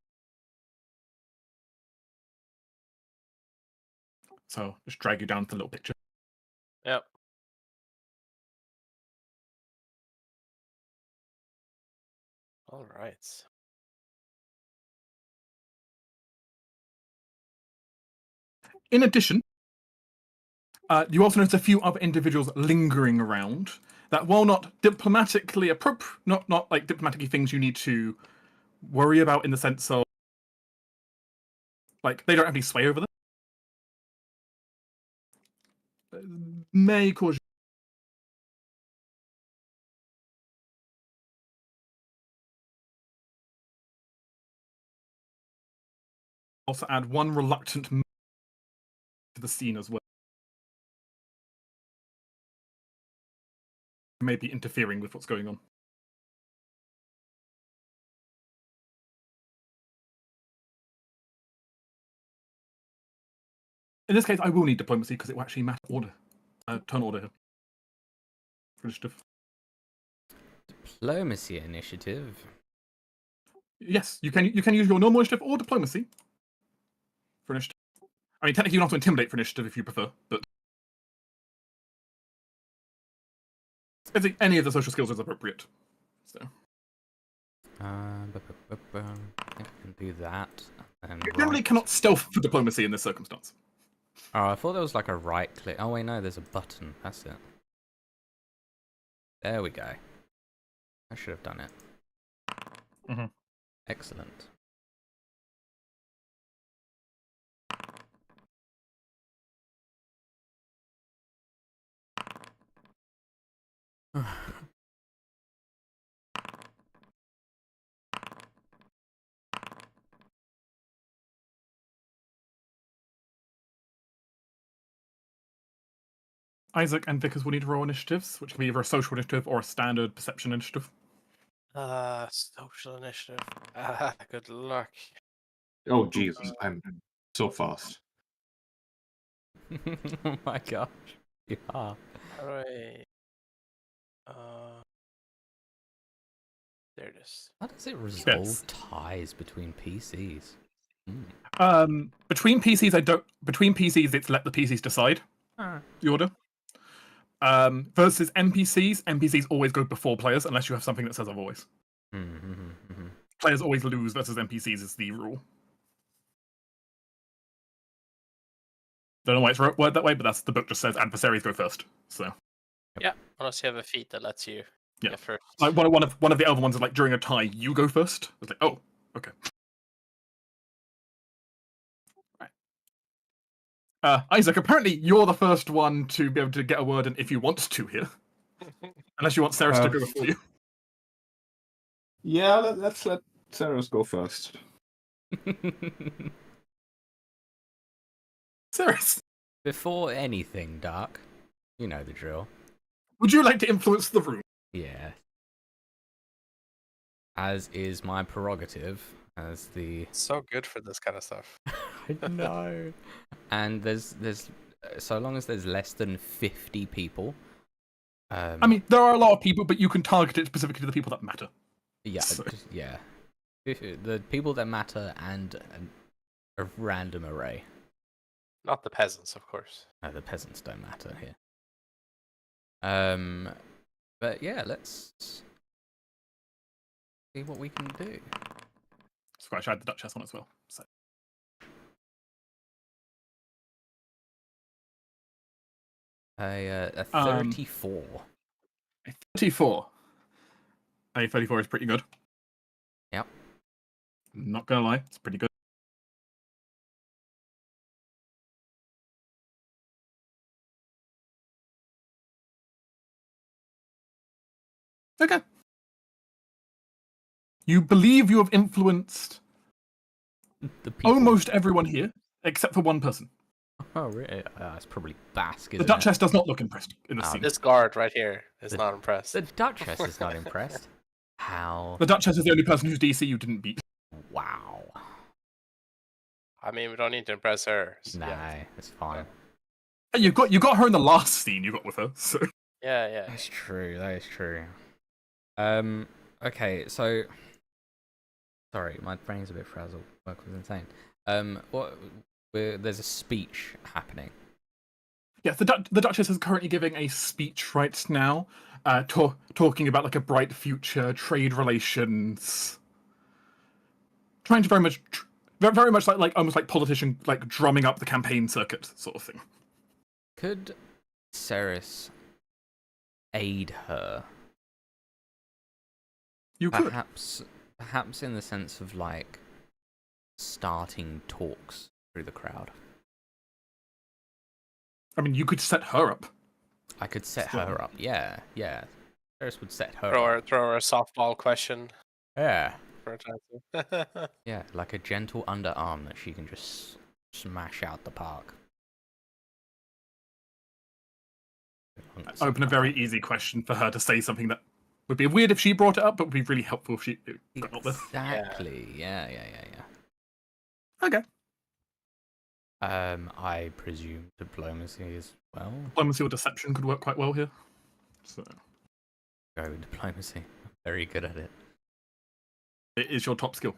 So just drag you down to the little picture. Yep. All right. In addition, you also notice a few other individuals lingering around that, while not diplomatically appropriate, not like diplomatically things you need to worry about in the sense of, like, they don't have any sway over them, may cause. Also add one reluctant to the scene as well. Maybe interfering with what's going on. In this case, I will need diplomacy because it will actually matter order. Turn order here. Initiative. Diplomacy initiative. Yes, you can use your normal initiative or diplomacy for initiative. I mean, technically you don't have to intimidate for initiative if you prefer, but Basically, any of the social skills is appropriate. So I think I can do that. And you generally right. cannot stealth for diplomacy in this circumstance. Oh, I thought there was like a right click. Oh wait, no, there's a button. That's it. There we go. I should have done it. Mhm. Excellent. Isaac and Vickers will need to roll initiatives, which can be either a social initiative or a standard perception initiative. Social initiative. Good luck. Oh Jesus, I'm so fast. Oh my gosh. You are. Alright. There it is. How does it resolve Yes. ties between PCs? Between PCs, it's let the PCs decide the order. Versus NPCs always go before players unless you have something that says otherwise. Players always lose versus NPCs is the rule. Don't know why it's worded that way, but that's the book just says adversaries go first. So Yeah, unless you have a feat that lets you Yeah. get first. like one of the other ones is like during a tie you go first. It's like, oh, okay. Right. Isaac, apparently you're the first one to be able to get a word in if you want to here. Unless you want Ceres to go before you. Yeah, let's let Ceres go first. Ceres, Before anything, Dark. You know the drill. would you like to influence the room? Yeah. As is my prerogative as the... So good for this kind of stuff. I know. And there's so long as there's less than 50 people. I mean, there are a lot of people, but you can target it specifically to the people that matter. Yeah, So- yeah. The people that matter and a random array. Not the peasants, of course. No, the peasants don't matter here. But yeah, let's see what we can do. So I tried the Duchess one as well. So A 34. a 34. A 34 is pretty good. Yep. Not gonna lie, it's pretty good. Okay. You believe you have influenced The people. almost everyone here, except for one person. Oh, really? It's probably Basque, The isn't Duchess does not look impressed in this Oh, scene. This guard right here is The- not impressed. The Duchess is not impressed. How? The Duchess is the only person whose DC you didn't beat. Wow. I mean, we don't need to impress her. Nah, Yeah, it's fine. And you got her in the last scene you got with her. So yeah. That's true. That is true. Okay, so sorry, my brain's a bit frazzled. Work was insane. There's a speech happening. yes, the Duchess is currently giving a speech right now, talking about like a bright future, trade relations, trying to very much like almost like politician, like drumming up the campaign circuit sort of thing. Could Ceres aid her? You could. Perhaps in the sense of like starting talks through the crowd. I mean, you could set her up. I could set Still. her up. Yeah. Ceres would set her Throw up. her a softball question Yeah. for a chance. Yeah, like a gentle underarm that she can just smash out the park. Open a very easy question for her to say something that would be weird if she brought it up, but would be really helpful if she got out there. Exactly. Yeah. Okay. I presume diplomacy as well. Diplomacy or deception could work quite well here. So Go with diplomacy. I'm very good at it. it is your top skill.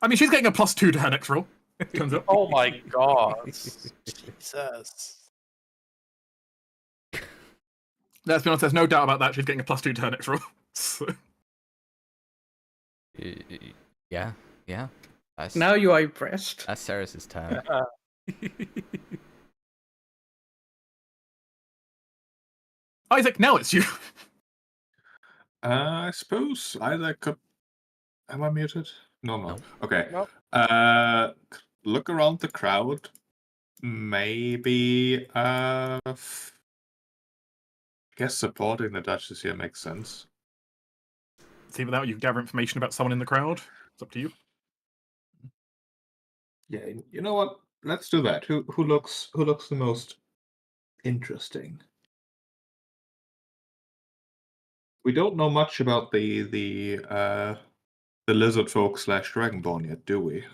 I mean, she's getting a +2 to her next roll. Turns out. Oh my god. Jesus. Let's be honest, there's no doubt about that. She's getting a +2 to her next roll. So, Yeah, yeah. That's, Now you are impressed. that's Ceres's turn. Isaac, now it's you. I suppose either could. Am I muted? No, I'm not. No. Okay. Nope. Look around the crowd. Maybe. I guess supporting the Duchess here makes sense. See, without you gather information about someone in the crowd. It's up to you. Yeah, you know what? Let's do that. Who looks the most interesting? We don't know much about the lizard folk / dragonborn yet, do we?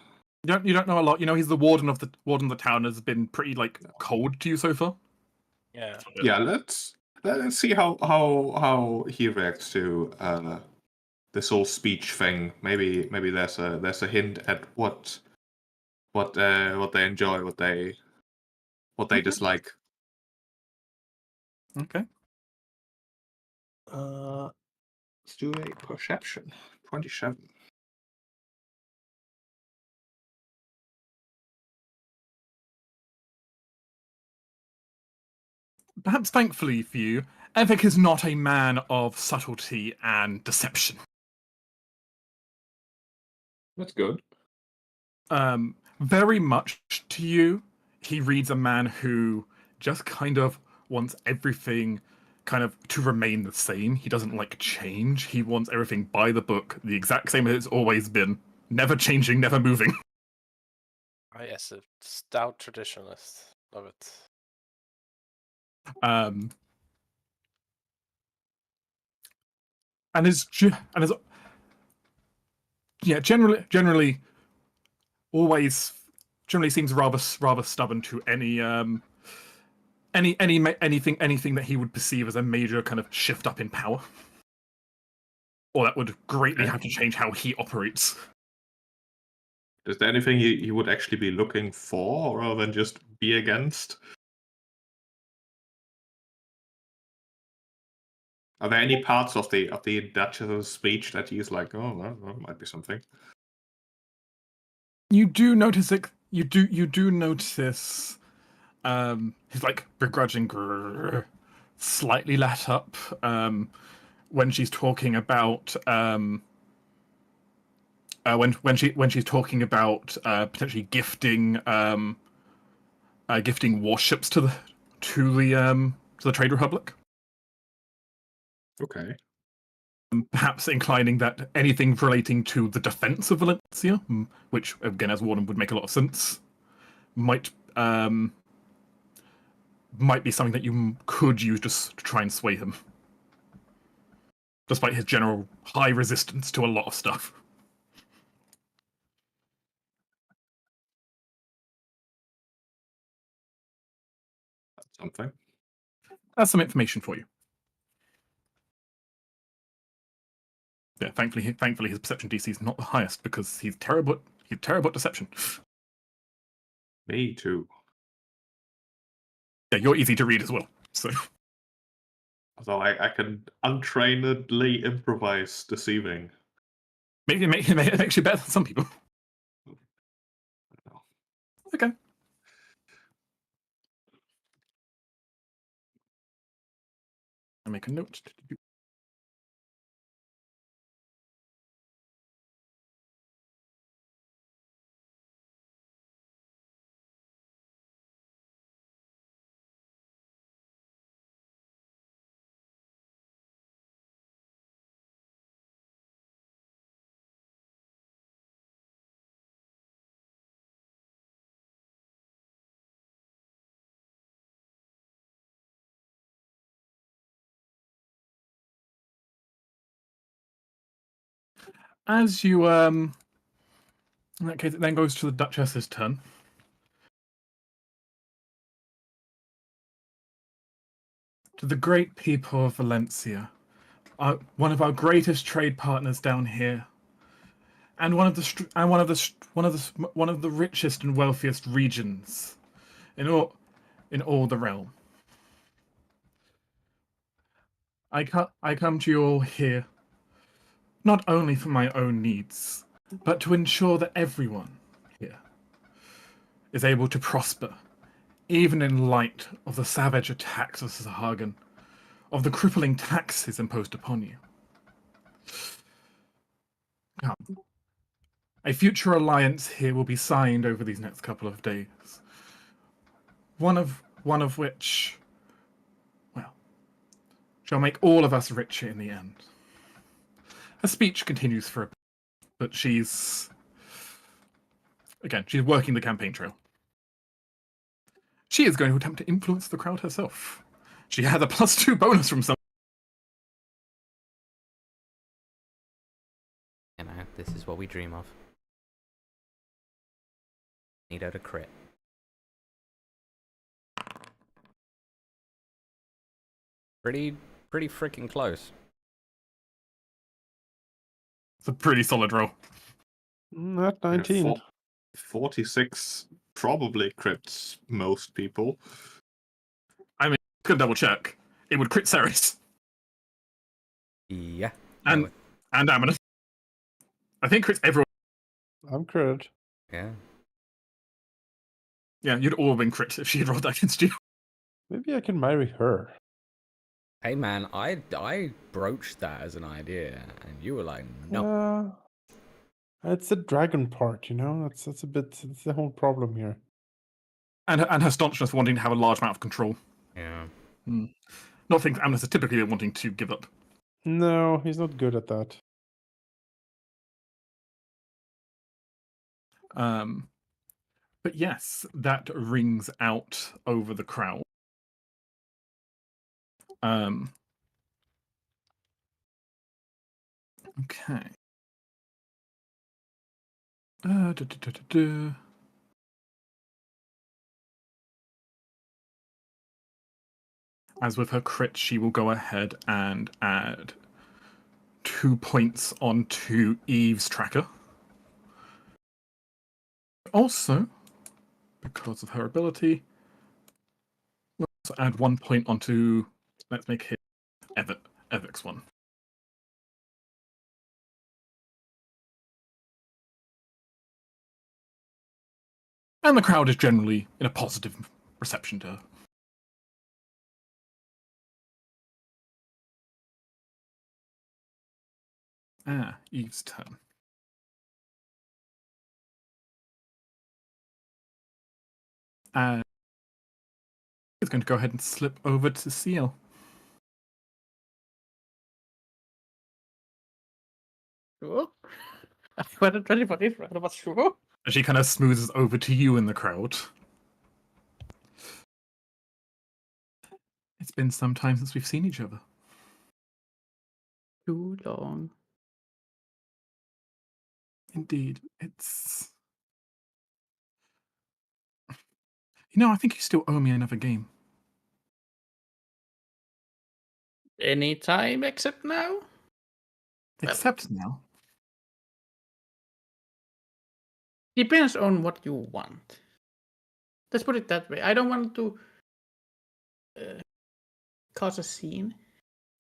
You don't know a lot. You know, he's the warden of the town. Has been pretty like cold to you so far. Yeah. Yeah, let's see how he reacts to this whole speech thing. Maybe there's a hint at what they enjoy, what they dislike. Okay. Let's do a perception. 27. Perhaps thankfully for you, Evik is not a man of subtlety and deception. That's good. Very much to you, he reads a man who just kind of wants everything kind of to remain the same. He doesn't like change. He wants everything by the book, the exact same as it's always been. Never changing, never moving. Oh, yes, a stout traditionalist. Love it. And is yeah, generally always generally seems rather stubborn to anything that he would perceive as a major kind of shift up in power, or that would greatly have to change how he operates. Is there anything he would actually be looking for rather than just be against? Are there any parts of the Duchess's speech that he's like, oh, well, that might be something? You do notice it. You do notice. His like begrudging slightly let up when she's talking about when she's talking about potentially gifting warships to the Trade Republic. Okay. Perhaps inclining that anything relating to the defense of Valencia, which again as Warden would make a lot of sense, might be something that you could use just to try and sway him, despite his general high resistance to a lot of stuff. That's something. That's some information for you. Yeah, thankfully his perception DC is not the highest because he's terrible at deception. Me too. Yeah, you're easy to read as well. So So I can untrainedly improvise deceiving. maybe it makes you better than some people. No. Okay. I make a note. As you in that case, it then goes to the Duchess's turn. To the great people of Valencia, one of our greatest trade partners down here, and one of the richest and wealthiest regions in all the realm. I come to you all here, not only for my own needs, but to ensure that everyone here is able to prosper, even in light of the savage attacks of Sahagan, of the crippling taxes imposed upon you. Come. A future alliance here will be signed over these next couple of days. One of which, well, shall make all of us richer in the end. Her speech continues for a bit, but she's working the campaign trail. She is going to attempt to influence the crowd herself. She had a +2 bonus from some. You know, this is what we dream of. Need her to crit. Pretty freaking close. It's a pretty solid roll. Not 19. 46 probably crits most people. I mean, could double check. It would crit Ceres Yeah. and Amanus. I think crits everyone. I'm crit. Yeah. Yeah, you'd all have been crit if she had rolled that against you. Maybe I can marry her. Hey man, I broached that as an idea, and you were like, no. It's the dragon part, you know. That's a bit. It's the whole problem here. And her staunchness wanting to have a large amount of control. Yeah. Not things Amanus is typically wanting to give up. No, he's not good at that. But yes, that rings out over the crowd. Okay. As with her crit, she will go ahead and add 2 points onto Eve's tracker. Also, because of her ability, we'll also add 1 point onto, let's make it Evic's one. And the crowd is generally in a positive reception to her. Eve's turn. And it's going to go ahead and slip over to Seal. Sure. I wasn't ready for this, but sure. And she kind of smooths over to you in the crowd. It's been some time since we've seen each other. Too long. Indeed, it's... You know, I think you still owe me another game. Any time except now? Except now. Depends on what you want. Let's put it that way. I don't want to cause a scene.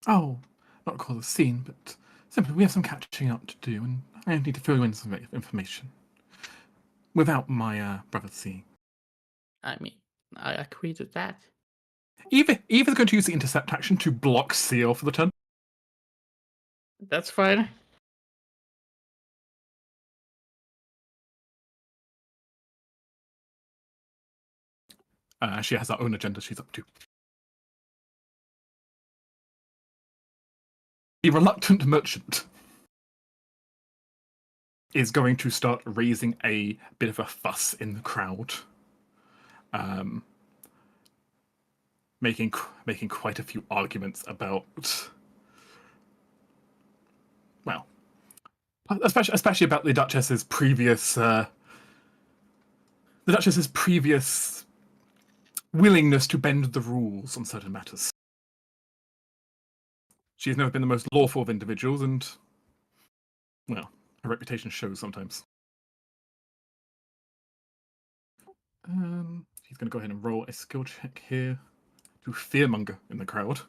Oh, not cause a scene, but simply we have some catching up to do, and I need to fill you in some information. Without my brother seeing. I mean, I agree to that. Eva's going to use the intercept action to block Seal for the turn. That's fine. She has her own agenda she's up to. The reluctant merchant is going to start raising a bit of a fuss in the crowd, making quite a few arguments about, well, especially about the Duchess's previous willingness to bend the rules on certain matters. She's never been the most lawful of individuals, and, well, her reputation shows sometimes. He's going to go ahead and roll a skill check here to fearmonger in the crowd.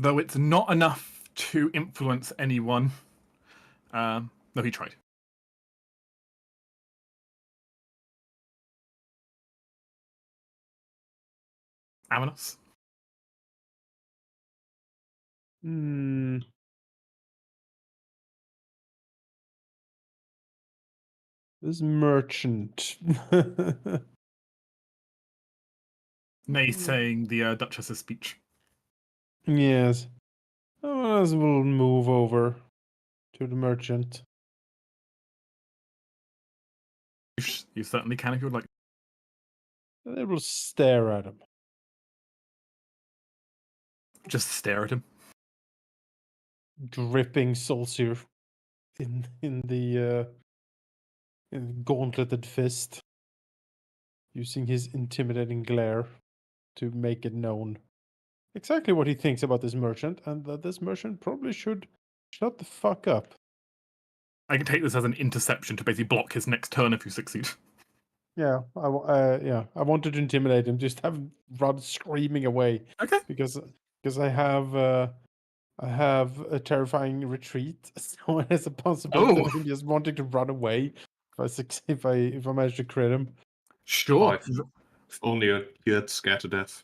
though it's not enough to influence anyone. No, he tried. Aminus? This merchant. Naysaying the Duchess's speech. Yes. As we'll move over to the merchant. You certainly can if you would like. They will stare at him. Just stare at him. Dripping Solsier in the gauntleted fist, using his intimidating glare to make it known exactly what he thinks about this merchant, and that this merchant probably should shut the fuck up. I can take this as an interception to basically block his next turn if you succeed. Yeah, I wanted to intimidate him, just have him run screaming away. Okay. Because I have a terrifying retreat, so it has a possibility of him just wanting to run away if I manage to crit him. Sure. If only you had scared to death.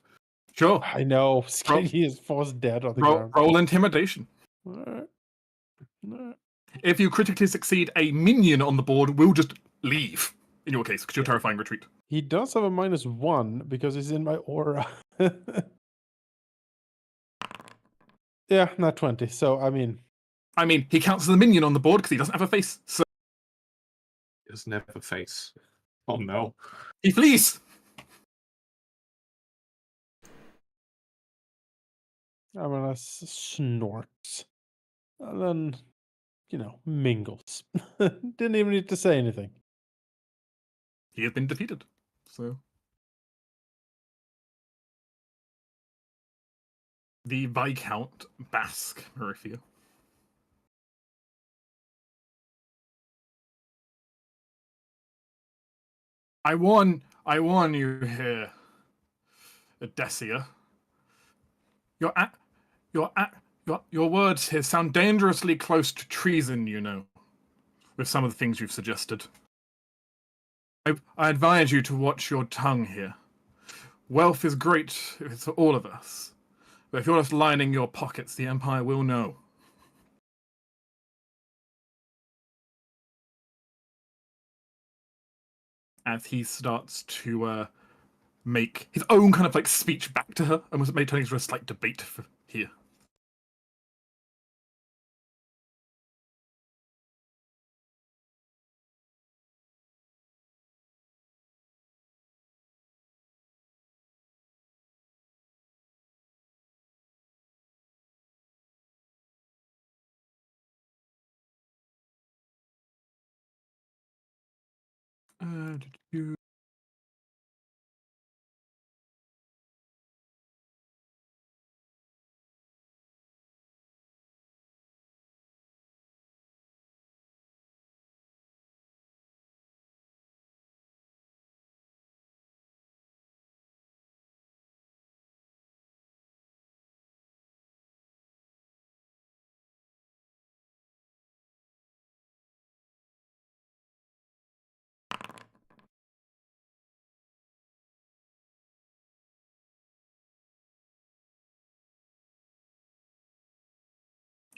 Sure. I know. He is forced dead on the ground. Roll intimidation. Alright. If you critically succeed, a minion on the board will just leave. In your case, because you're terrifying retreat. He does have a -1 because he's in my aura. Yeah, not 20. So I mean, he counts as a minion on the board because he doesn't have a face. So He doesn't have a face. Oh no. he flees. snorts. And then, mingles. Didn't even need to say anything. He has been defeated. So the Viscount Basque Marifia. I warn you here, Odessia. Your words here sound dangerously close to treason, with some of the things you've suggested. I advise you to watch your tongue here. Wealth is great for all of us, but if you're just lining your pockets, the Empire will know. As he starts to make his own kind of speech back to her, and was made turning into a slight debate for here.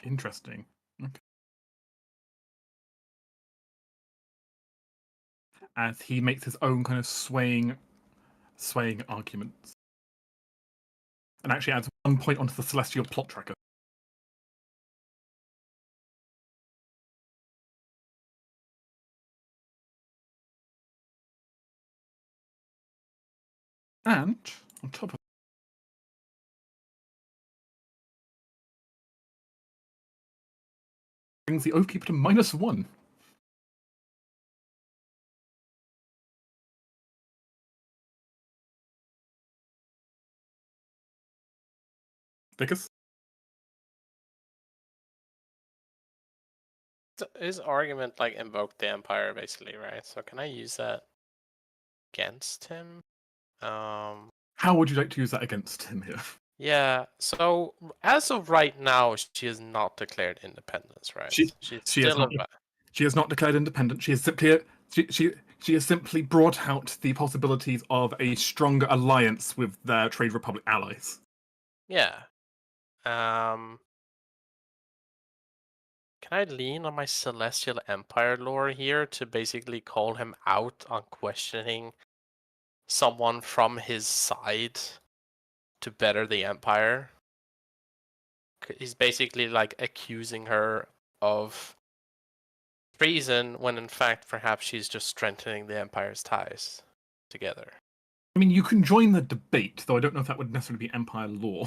Interesting. Okay. As he makes his own kind of swaying arguments. And actually adds 1 point onto the celestial plot tracker. And on top of brings the Oathkeeper to -1. Vicus? His argument invoked the Empire basically, right? So can I use that against him? How would you like to use that against him here? Yeah. So as of right now, she has not declared independence, right? She She's she has still not she has not declared independent. She has simply brought out the possibilities of a stronger alliance with their Trade Republic allies. Yeah. Can I lean on my Celestial Empire lore here to basically call him out on questioning someone from his side to better the Empire? He's basically like accusing her of treason when in fact perhaps she's just strengthening the Empire's ties together. I mean, you can join the debate, though I don't know if that would necessarily be Empire law.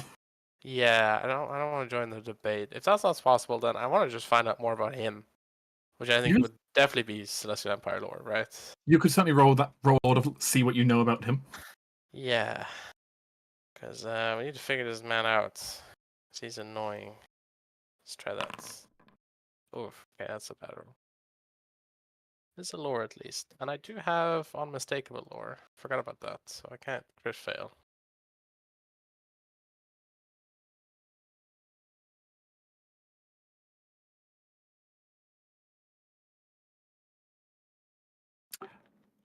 Yeah, I don't want to join the debate. If that's not possible, then I want to just find out more about him, which I think You- would definitely be Celestial Empire lore, right? You could certainly roll to see what you know about him. Yeah, because we need to figure this man out. 'Cause he's annoying. Let's try that. Oof, okay, that's a bad roll. There's a lore at least, and I do have unmistakable lore. Forgot about that, so I can't crit fail.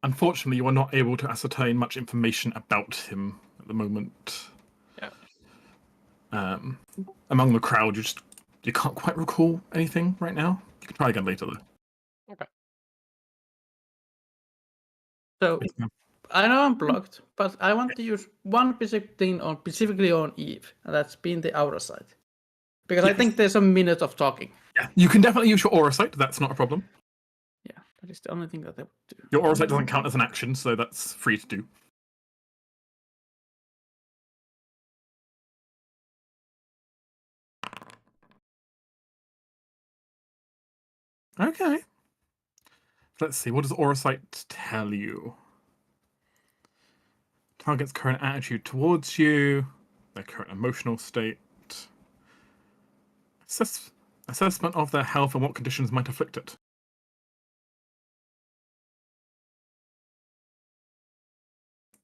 Unfortunately, you are not able to ascertain much information about him at the moment. Yeah. Among the crowd, you can't quite recall anything right now. You can try again later, though. Okay. So Yes, ma'am. I know I'm blocked, but I want to use one specific thing on specifically on Eve, and that's being the outer side. Because I Yes. think there's a minute of talking. Yeah, you can definitely use your aura sight. That's not a problem. Yeah, that is the only thing that I would do. Your aura sight doesn't count as an action, so that's free to do. Okay. Let's see. What does aura sight tell you? Target's current attitude towards you, their current emotional state, assessment of their health and what conditions might afflict it.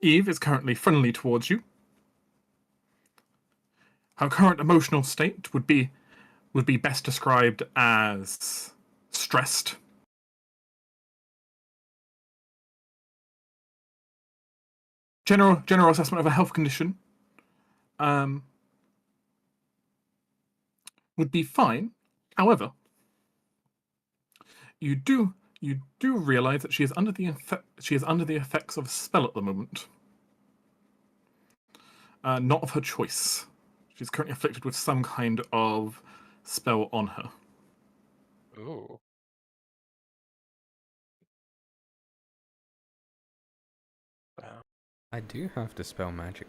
Eve is currently friendly towards you. Her current emotional state would be best described as stressed. General assessment of a health condition would be fine. However, you do realize that she is under the effects of a spell at the moment. Not of her choice. She's currently afflicted with some kind of spell on her. Ooh. Wow. I do have Dispel Magic.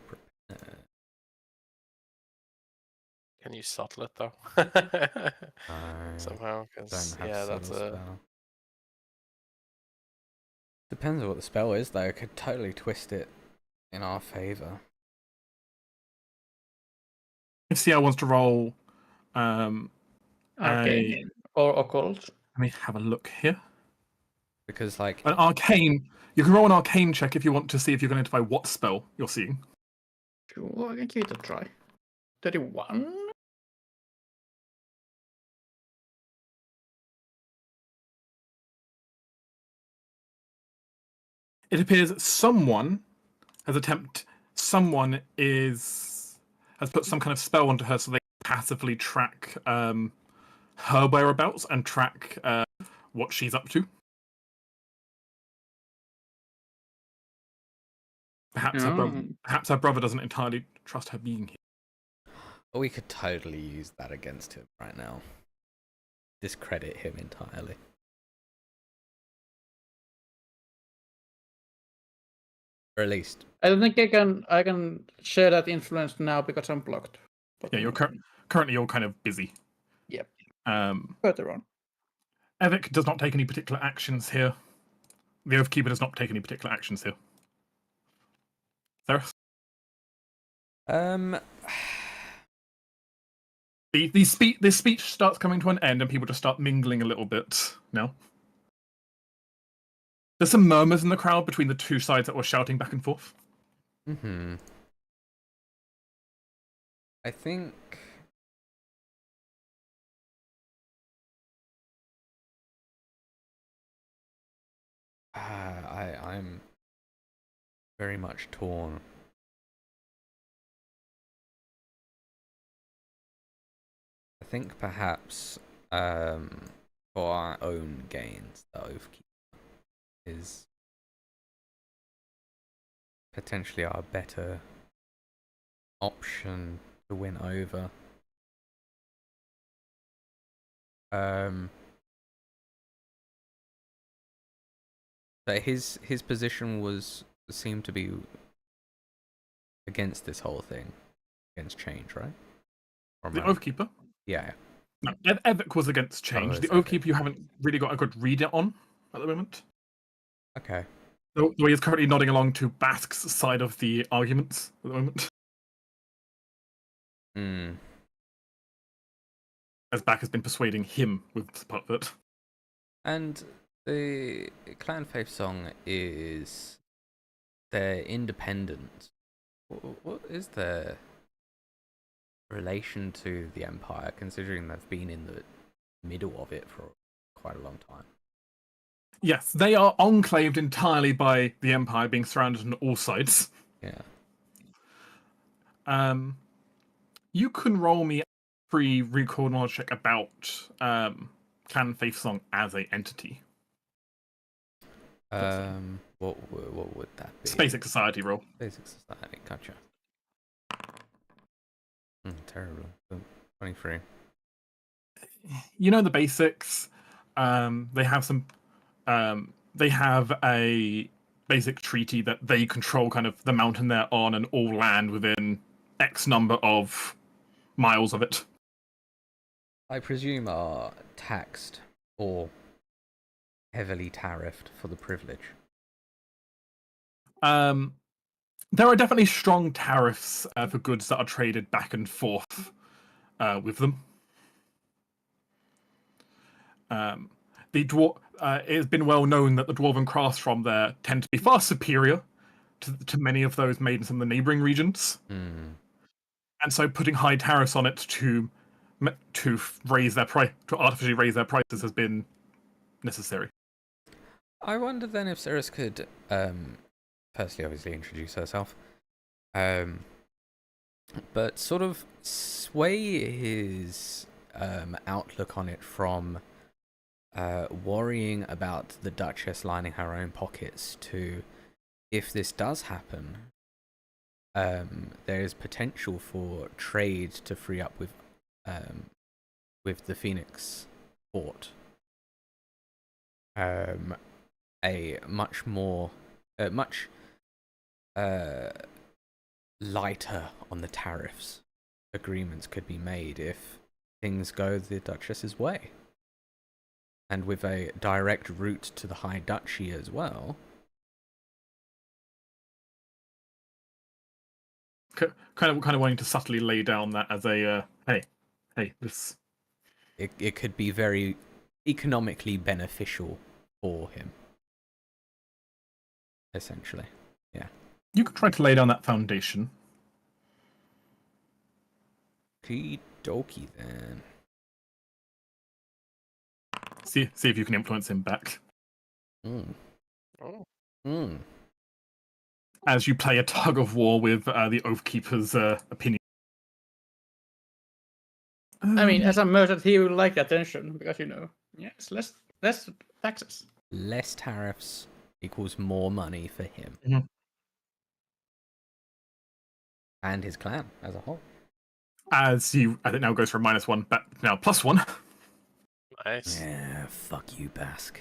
Can you subtle it though? I Somehow, don't because have yeah, that's subtle a spell. Depends on what the spell is, though. I could totally twist it in our favor. If CL wants to roll, Arcane or occult. let me have a look here. Because, like, An arcane. You can roll an arcane check if you want to see if you can identify what spell you're seeing. Sure, I can give it a try. 31. It appears someone has put some kind of spell onto her so they passively track her whereabouts and track what she's up to. Perhaps her brother doesn't entirely trust her being here. but we could totally use that against him right now. Discredit him entirely. Or at least, I don't think I can share that influence now because I'm blocked. But Yeah, you're currently you're kind of busy. Yep. Um, Further on. Evic does not take any particular actions here. The Oathkeeper does not take any particular actions here. Theris? This speech starts coming to an end and people just start mingling a little bit now. There's some murmurs in the crowd between the two sides that were shouting back and forth. mm-hmm. I think I'm very much torn. I think perhaps for our own gains, the Oathkeeper is potentially our better option to win over. But his position seemed to be against this whole thing, against change, right? Or The am I- Oathkeeper? Yeah. No, Evic was against change. it's The Oathkeeper you haven't really got a good read on at the moment. Okay. The way he's currently nodding along to Bask's side of the arguments at the moment. Hmm. As Bask has been persuading him with part of it. And the Clan Faith song is they're independent. What is their relation to the Empire, considering they've been in the middle of it for quite a long time? Yes, they are enclaved entirely by the Empire, being surrounded on all sides. Yeah. You can roll me a free recall knowledge check about Clan Faith Song as a entity. What would that be? It's a basic society roll. Basic society. Gotcha. Terrible. 23. You know the basics. They have some. They have a basic treaty that they control kind of the mountain they're on and all land within X number of miles of it. I presume are taxed or heavily tariffed for the privilege. There are definitely strong tariffs for goods that are traded back and forth with them. The it has been well known that the dwarven crafts from there tend to be far superior to many of those made in some of the neighboring regions. And so putting high tariffs on it to raise their price, to artificially raise their prices, has been necessary. I wonder then if Cirrus could, firstly, obviously introduce herself, but sort of sway his outlook on it from worrying about the Duchess lining her own pockets to, if this does happen, there is potential for trade to free up with the Phoenix Fort. A much more, much lighter on the tariffs agreements could be made if things go the Duchess's way. And with a direct route to the High Duchy as well. Kind of wanting to subtly lay down that as a hey, this. It could be very economically beneficial for him. Essentially, yeah. You could try to lay down that foundation. Okie dokie then. See if you can influence him back. As you play a tug of war with the Oathkeeper's opinion. I mean, as a merchant, he will like the attention because yes, less taxes. Less tariffs equals more money for him. Mm-hmm. And his clan as a whole. As it now goes from -1 back now +1. Nice. Yeah, fuck you, Bask.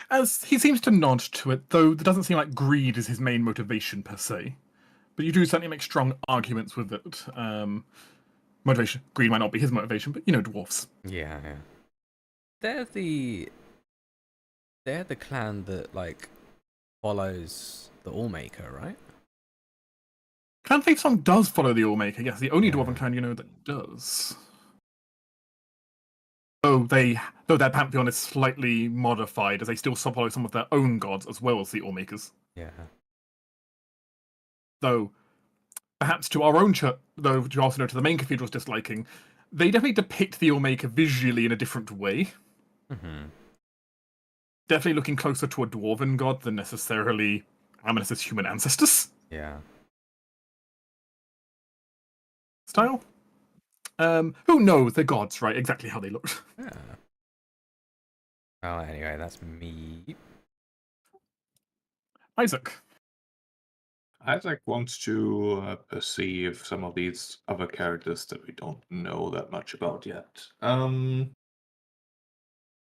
As he seems to nod to it, though it doesn't seem like greed is his main motivation per se. But you do certainly make strong arguments with it. Motivation. Greed might not be his motivation, but dwarves. Yeah. They're the clan that follows the Allmaker, right? Clan Faith Song does follow the Allmaker, yes, the only dwarven clan that does. Oh, though their pantheon is slightly modified, as they still follow some of their own gods as well as the Allmakers. Yeah. Though, perhaps to our own church, though to also know to the main cathedral's disliking, they definitely depict the Allmaker visually in a different way. Mm-hmm. Definitely looking closer to a dwarven god than necessarily Amonis's human ancestors Yeah. style. Who knows? They're gods, right? Exactly how they look. Yeah. Well, anyway, that's me. Isaac. Isaac wants to perceive some of these other characters that we don't know that much about yet.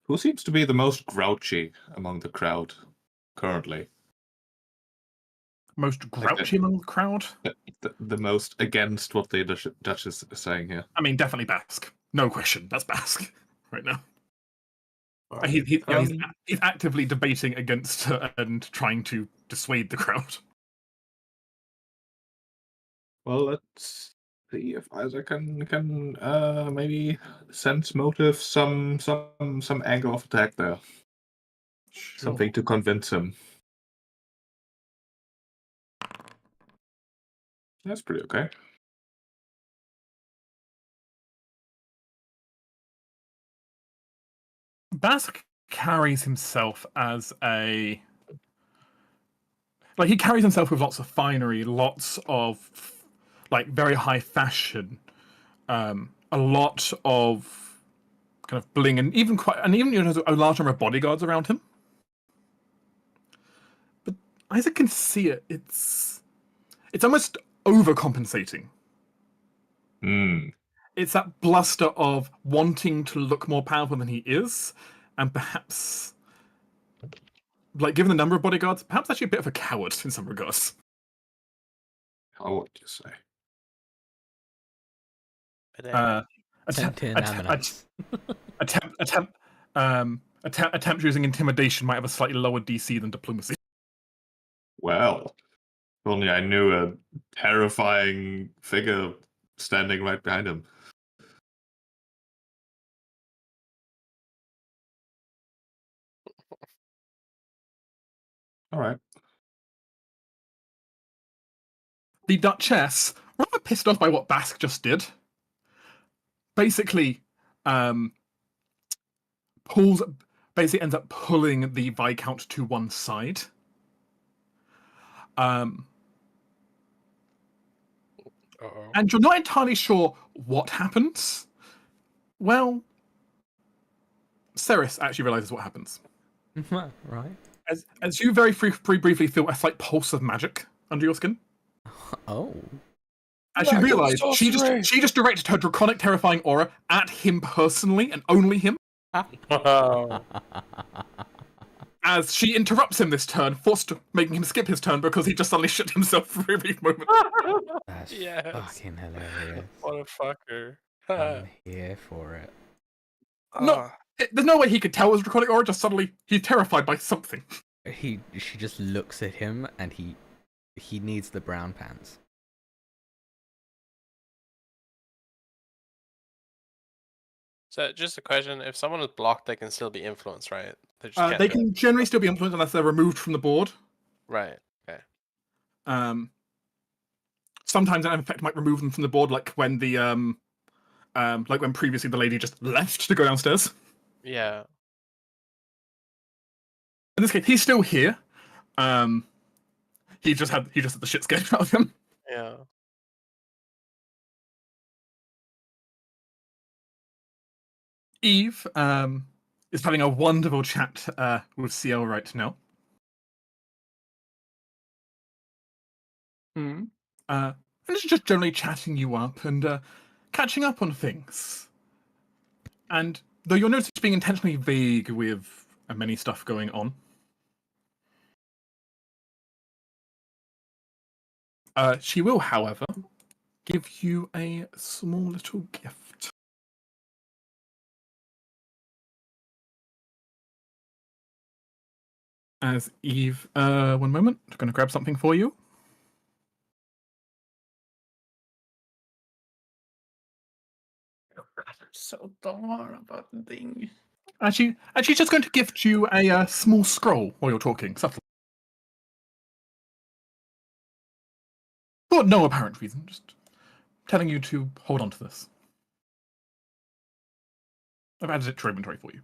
Who seems to be the most grouchy among the crowd currently? Most grouchy among the crowd? The most against what the Duchess is saying here. I mean, definitely Bask. No question. That's Bask right now. Alright. He's actively debating against her and trying to dissuade the crowd. Well, let's see if Isaac can maybe sense motive, some angle of attack there. Something to convince him. That's pretty okay. Bask carries himself as he carries himself with lots of finery, lots of very high fashion, a lot of kind of bling, and even a large number of bodyguards around him. But Isaac can see it. It's almost overcompensating. It's that bluster of wanting to look more powerful than he is, and perhaps, given the number of bodyguards, perhaps actually a bit of a coward in some regards. How would you say? Attempt using intimidation might have a slightly lower DC than diplomacy. Well, if only I knew a terrifying figure standing right behind him. All right. The Duchess, rather pissed off by what Bask just did, basically ends up pulling the Viscount to one side. And you're not entirely sure what happens. Well, Ceres actually realizes what happens. Right. As you very briefly feel a slight pulse of magic under your skin. Oh. As you realise, she just directed her draconic, terrifying aura at him personally, and only him. As she interrupts him this turn, making him skip his turn because he just suddenly shit himself for a brief moment. That's Yes. fucking hilarious. What a fucker. I'm here for it. No, there's no way he could tell it was draconic aura. Just suddenly, he's terrified by something. She just looks at him, and he needs the brown pants. So just a question: if someone is blocked, they can still be influenced, right? They just can't They do it. can generally still be influenced unless they're removed from the board. Right. Okay. Sometimes that effect might remove them from the board, like when when previously the lady just left to go downstairs. Yeah. In this case, he's still here. He just had the shit scared out of him. Yeah. Eve is having a wonderful chat with CL right now. And just generally chatting you up and catching up on things. And though you'll notice being intentionally vague with many stuff going on, she will, however, give you a small little gift. As Eve, one moment, I'm going to grab something for you. so torn about the thing. And she's just going to gift you a small scroll while you're talking, subtly. For no apparent reason, just telling you to hold on to this. I've added it to your inventory for you.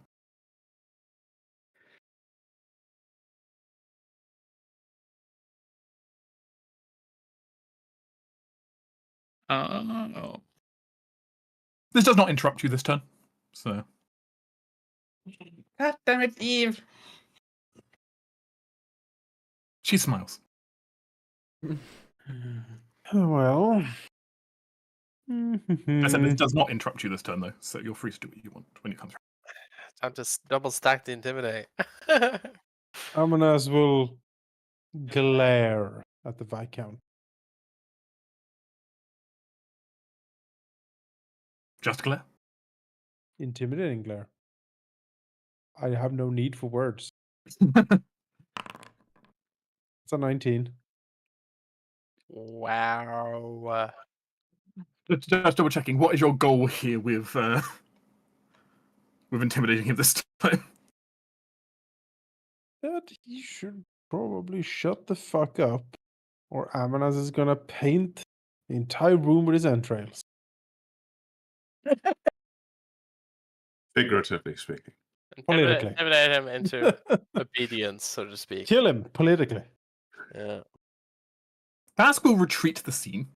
Oh. This does not interrupt you this turn, so. God damn it, Eve. She smiles. Oh, well. I said this does not interrupt you this turn, though, so you're free to do what you want when it comes around. Time to double stack the intimidate. Amanas will glare at the Viscount. Just glare. Intimidating glare. I have no need for words. It's a 19. Wow. Just double checking. What is your goal here with intimidating him this time? That he should probably shut the fuck up, or Amanas is gonna paint the entire room with his entrails. Figuratively speaking. Politically. Intimidate him into obedience, so to speak. Kill him politically. Yeah. Bask will retreat to the scene.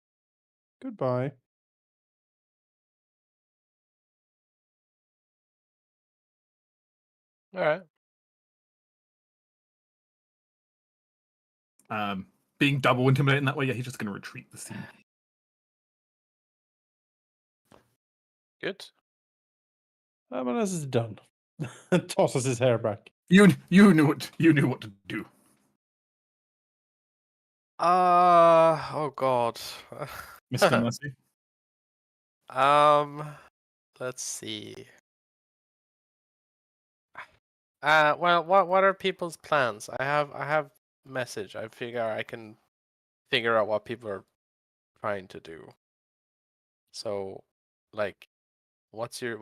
Goodbye. All right. Being double intimidating that way, yeah, he's just going to retreat the scene. Good. Amanas is done. Tosses his hair back. You knew what to do. Oh god. Mr. Mercy. Let's see. Well, what are people's plans? I have message. I figure I can figure out what people are trying to do. So, like, what's your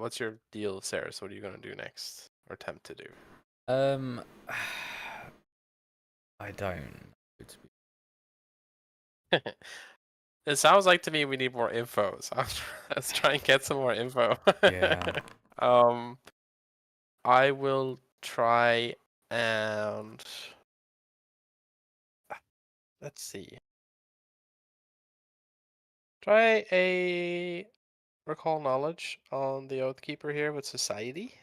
deal, Sarah? So what are you gonna do next, or attempt to do? I don't. It sounds like to me we need more info. So let's try and get some more info. Yeah. I will try and let's see. Try a recall knowledge on the Oathkeeper here with society.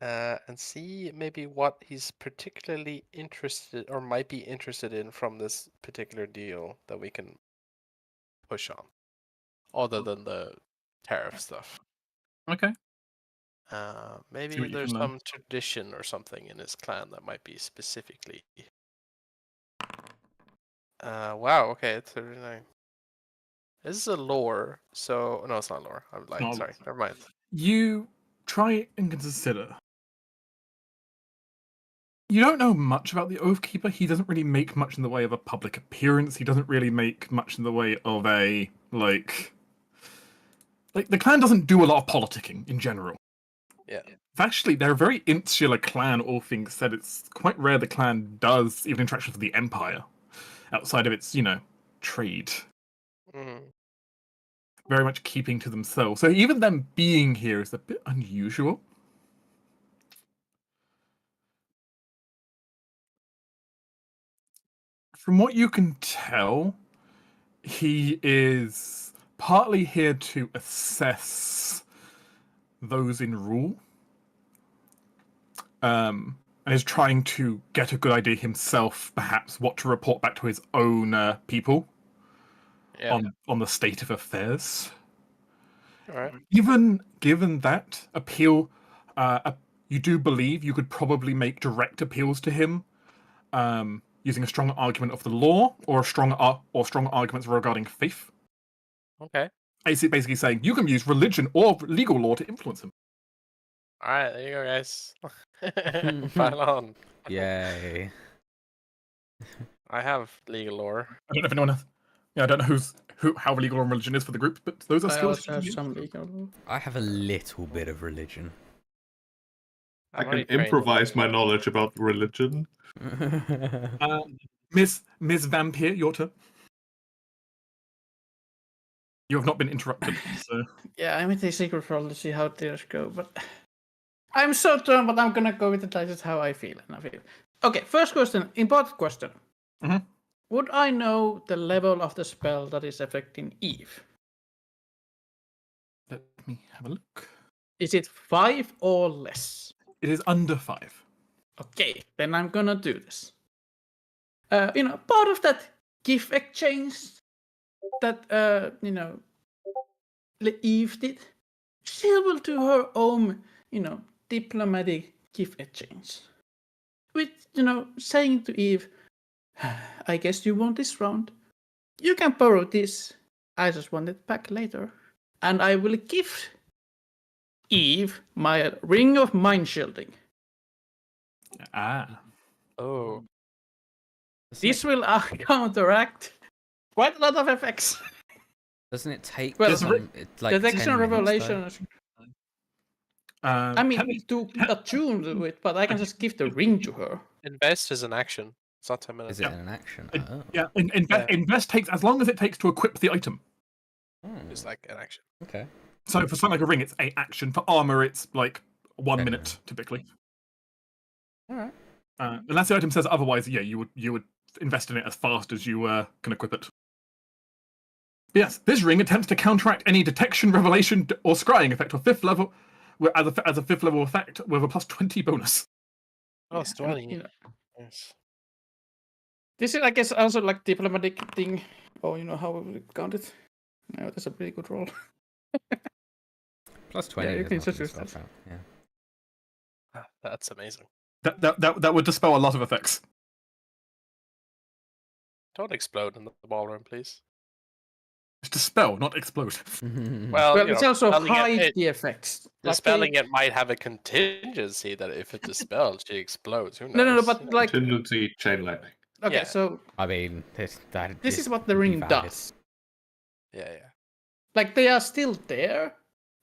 And see maybe what he's particularly interested or might be interested in from this particular deal that we can push on, other than the tariff stuff. Okay. Maybe what you there's can learn. some tradition or something in his clan that might be specifically. Wow. Okay, it's 39. This is a lore, so no, it's not lore. I'm lying. not- Sorry, never mind. You try and consider. You don't know much about the Oathkeeper. He doesn't really make much in the way of a public appearance. He doesn't really make much in the way of a like the clan doesn't do a lot of politicking in general. Yeah. Actually, they're a very insular clan, all things said. It's quite rare the clan does even interactions with the Empire outside of its, trade. Mm-hmm. Very much keeping to themselves. So even them being here is a bit unusual. From what you can tell, he is partly here to assess those in rule. And is trying to get a good idea himself, perhaps, what to report back to his own people on the state of affairs. All right. Given that appeal, you do believe you could probably make direct appeals to him, using a strong argument of the law or strong arguments regarding faith. Okay. Basically saying you can use religion or legal law to influence him. All right. There you go, guys. File on. Yay. I have legal lore. I don't know if anyone else. Yeah, I don't know how legal on religion is for the group, but those are I skills also you can have use. some legal. I have a little bit of religion. I I've can already trained improvise in my it. knowledge about religion. Miss Vampire, your turn. You have not been interrupted, so Yeah, I'm at a secret roll to see how theirs go, but I'm so torn, but I'm gonna go with it. That's how I feel, and I feel. Okay, first question, important question. Mhm. Would I know the level of the spell that is affecting Eve? let me have a look. Is it 5 or less? It is under 5. Okay, then I'm gonna do this. Part of that gift exchange that Eve did, she will do her own, diplomatic gift exchange. With, saying to Eve, I guess you want this round. You can borrow this. I just want it back later. And I will give Eve my ring of mind shielding. Ah. Oh, This will counteract quite a lot of effects. Doesn't it take Well, some like 10 Detection minutes, revelation. I mean, Can- to attune to it, but I can just give the ring to her. invest is an action. It's not 10 though? minutes. Is it an action? In- Oh. yeah, Yeah. invest takes as long as it takes to equip the item. It's like an action. Okay. So for something like a ring, it's a action. For armor, it's like 1 Okay. minute typically. All right. Unless the item says otherwise, yeah, you would invest in it as fast as you can equip it. Yes, this ring attempts to counteract any detection, revelation, or scrying effect or 5th level as a 5th level effect with a plus 20 bonus. Oh, it's Yeah, and, 20. you know, Yes. this is, I guess, also like diplomatic thing, or how we count it. No, that's a pretty good roll. Plus 20 you does can knock just himself use that. out. Yeah. That's amazing. That would dispel a lot of effects. Don't explode in the ballroom, please. It's dispel, not explode. Well, Well, it's also dispelling hide the effects. dispelling it might have a contingency that if it's dispelled, she explodes. Who knows? No, but like, Contingency chain lightning. okay, Yeah. so I mean, this is what the would be ring valid. does. Yeah. Like, they are still there.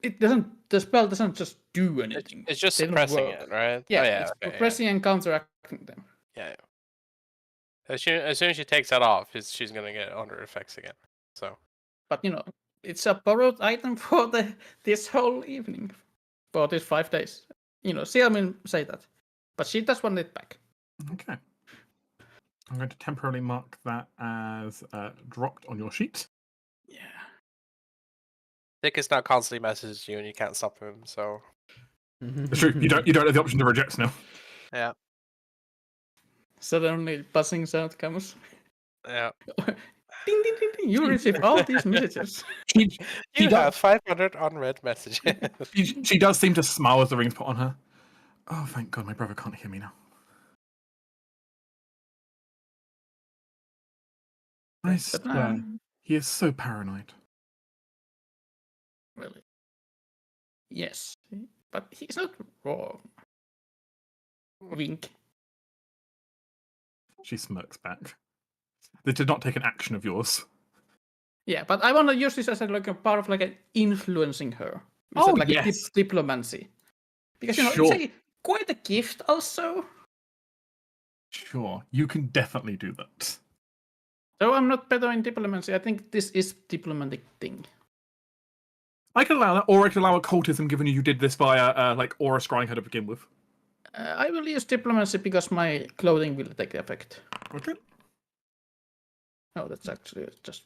It doesn't. The spell doesn't just do anything. It's just They don't suppressing work. it, right? Yeah, Oh, yeah. it's Okay, pressing and counteracting them. yeah. As soon as she takes that off, she's gonna get under effects again. So But it's a borrowed item for this whole evening, for these 5 days. Sealman say that, but she does want it back. Okay. I'm going to temporarily mark that as dropped on your sheet. Yeah. Dick is not constantly messaging you, and you can't stop him. So It's true. You don't have the option to reject now. yeah, Suddenly, buzzing sound comes. yeah. Ding, ding, ding, ding. You receive all these messages. She You does- have 500 unread messages. she does seem to smile as the ring's put on her. Oh, thank God, my brother can't hear me now. I swear, he is so paranoid. Really? Yes, but he's not wrong. Wink. She smirks back. This did not take an action of yours. Yeah, but I want to use this as a part of influencing her. Oh, Like yes. diplomacy. Because Sure. it's quite a gift also. Sure, you can definitely do that. So I'm not better in diplomacy. I think this is diplomatic thing. I can allow that, or I can allow occultism, given you did this via aura scrying her to begin with. I will use diplomacy because my clothing will take the effect. Okay. Oh, that's actually just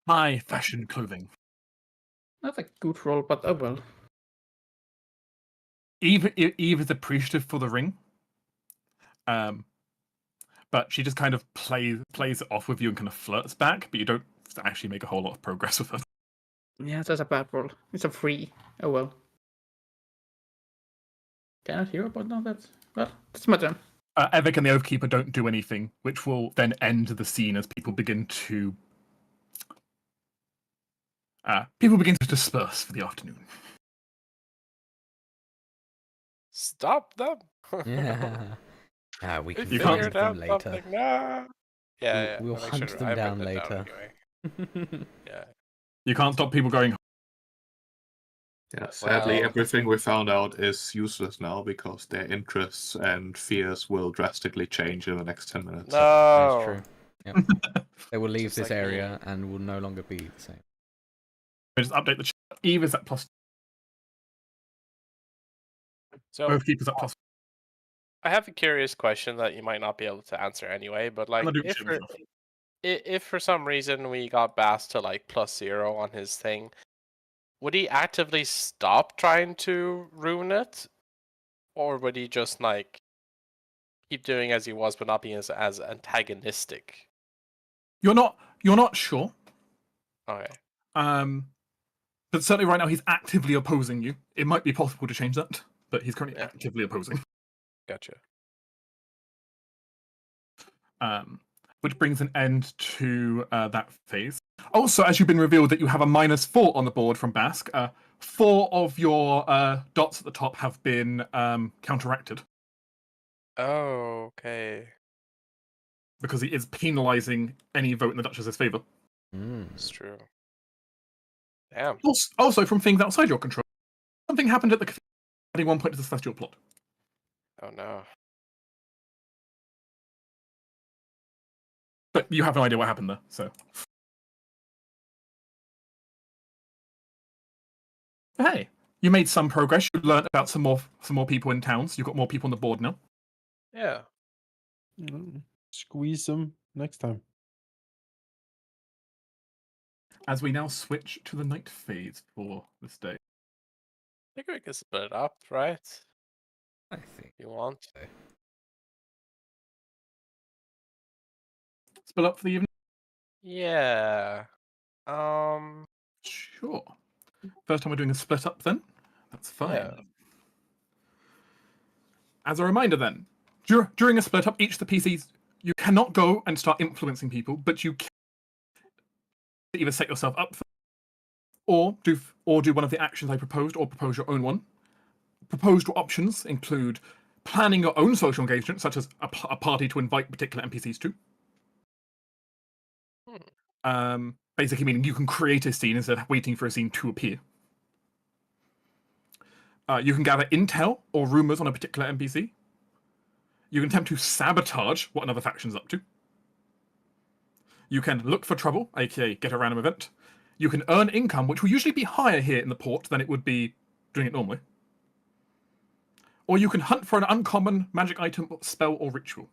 High fashion clothing. not a good roll, but oh well. Eve is appreciative for the ring. But she just kind of plays it off with you and kind of flirts back, but you don't actually make a whole lot of progress with her. Yeah, that's a bad roll. It's a 3. Oh well. Cannot hear about that. Well, that's my turn. Evik and the Oathkeeper don't do anything, which will then end the scene as people begin to disperse for the afternoon. Stop them. We can You find can't- them later. Nah. Yeah, We'll I'll make hunt sure them I wrote down that later. anyway. Yeah. You can't stop people going. Yeah, sadly, Well- everything we found out is useless now because their interests and fears will drastically change in the next 10 minutes. No. That's true. Yep. They will leave Just this like me. area and will no longer be the same. Just update the chat. Eve is at plus. So Both keepers at plus. I have a curious question that you might not be able to answer anyway, but like I'm not doing if shit for, myself. if for some reason we got Bass to like +0 on his thing, would he actively stop trying to ruin it? Or would he just like keep doing as he was but not being as antagonistic? You're not sure. Okay. But certainly right now he's actively opposing you. It might be possible to change that, but he's currently Yeah. actively opposing. Gotcha. Which brings an end to that phase. Also, as you've been revealed that you have a -4 on the board from Bask, 4 of your dots at the top have been counteracted Oh, okay. because he is penalising any vote in the Duchess's favour. Mm. It's true. Damn. Also, from things outside your control, something happened at the cathedral adding 1 point to the celestial plot. Oh no. But you have no idea what happened there, so. Hey, you made some progress. You learned about some more people in towns. You've got more people on the board now. Yeah. Squeeze them next time. As we now switch to the night phase for this day. I think we can split it up, right? I think. You want? Split up for the evening? Yeah. Sure. First time we're doing a split up then? That's fine. Yeah. As a reminder then, during a split up, each of the PCs, you cannot go and start influencing people, but you can either set yourself up for, or do one of the actions I proposed, or propose your own one. Proposed options include planning your own social engagement, such as a party to invite particular NPCs to. Basically meaning you can create a scene instead of waiting for a scene to appear. You can gather intel or rumors on a particular NPC. You can attempt to sabotage what another faction's up to. You can look for trouble, aka get a random event. You can earn income, which will usually be higher here in the port than it would be doing it normally. Or you can hunt for an uncommon magic item, spell, or ritual.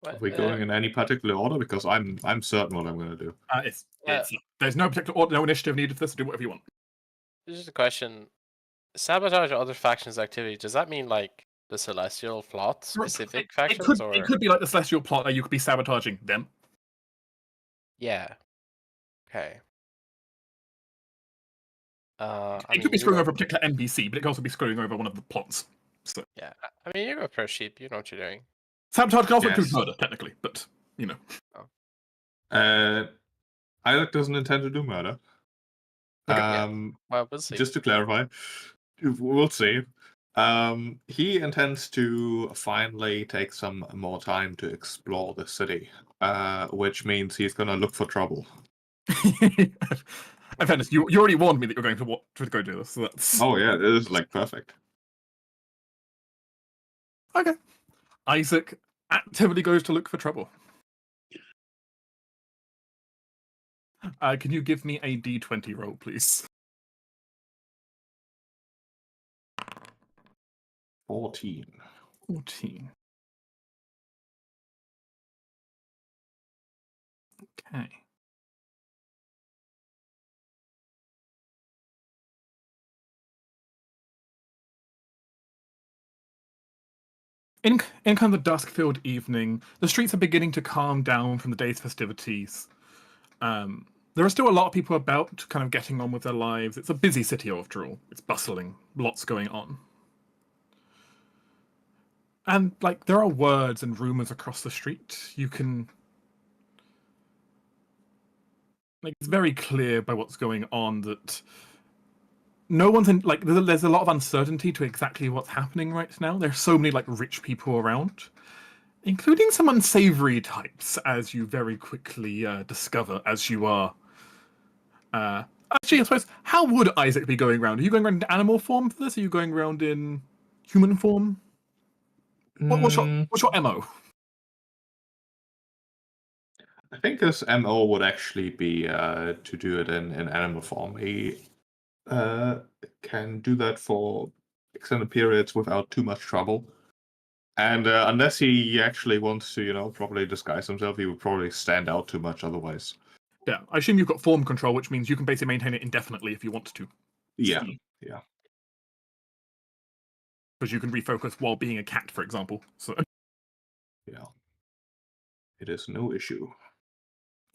Are we going in any particular order? Because I'm certain what I'm going to do. There's no particular order, no initiative needed for this. Do whatever you want. Just a question. Sabotage other factions' activity. Does that mean like the Celestial plot specific factions, or it could be like the Celestial plot that you could be sabotaging them. yeah? Okay. It could be screwing over a particular NPC, but it could also be screwing over one of the plots. So Yeah, I mean, you're a pro sheep. You know what you're doing. sabotage can also include Yes. murder, technically, but you know. Isaac doesn't intend to do murder. Well, we'll see. Just to clarify, we'll see. He intends to finally take some more time to explore the city, which means he's gonna look for trouble. In fairness, you already warned me that you're going to go do this. So that's Oh yeah, this is like perfect. okay. Isaac actively goes to look for trouble. Can you give me a D20 roll, please? 14. 14. Okay. In kind of the dusk-filled evening, the streets are beginning to calm down from the day's festivities. There are still a lot of people about, kind of getting on with their lives. It's a busy city, after all. It's bustling, lots going on. And, like, there are words and rumors across the street. You can... Like, it's very clear by what's going on that no one's in... Like, there's a lot of uncertainty to exactly what's happening right now. There's so many, like, rich people around. including some unsavory types, as you very quickly discover as you are. Actually, I suppose, how would Isaac be going around? Are you going around in animal form for this? Are you going around in human form? What's your MO? I think his MO would actually be to do it in animal form. He can do that for extended periods without too much trouble. And unless he actually wants to, properly disguise himself, he would probably stand out too much otherwise. Yeah, I assume you've got form control, which means you can basically maintain it indefinitely if you want to. Yeah. Because you can refocus while being a cat, for example. So Yeah. It is no issue.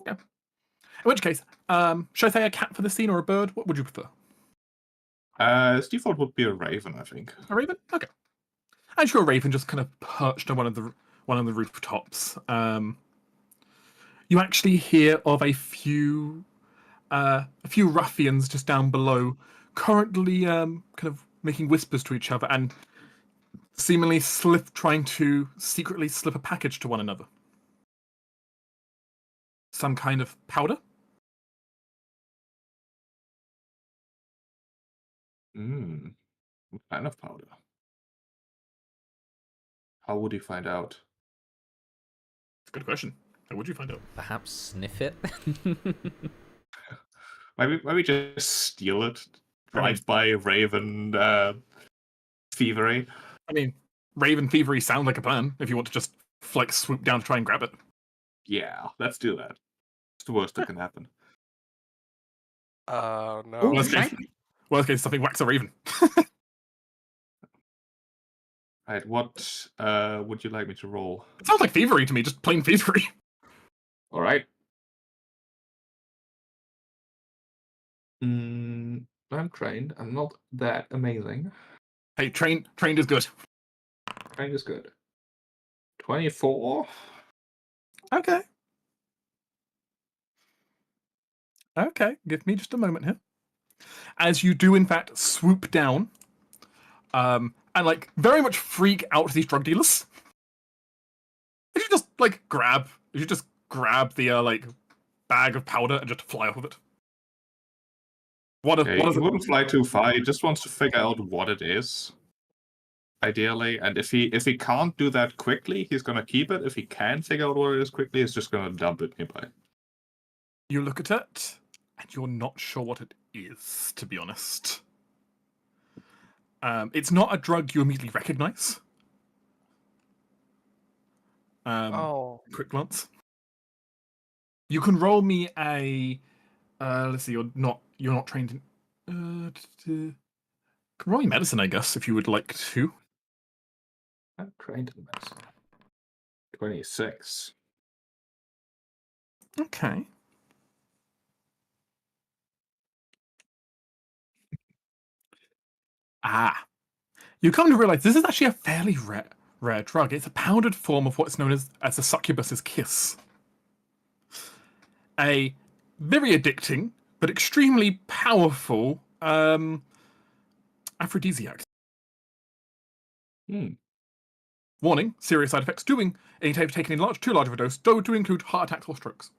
yeah. In which case, should I say a cat for the scene or a bird? What would you prefer? His default would be a raven, I think. A raven? Okay. And sure, a raven just kind of perched on one of the rooftops. You actually hear of a few ruffians just down below, currently kind of making whispers to each other and seemingly trying to secretly slip a package to one another. Some kind of powder? What kind of powder? How would he find out? Good question. How would you find out? Perhaps sniff it? Maybe just steal it. Drive by Raven thievery. I mean, raven thievery sound like a plan if you want to just swoop down to try and grab it. Yeah, let's do that. It's the worst that can happen. Oh no. Worst case, something whacks a raven. Right, what would you like me to roll? It sounds like thievery to me, just plain thievery. All right. I'm trained. I'm not that amazing. Hey, trained is good. Trained is good. 24. Okay. Okay, give me just a moment here. As you do, in fact, swoop down, and very much freak out these drug dealers. You should just grab the bag of powder and just fly off with it. He wouldn't fly too far. He just wants to figure out what it is, ideally. And if he can't do that quickly, he's gonna keep it. If he can figure out what it is quickly, he's just gonna dump it nearby. You look at it, and you're not sure what it is, to be honest. It's not a drug you immediately recognize. Quick glance. You can roll me a. Let's see. You're not trained in. Can roll me medicine, I guess, if you would like to. I'm trained in medicine. 26. Okay. You come to realize this is actually a fairly rare drug. It's a powdered form of what's known as a succubus's kiss. A very addicting but extremely powerful aphrodisiac. Warning: serious side effects taken in too large of a dose, though to include heart attacks or strokes.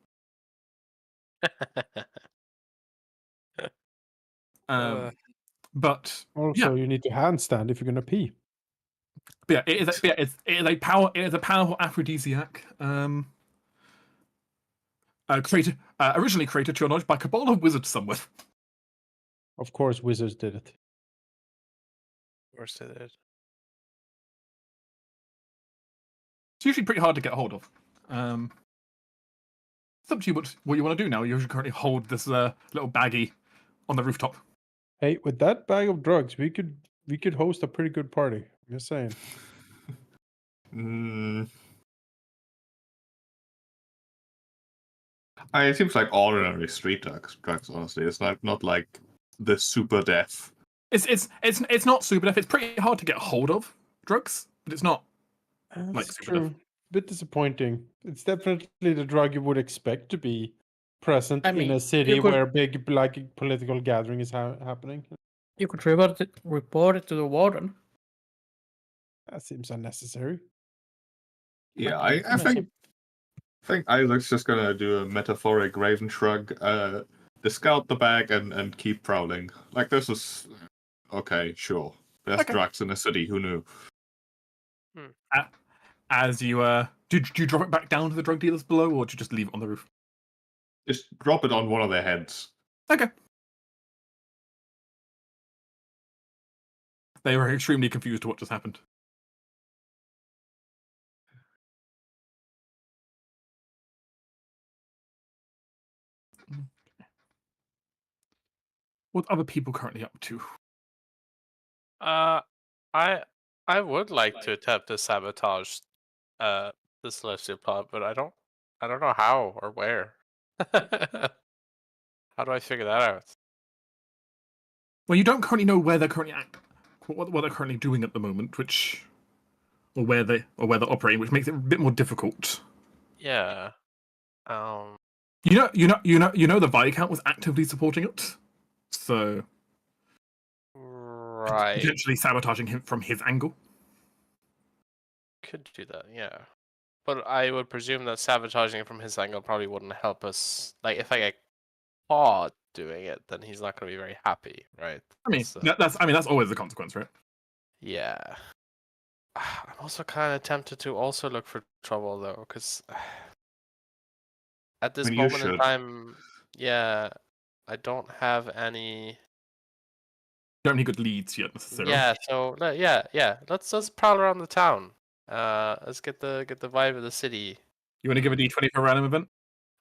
But also, you need to handstand if you're gonna pee. But yeah, it is a powerful aphrodisiac. Originally created, to your knowledge, by a cabal of wizards somewhere. Of course, wizards did it. Of course it is. It's usually pretty hard to get hold of. It's up to you what you want to do now. You currently hold this little baggie on the rooftop. Hey, with that bag of drugs, we could host a pretty good party. I'm just saying. It seems like ordinary street drugs. Honestly, it's not like the super death. It's not super death. It's pretty hard to get hold of drugs, but it's not That's super true. death. Bit disappointing. It's definitely the drug you would expect to be present in a city where big political gathering is happening. You could report it to the warden. That seems unnecessary. Yeah, Like, I think Isaac's just gonna do a metaphoric raven shrug, discount the bag and keep prowling. Like this is okay, sure. There's Okay. drugs in the city, who knew? As you do you drop it back down to the drug dealers below, or do you just leave it on the roof? Just drop it on one of their heads. Okay. They were extremely confused to what just happened. What other people currently up to? I I would like to attempt to sabotage the celestial plot, but I don't know how or where. How do I figure that out? Well, you don't currently know where they're currently what they're currently doing at the moment, or where they're operating, which makes it a bit more difficult. Yeah. You know the Viscount was actively supporting it, so Right. potentially sabotaging him from his angle. Could do that, yeah. But I would presume that sabotaging it from his angle probably wouldn't help us. Like, if I get caught doing it, then he's not going to be very happy, right? I mean, So, that's always the consequence, right? yeah. I'm also kind of tempted to also look for trouble, though, because at this I mean, you moment in should. time, yeah, I don't have any. Don't have any good leads yet necessarily. Yeah, so yeah. Let's prowl around the town. Let's get the vibe of the city. You want to give a D20 for a random event?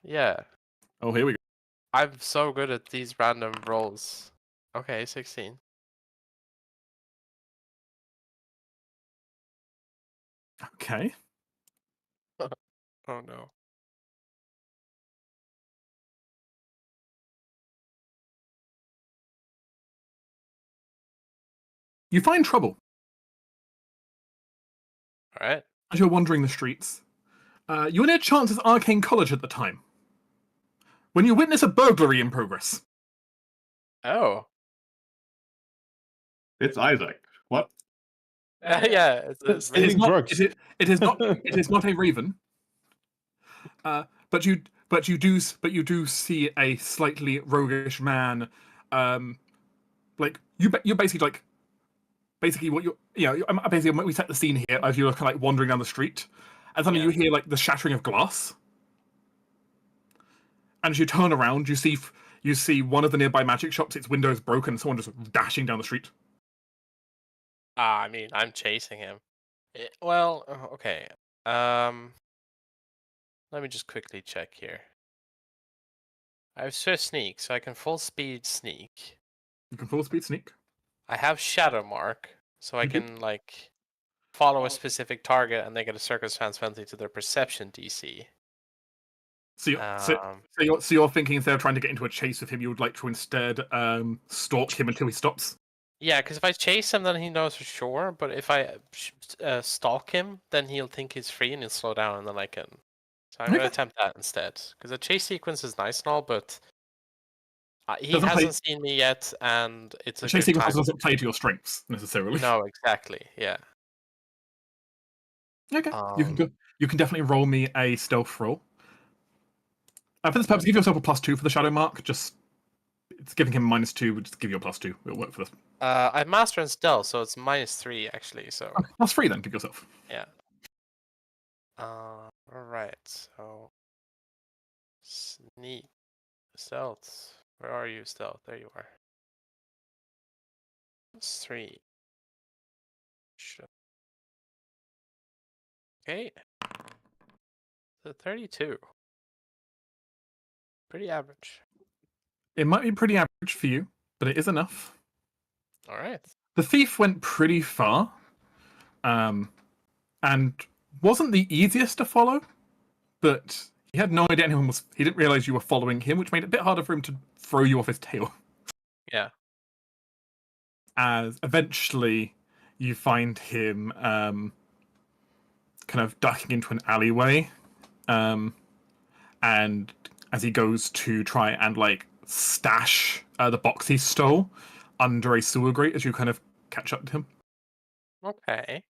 Yeah. Oh, here we go. I'm so good at these random rolls. Okay, 16. Okay. Oh no. You find trouble All right. as you're wandering the streets. You were near Chance's Arcane College at the time, when you witness a burglary in progress. Oh. It's Isaac. What? Yeah, it's Stealing It is not. drugs. It is not. It is not a raven. But you do see a slightly roguish man. Like you're basically like. Basically, what basically we set the scene here as you're kind of like wandering down the street, and suddenly you hear like the shattering of glass. And as you turn around, you see one of the nearby magic shops. Its window is broken. And someone just dashing down the street. I mean, I'm chasing him. Well, okay. Let me just quickly check here. I have Swift Sneak, so I can full speed sneak. You can full speed sneak. I have Shadow Mark, so I You do? can like follow a specific target and they get a circumstance penalty to their perception DC. So you're thinking instead of trying to get into a chase with him, you would like to instead stalk him until he stops. Yeah, because if I chase him, then he knows for sure. But if I stalk him, then he'll think he's free and he'll slow down, and then I can. So I'm gonna attempt that instead. Because the chase sequence is nice and all, but he hasn't seen me yet, and it's a Chase good sequence time. doesn't play to your strengths necessarily. No, exactly. Yeah. Okay. You can definitely roll me a stealth roll. For this purpose, give yourself a +2 for the shadow mark. Just it's giving him -2. We'll just give you a +2. It'll work for this. I have master and stealth, so it's -3 actually. So Okay, +3 then. Give yourself. yeah. All right. So sneak, stealth. Where are you, stealth? There you are. +3. Okay. So 32. Pretty average. It might be pretty average for you, but it is enough. All right. The thief went pretty far, and wasn't the easiest to follow, but he had no idea anyone was. He didn't realize you were following him, which made it a bit harder for him to throw you off his tail. Yeah. As eventually you find him kind of ducking into an alleyway, and as he goes to try and like stash the box he stole under a sewer grate, as you kind of catch up to him. Okay.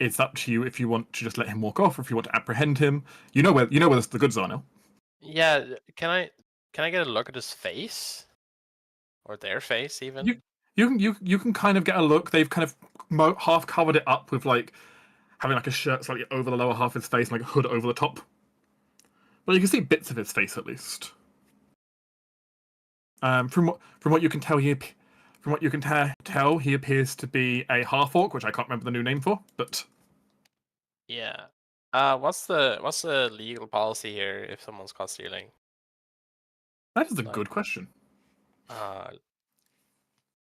It's up to you if you want to just let him walk off, or if you want to apprehend him. You know where the goods are now. Yeah, can I get a look at his face? Or their face, even? You can kind of get a look. They've kind of half covered it up with like having like a shirt slightly over the lower half of his face, and like a hood over the top. But you can see bits of his face at least. From what you can tell, he appears to be a half orc, which I can't remember the new name for. But Yeah. What's the legal policy here if someone's caught stealing? that is a Like- good question.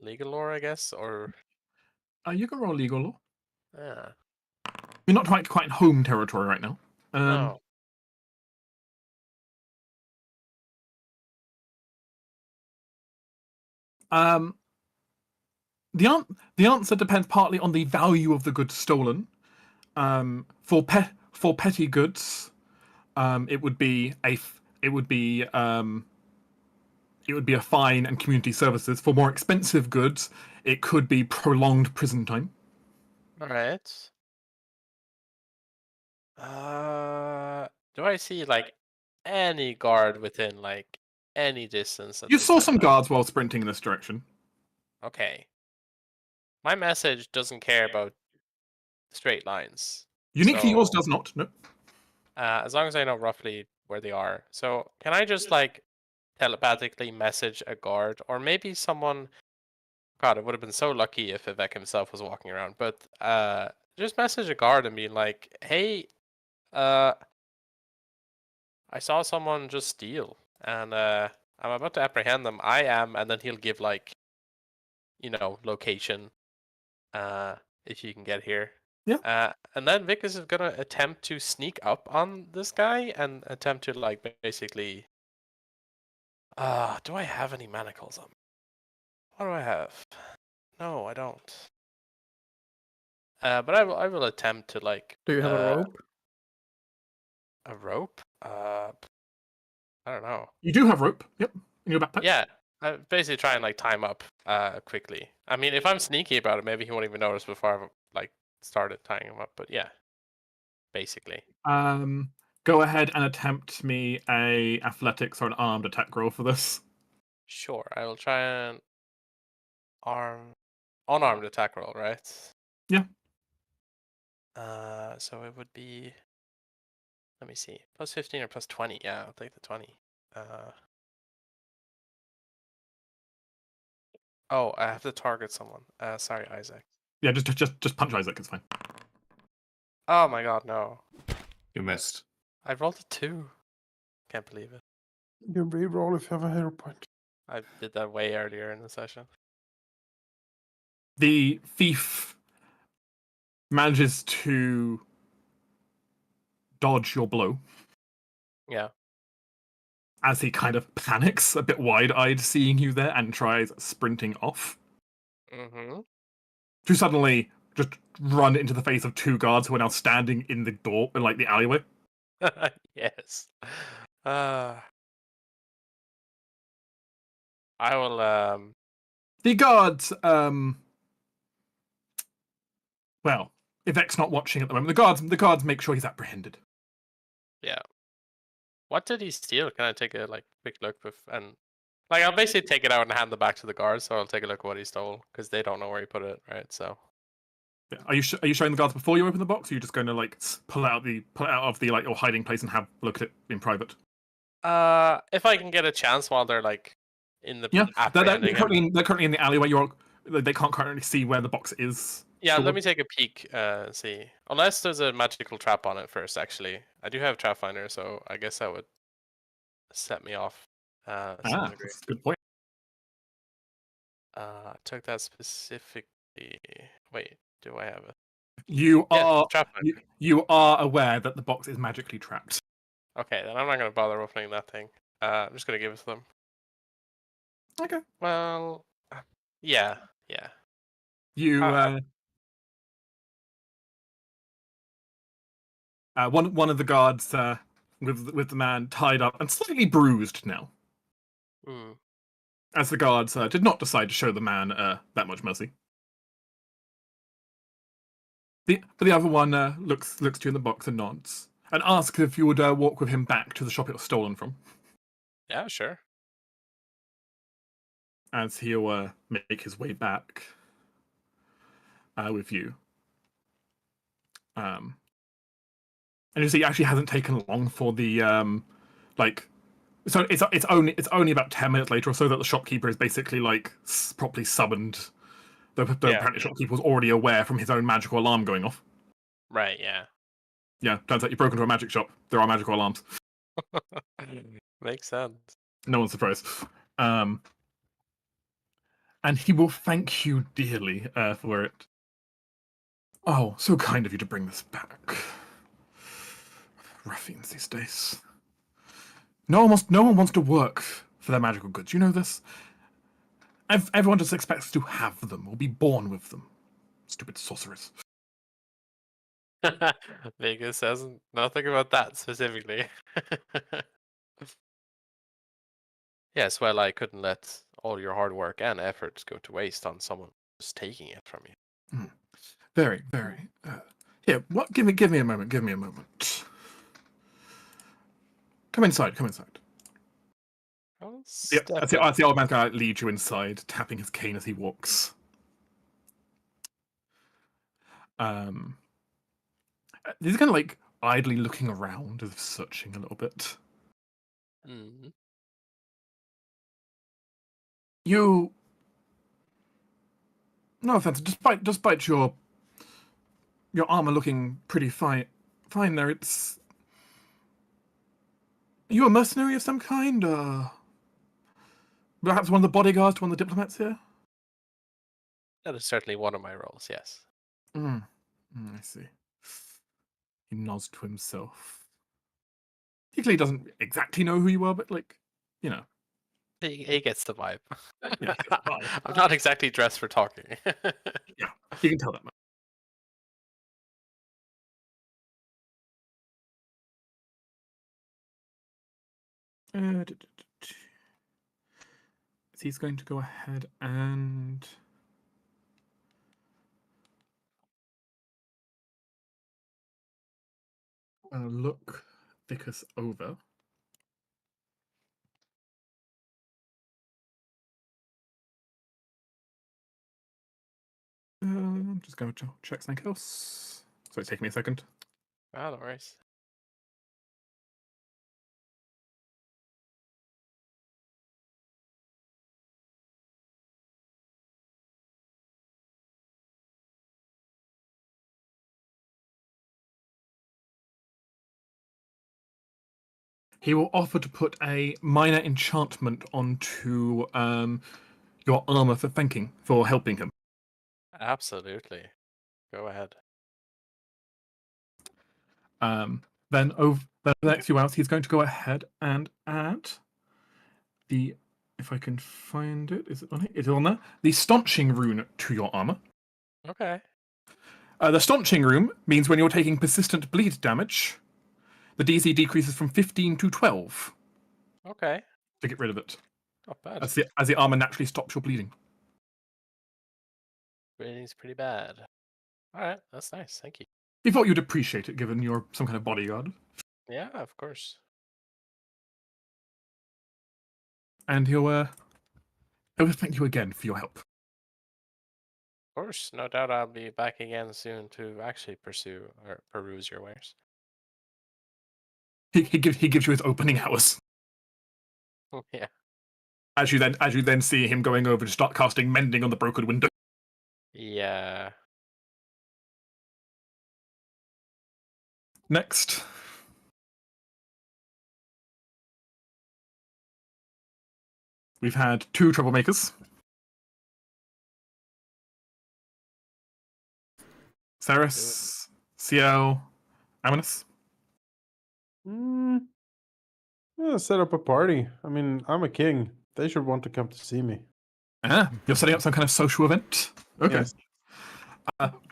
Legal lore, I guess, or You can roll legal law. yeah. You're not quite in home territory right now. No. The answer depends partly on the value of the goods stolen. For petty goods, it would be a fine and community services. For more expensive goods, it could be prolonged prison time. All right. Do I see like any guard within like any distance? You saw some guards while sprinting in this direction. Okay. My message doesn't care about straight lines. Uniquely, yours So- does not. No. As long as I know roughly where they are. So can I just like telepathically message a guard, or maybe someone? God, it would have been so lucky if Vivek himself was walking around. But just message a guard and be like, "Hey, I saw someone just steal, and I'm about to apprehend them. I am," and then he'll give like, location, if you can get here. Yeah. And then Vic is gonna attempt to sneak up on this guy and attempt to like basically. Do I have any manacles on me? What do I have? No, I don't. But I will attempt to like. Do you have a rope? A rope? I don't know. You do have rope. Yep, in your backpack. Yeah, I basically try and like time up quickly. I mean, if I'm sneaky about it, maybe he won't even notice before I've like started tying him up. But yeah, basically. Go ahead and attempt me a athletics or an armed attack roll for this. Sure, I will try and unarmed attack roll, right? Yeah. So it would be. Let me see. Plus 15 or plus 20? Yeah, I'll take the 20. Oh, I have to target someone. Sorry, Isaac. Yeah, just punch Isaac. It's fine. Oh my god, no. You missed. I rolled a 2. Can't believe it. You re-roll if you have a hero point. I did that way earlier in the session. The thief manages to dodge your blow Yeah. as he kind of panics, a bit wide-eyed seeing you there, and tries sprinting off. Mm-hmm. To suddenly just run into the face of two guards who are now standing in the door, in like the alleyway. Yes. I will The guards, well, if X not watching at the moment, the guards make sure he's apprehended. yeah. What did he steal? Can I take a like quick look and like I'll basically take it out and hand it back to the guards, so I'll take a look at what he stole because they don't know where he put it, right? So Yeah. Are you showing the guards before you open the box? Or are you just going to like pull it out of the like your hiding place and have a look at it in private? if I can get a chance while they're like in the Yeah, they're apprehending him. currently in the alleyway. They can't currently see where the box is. Yeah, stored. let me take a peek, see. Unless there's a magical trap on it first, actually. I do have Pathfinder, so I guess that would set me off to some degree. That's a good point. I took that specifically. Wait, do I have it? You Yeah, are Pathfinder. you are aware that the box is magically trapped. Okay, then I'm not going to bother opening that thing. I'm just going to give it to them. Okay. Well, yeah. You one of the guards with the man tied up and slightly bruised now, Mm. as the guards did not decide to show the man that much mercy. the other one looks to you in the box and nods, and asks if you would walk with him back to the shop it was stolen from. Yeah, sure. As he'll make his way back with you. And you see, it actually hasn't taken long for the So it's only about 10 minutes later or so that the shopkeeper is basically like properly summoned. The apparently shopkeeper was already aware from his own magical alarm going off. Right, yeah. Yeah, turns out you broke into a magic shop. There are magical alarms. Makes sense. No one's surprised. And he will thank you dearly for it. Oh, so kind of you to bring this back. Ruffians these days. No one wants to work for their magical goods. You know this? Everyone just expects to have them or be born with them. Stupid sorcerers. Vegas says nothing about that specifically. Yes, well, I couldn't let all your hard work and efforts go to waste on someone who's taking it from you. Very, very. Here, what? Give me a moment. Give me a moment. Come inside. Come inside. I'll Yeah, step that's the old man's gonna lead you inside, tapping his cane as he walks. He's kind of like idly looking around, as if searching a little bit. in. You, no offense, despite your armor looking pretty fine there, it's. Are you a mercenary of some kind, perhaps one of the bodyguards to one of the diplomats here? That is certainly one of my roles, yes. I see. He nods to himself. He clearly doesn't exactly know who you are, but like, you know. He gets the vibe. Yeah, I'm not exactly dressed for talking. yeah, you can tell that much. He's going to go ahead and look Vicus over. I'm just going to check something else. So it's taking me a second. No worries. He will offer to put a minor enchantment onto your armor for helping him. Absolutely. Go ahead. Then over the next few hours, he's going to go ahead and add the, if I can find it, is it on it? It's on there. The staunching rune to your armor. Okay. The staunching rune means when you're taking persistent bleed damage, the DC decreases from 15 to 12. Okay. To get rid of it. Not bad. As the armor naturally stops your bleeding. Bleeding's pretty bad. Alright, that's nice. Thank you. He thought you'd appreciate it, given you're some kind of bodyguard. Yeah, of course. And he'll thank you again for your help. Of course. No doubt I'll be back again soon to actually pursue or peruse your wares. He gives you his opening hours. Yeah. As you then see him going over to start casting mending on the broken window. Yeah. Next. We've had two troublemakers. Ceres, CL, Amanus. Yeah, set up a party. I mean, I'm a king. They should want to come to see me. You're setting up some kind of social event? Okay. Yes.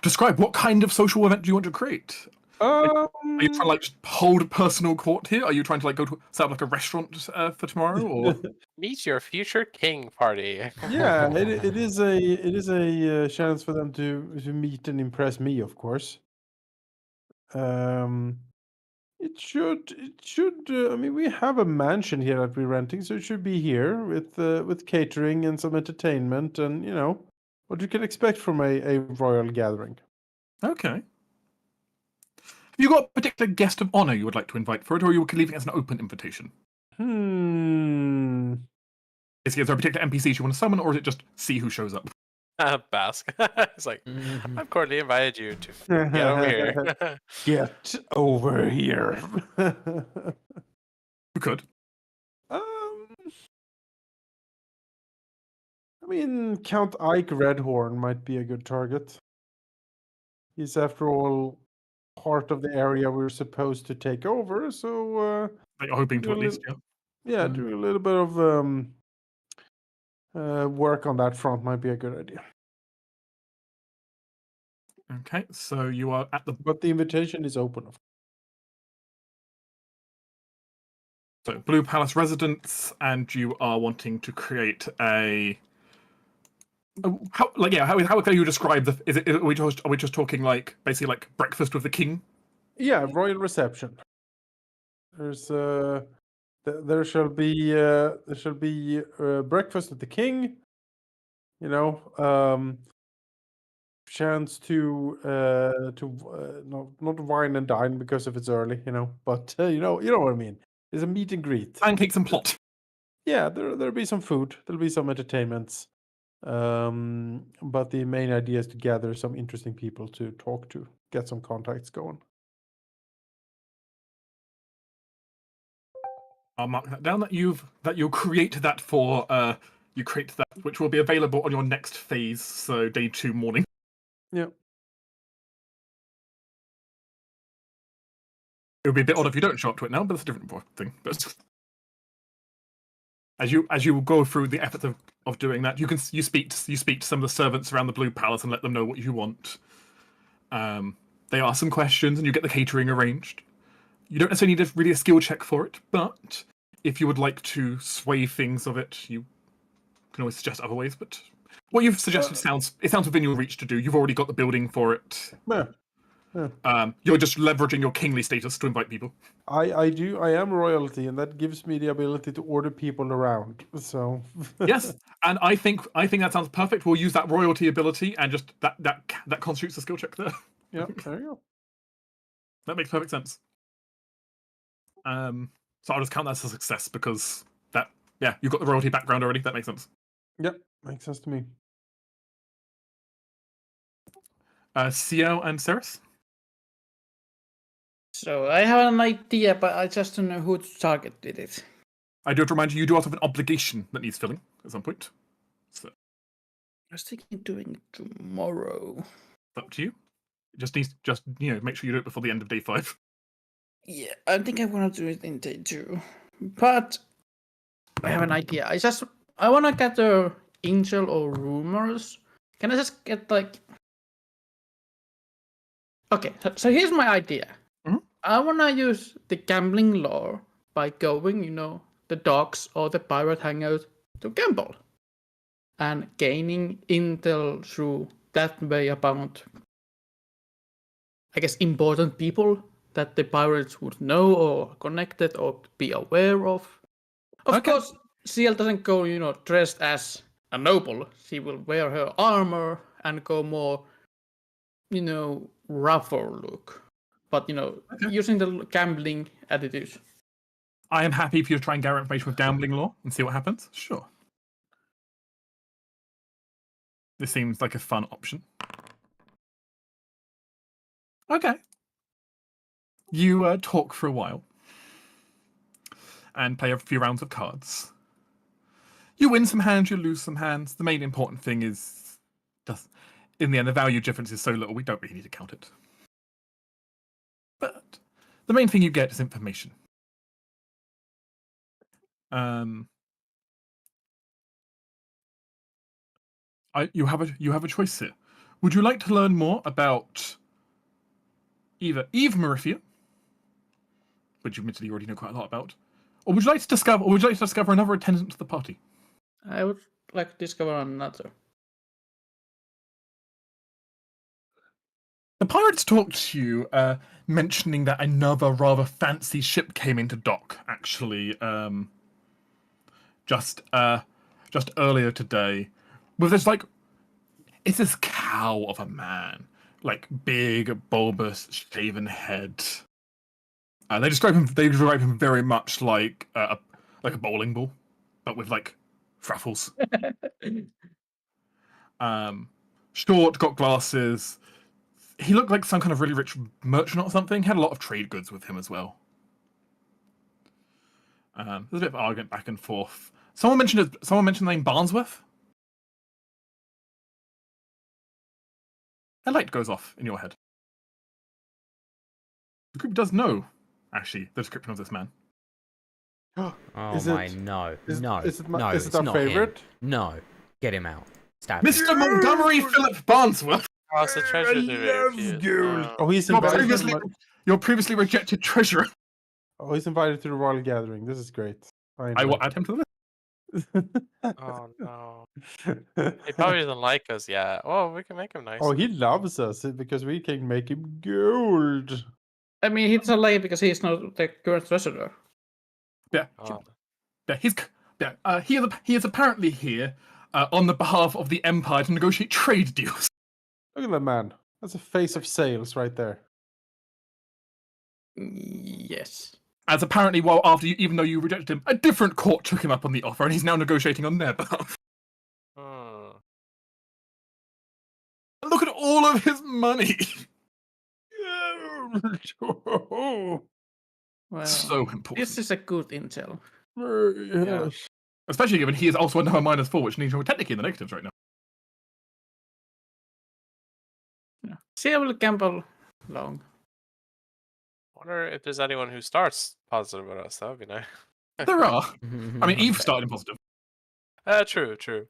Describe what kind of social event do you want to create? Are you trying to Um, like just hold personal court here? Are you trying to like go to set up like a restaurant for tomorrow, or Meet your future king party. yeah, it is a chance for them to meet and impress me, of course. Um, it should. I mean, we have a mansion here that we're renting, so it should be here with catering and some entertainment, and what you can expect from a royal gathering. okay? Have you got a particular guest of honor you would like to invite for it, or are you leaving it as an open invitation? Hmm. Is there a particular NPC you want to summon, or is it just see who shows up? Bask. It's like, I've cordially invited you to get over here. Get over here. You could. Um, I mean, Count Ike Redhorn might be a good target. He's, after all, part of the area we're supposed to take over, so That you're hoping to do a at least, little- yeah. do a little bit of work on that front might be a good idea. Okay, so you are at the But the invitation is open. Blue Palace residence, and you are wanting to create a. How can you describe the? Are we just talking like basically like breakfast with the king? Yeah, royal reception. There's there shall be breakfast with the king. Chance to not wine and dine because if it's early, but you know what I mean. There's a meet and greet. Pancakes and plot. Yeah, there'll be some food. There'll be some entertainments. But the main idea is to gather some interesting people to talk to, get some contacts going. I'll mark that down. That you'll create that for you create that which will be available on your next phase. So day 2 morning. Yeah. It would be a bit odd if you don't show up to it now, but that's a different thing. But as you go through the efforts of doing that, you speak to some of the servants around the Blue Palace and let them know what you want. They ask some questions and you get the catering arranged. You don't necessarily need really a skill check for it, but if you would like to sway things of it, you can always suggest other ways. But what you've suggested sounds within your reach to do. You've already got the building for it. Yeah. You're just leveraging your kingly status to invite people. I am royalty, and that gives me the ability to order people around. So Yes, and I think that sounds perfect. We'll use that royalty ability and just that constitutes a skill check there. yeah, there you go. That makes perfect sense. So I'll just count that as a success because you've got the royalty background already. That makes sense. Yep, makes sense to me. Ciel and Ceres? So I have an idea, but I just don't know who to target with it. I do have to remind you do also have an obligation that needs filling at some point. So I was thinking doing it tomorrow. it's up to you. Just make sure you do it before the end of day 5. Yeah, I think I want to do it in day 2. But I have an idea. I want to gather intel or rumors. Can I just get like... Okay, so here's my idea. Mhm. I want to use the gambling law by going, the docks or the pirate hangout to gamble. And gaining intel through that way about, I guess, important people that the pirates would know or connected or be aware of. Of course, Ciel doesn't go, dressed as a noble. She will wear her armor and go more, rougher look. But, using the gambling attitude. I am happy for you to try and gather information with gambling law and see what happens. Sure. This seems like a fun option. Okay. You talk for a while and play a few rounds of cards. You win some hands, you lose some hands. The main important thing is, in the end, the value difference is so little, we don't really need to count it. But the main thing you get is information. You have a choice here. Would you like to learn more about either Eve Marifia, which you admittedly already know quite a lot about, or would you like to discover another attendant to the party? I would like to discover another. The pirates talked to you, mentioning that another rather fancy ship came into dock, actually, just earlier today. With this, like, it's this cow of a man. Like, big, bulbous, shaven head. They describe him very much like a bowling ball, but with, like, fraffles. Short, got glasses. He looked like some kind of really rich merchant or something. Had a lot of trade goods with him as well. There's a bit of argument back and forth. Someone mentioned the name Barnsworth. A light goes off in your head. The group does know, actually, the description of this man. Oh Is my, it- no. Is No. it No, is it's it our not him. favorite? No. Get him out. Stab him. Mr. Montgomery Philip Barnsworth, Oh, it's a treasure to be refused. Oh, he's your invited. your previously rejected treasurer. Oh, he's invited to the royal gathering. This is great. I will add him to the list. Oh no. He probably doesn't like us yet. Oh, we can make him nice. Oh, he loves us because we can make him gold. I mean, he's late because he's not the current treasurer. Yeah, Oh. he is apparently here on the behalf of the Empire to negotiate trade deals. Look at that man. That's a face of sales right there. Yes. As apparently, even though you rejected him, a different court took him up on the offer, and he's now negotiating on their behalf. Hmm. Look at all of his money. Well, So important. this is a good intel. Yes. Especially given he is also another -4, which means you're technically in the negatives right now. Yeah. See, I will gamble long. Wonder if there's anyone who starts positive with us. That would be nice. There are. I mean, Eve started in positive. True.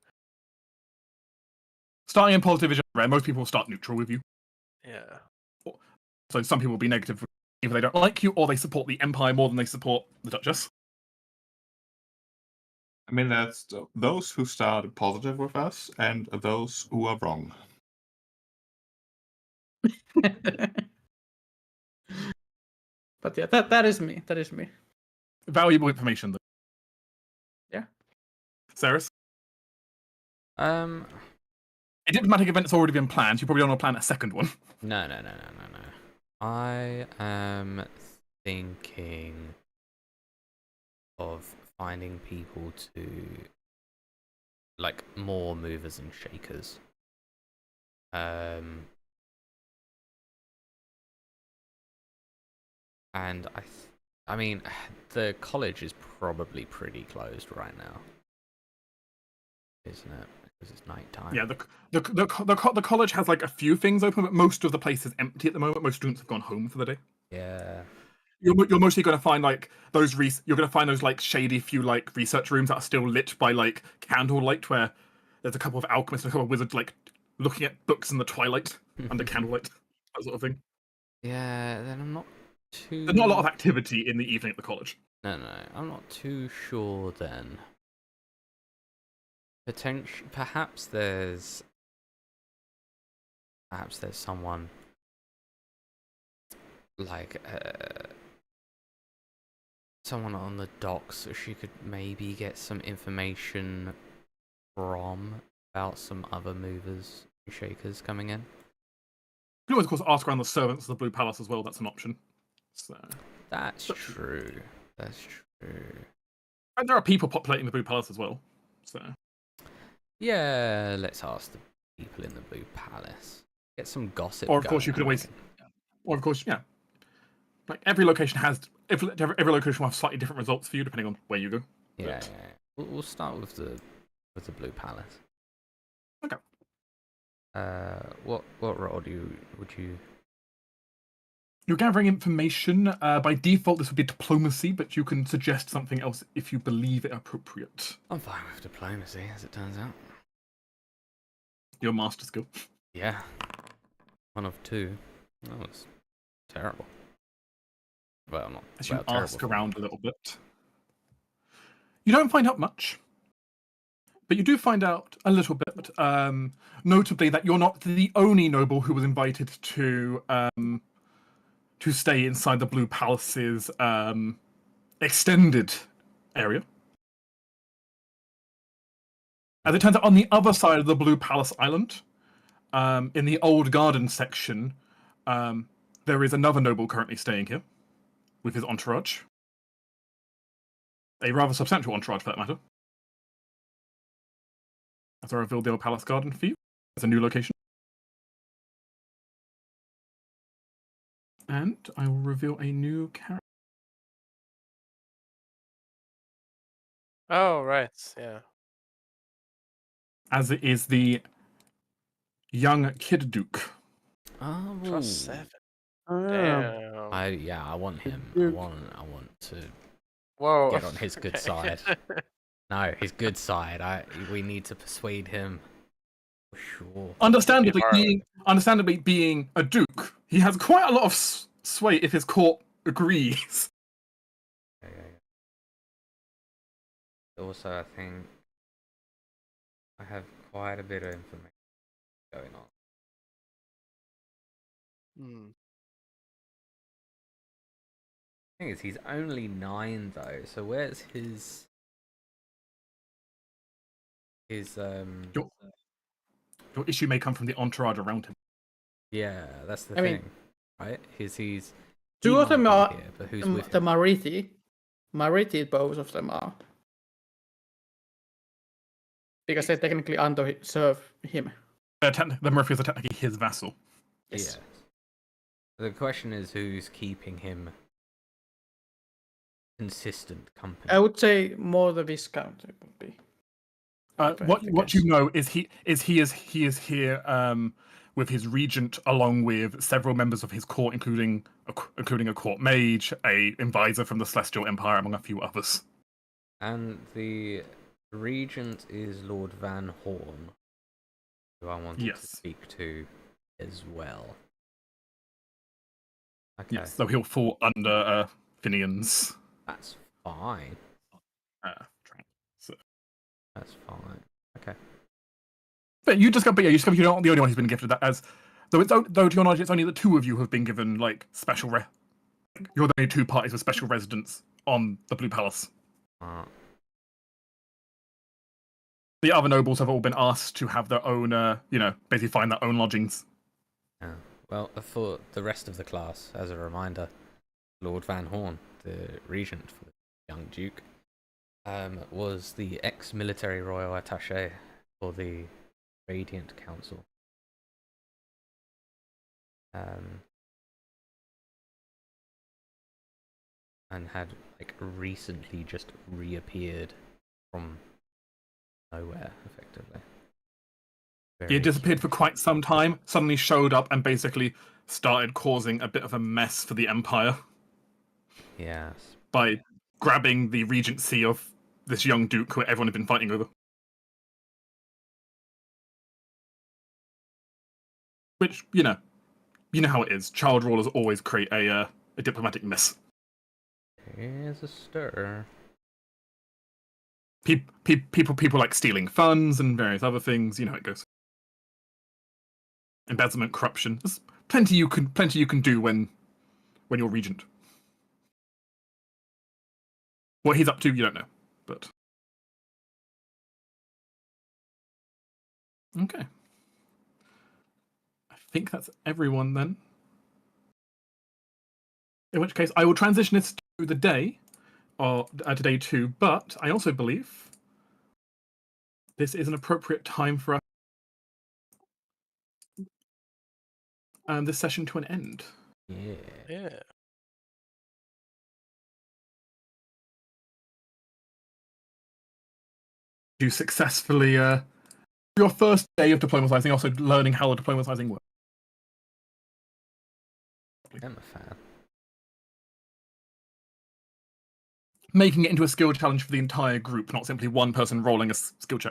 Starting in positive is rare. Most people start neutral with you. Yeah. So some people will be negative either they don't like you or they support the Empire more than they support the Duchess. I mean, that's those who started positive with us and those who are wrong. But yeah, that is me. That is me. Valuable information, though. Yeah. Ceres? Um, A diplomatic event's already been planned. You probably don't want to plan a second one. no. I am thinking of finding people to, like, more movers and shakers. And I mean, the college is probably pretty closed right now, isn't it? Because it's nighttime. Yeah, the college has like a few things open, but most of the place is empty at the moment. Most students have gone home for the day. Yeah. You're mostly going to find like those you're going to find those like shady few like research rooms that are still lit by like candlelight, where there's a couple of alchemists and a couple of wizards like looking at books in the twilight under candlelight, that sort of thing. Yeah. Then I'm not too. There's not a lot of activity in the evening at the college. No, I'm not too sure then. Perhaps there's someone like someone on the docks, so she could maybe get some information from about some other movers and shakers coming in. You can always, of course, ask around the servants of the Blue Palace as well. That's an option. So. That's true. That's true. And there are people populating the Blue Palace as well. So. Yeah, let's ask the people in the Blue Palace. Get some gossip. Or of course you could always. Or of course, yeah. Like every location every location will have slightly different results for you depending on where you go. Yeah. We'll start with the Blue Palace. Okay. What role would you? You're gathering information. By default, this would be diplomacy, but you can suggest something else if you believe it appropriate. I'm fine with diplomacy, as it turns out. Your master skill. Yeah. One of two. That was Terrible. Well, not As you well, terrible ask for me. around a little bit. You don't find out much, but you do find out a little bit. Notably, that you're not the only noble who was invited to stay inside the Blue Palace's extended area. As it turns out, on the other side of the Blue Palace Island, in the Old Garden section, there is another noble currently staying here with his entourage. A rather substantial entourage, for that matter. As I revealed the Old Palace Garden for you, as a new location. And I will reveal a new character. Oh, right. Yeah. As it is the young Kid Duke. Oh, +7. Ah, Damn. I want him. I Duke. want to Whoa. get on his good Okay. side. No, his good side. We need to persuade him. For sure. Understandably, hard. being a duke, he has quite a lot of sway if his court agrees. Yeah. Also, I think I have quite a bit of information going on. Hmm. Thing is, he's only 9 though. So where's his Your issue may come from the entourage around him. Yeah, that's the I thing, mean, right? He's two he of them might be are here, but who's the with him? Mariti. Mariti, both of them are. Because they technically serve him. The Murphys are technically his vassal. Yes. Yeah. The question is, who's keeping him consistent company? I would say more the Viscount it would be. What you know is he is here with his regent, along with several members of his court, including a court mage, a advisor from the Celestial Empire, among a few others. And the regent is Lord Van Horn, who I wanted Yes. to speak to as well. Okay, Yes, so he'll fall under Finian's that's fine. track. So. That's fine. Okay. But you discover you're not the only one who's been gifted that. As though to your knowledge, it's only the two of you who have been given like special. You're the only two parties with special residence on the Blue Palace. The other nobles have all been asked to have their own, basically find their own lodgings. Yeah. Well, for the rest of the class, as a reminder, Lord Van Horn, the regent for the young duke, was the ex-military royal attaché for the Radiant Council. And had like recently just reappeared from nowhere, effectively. He had disappeared for quite some time, suddenly showed up and basically started causing a bit of a mess for the Empire. Yes. By grabbing the regency of this young duke who everyone had been fighting over. Which, you know how it is. Child rulers always create a diplomatic mess. Here's a stir. People like stealing funds and various other things. You know how it goes. Embezzlement, corruption. There's plenty you can do when you're regent. What he's up to, you don't know, but okay. I think that's everyone then. In which case, I will transition this to the day, or to day 2. But I also believe this is an appropriate time for us this session to an end. Yeah. You successfully your first day of diplomatizing, also learning how the diplomatizing works. I'm a fan. Making it into a skill challenge for the entire group, not simply one person rolling a skill check.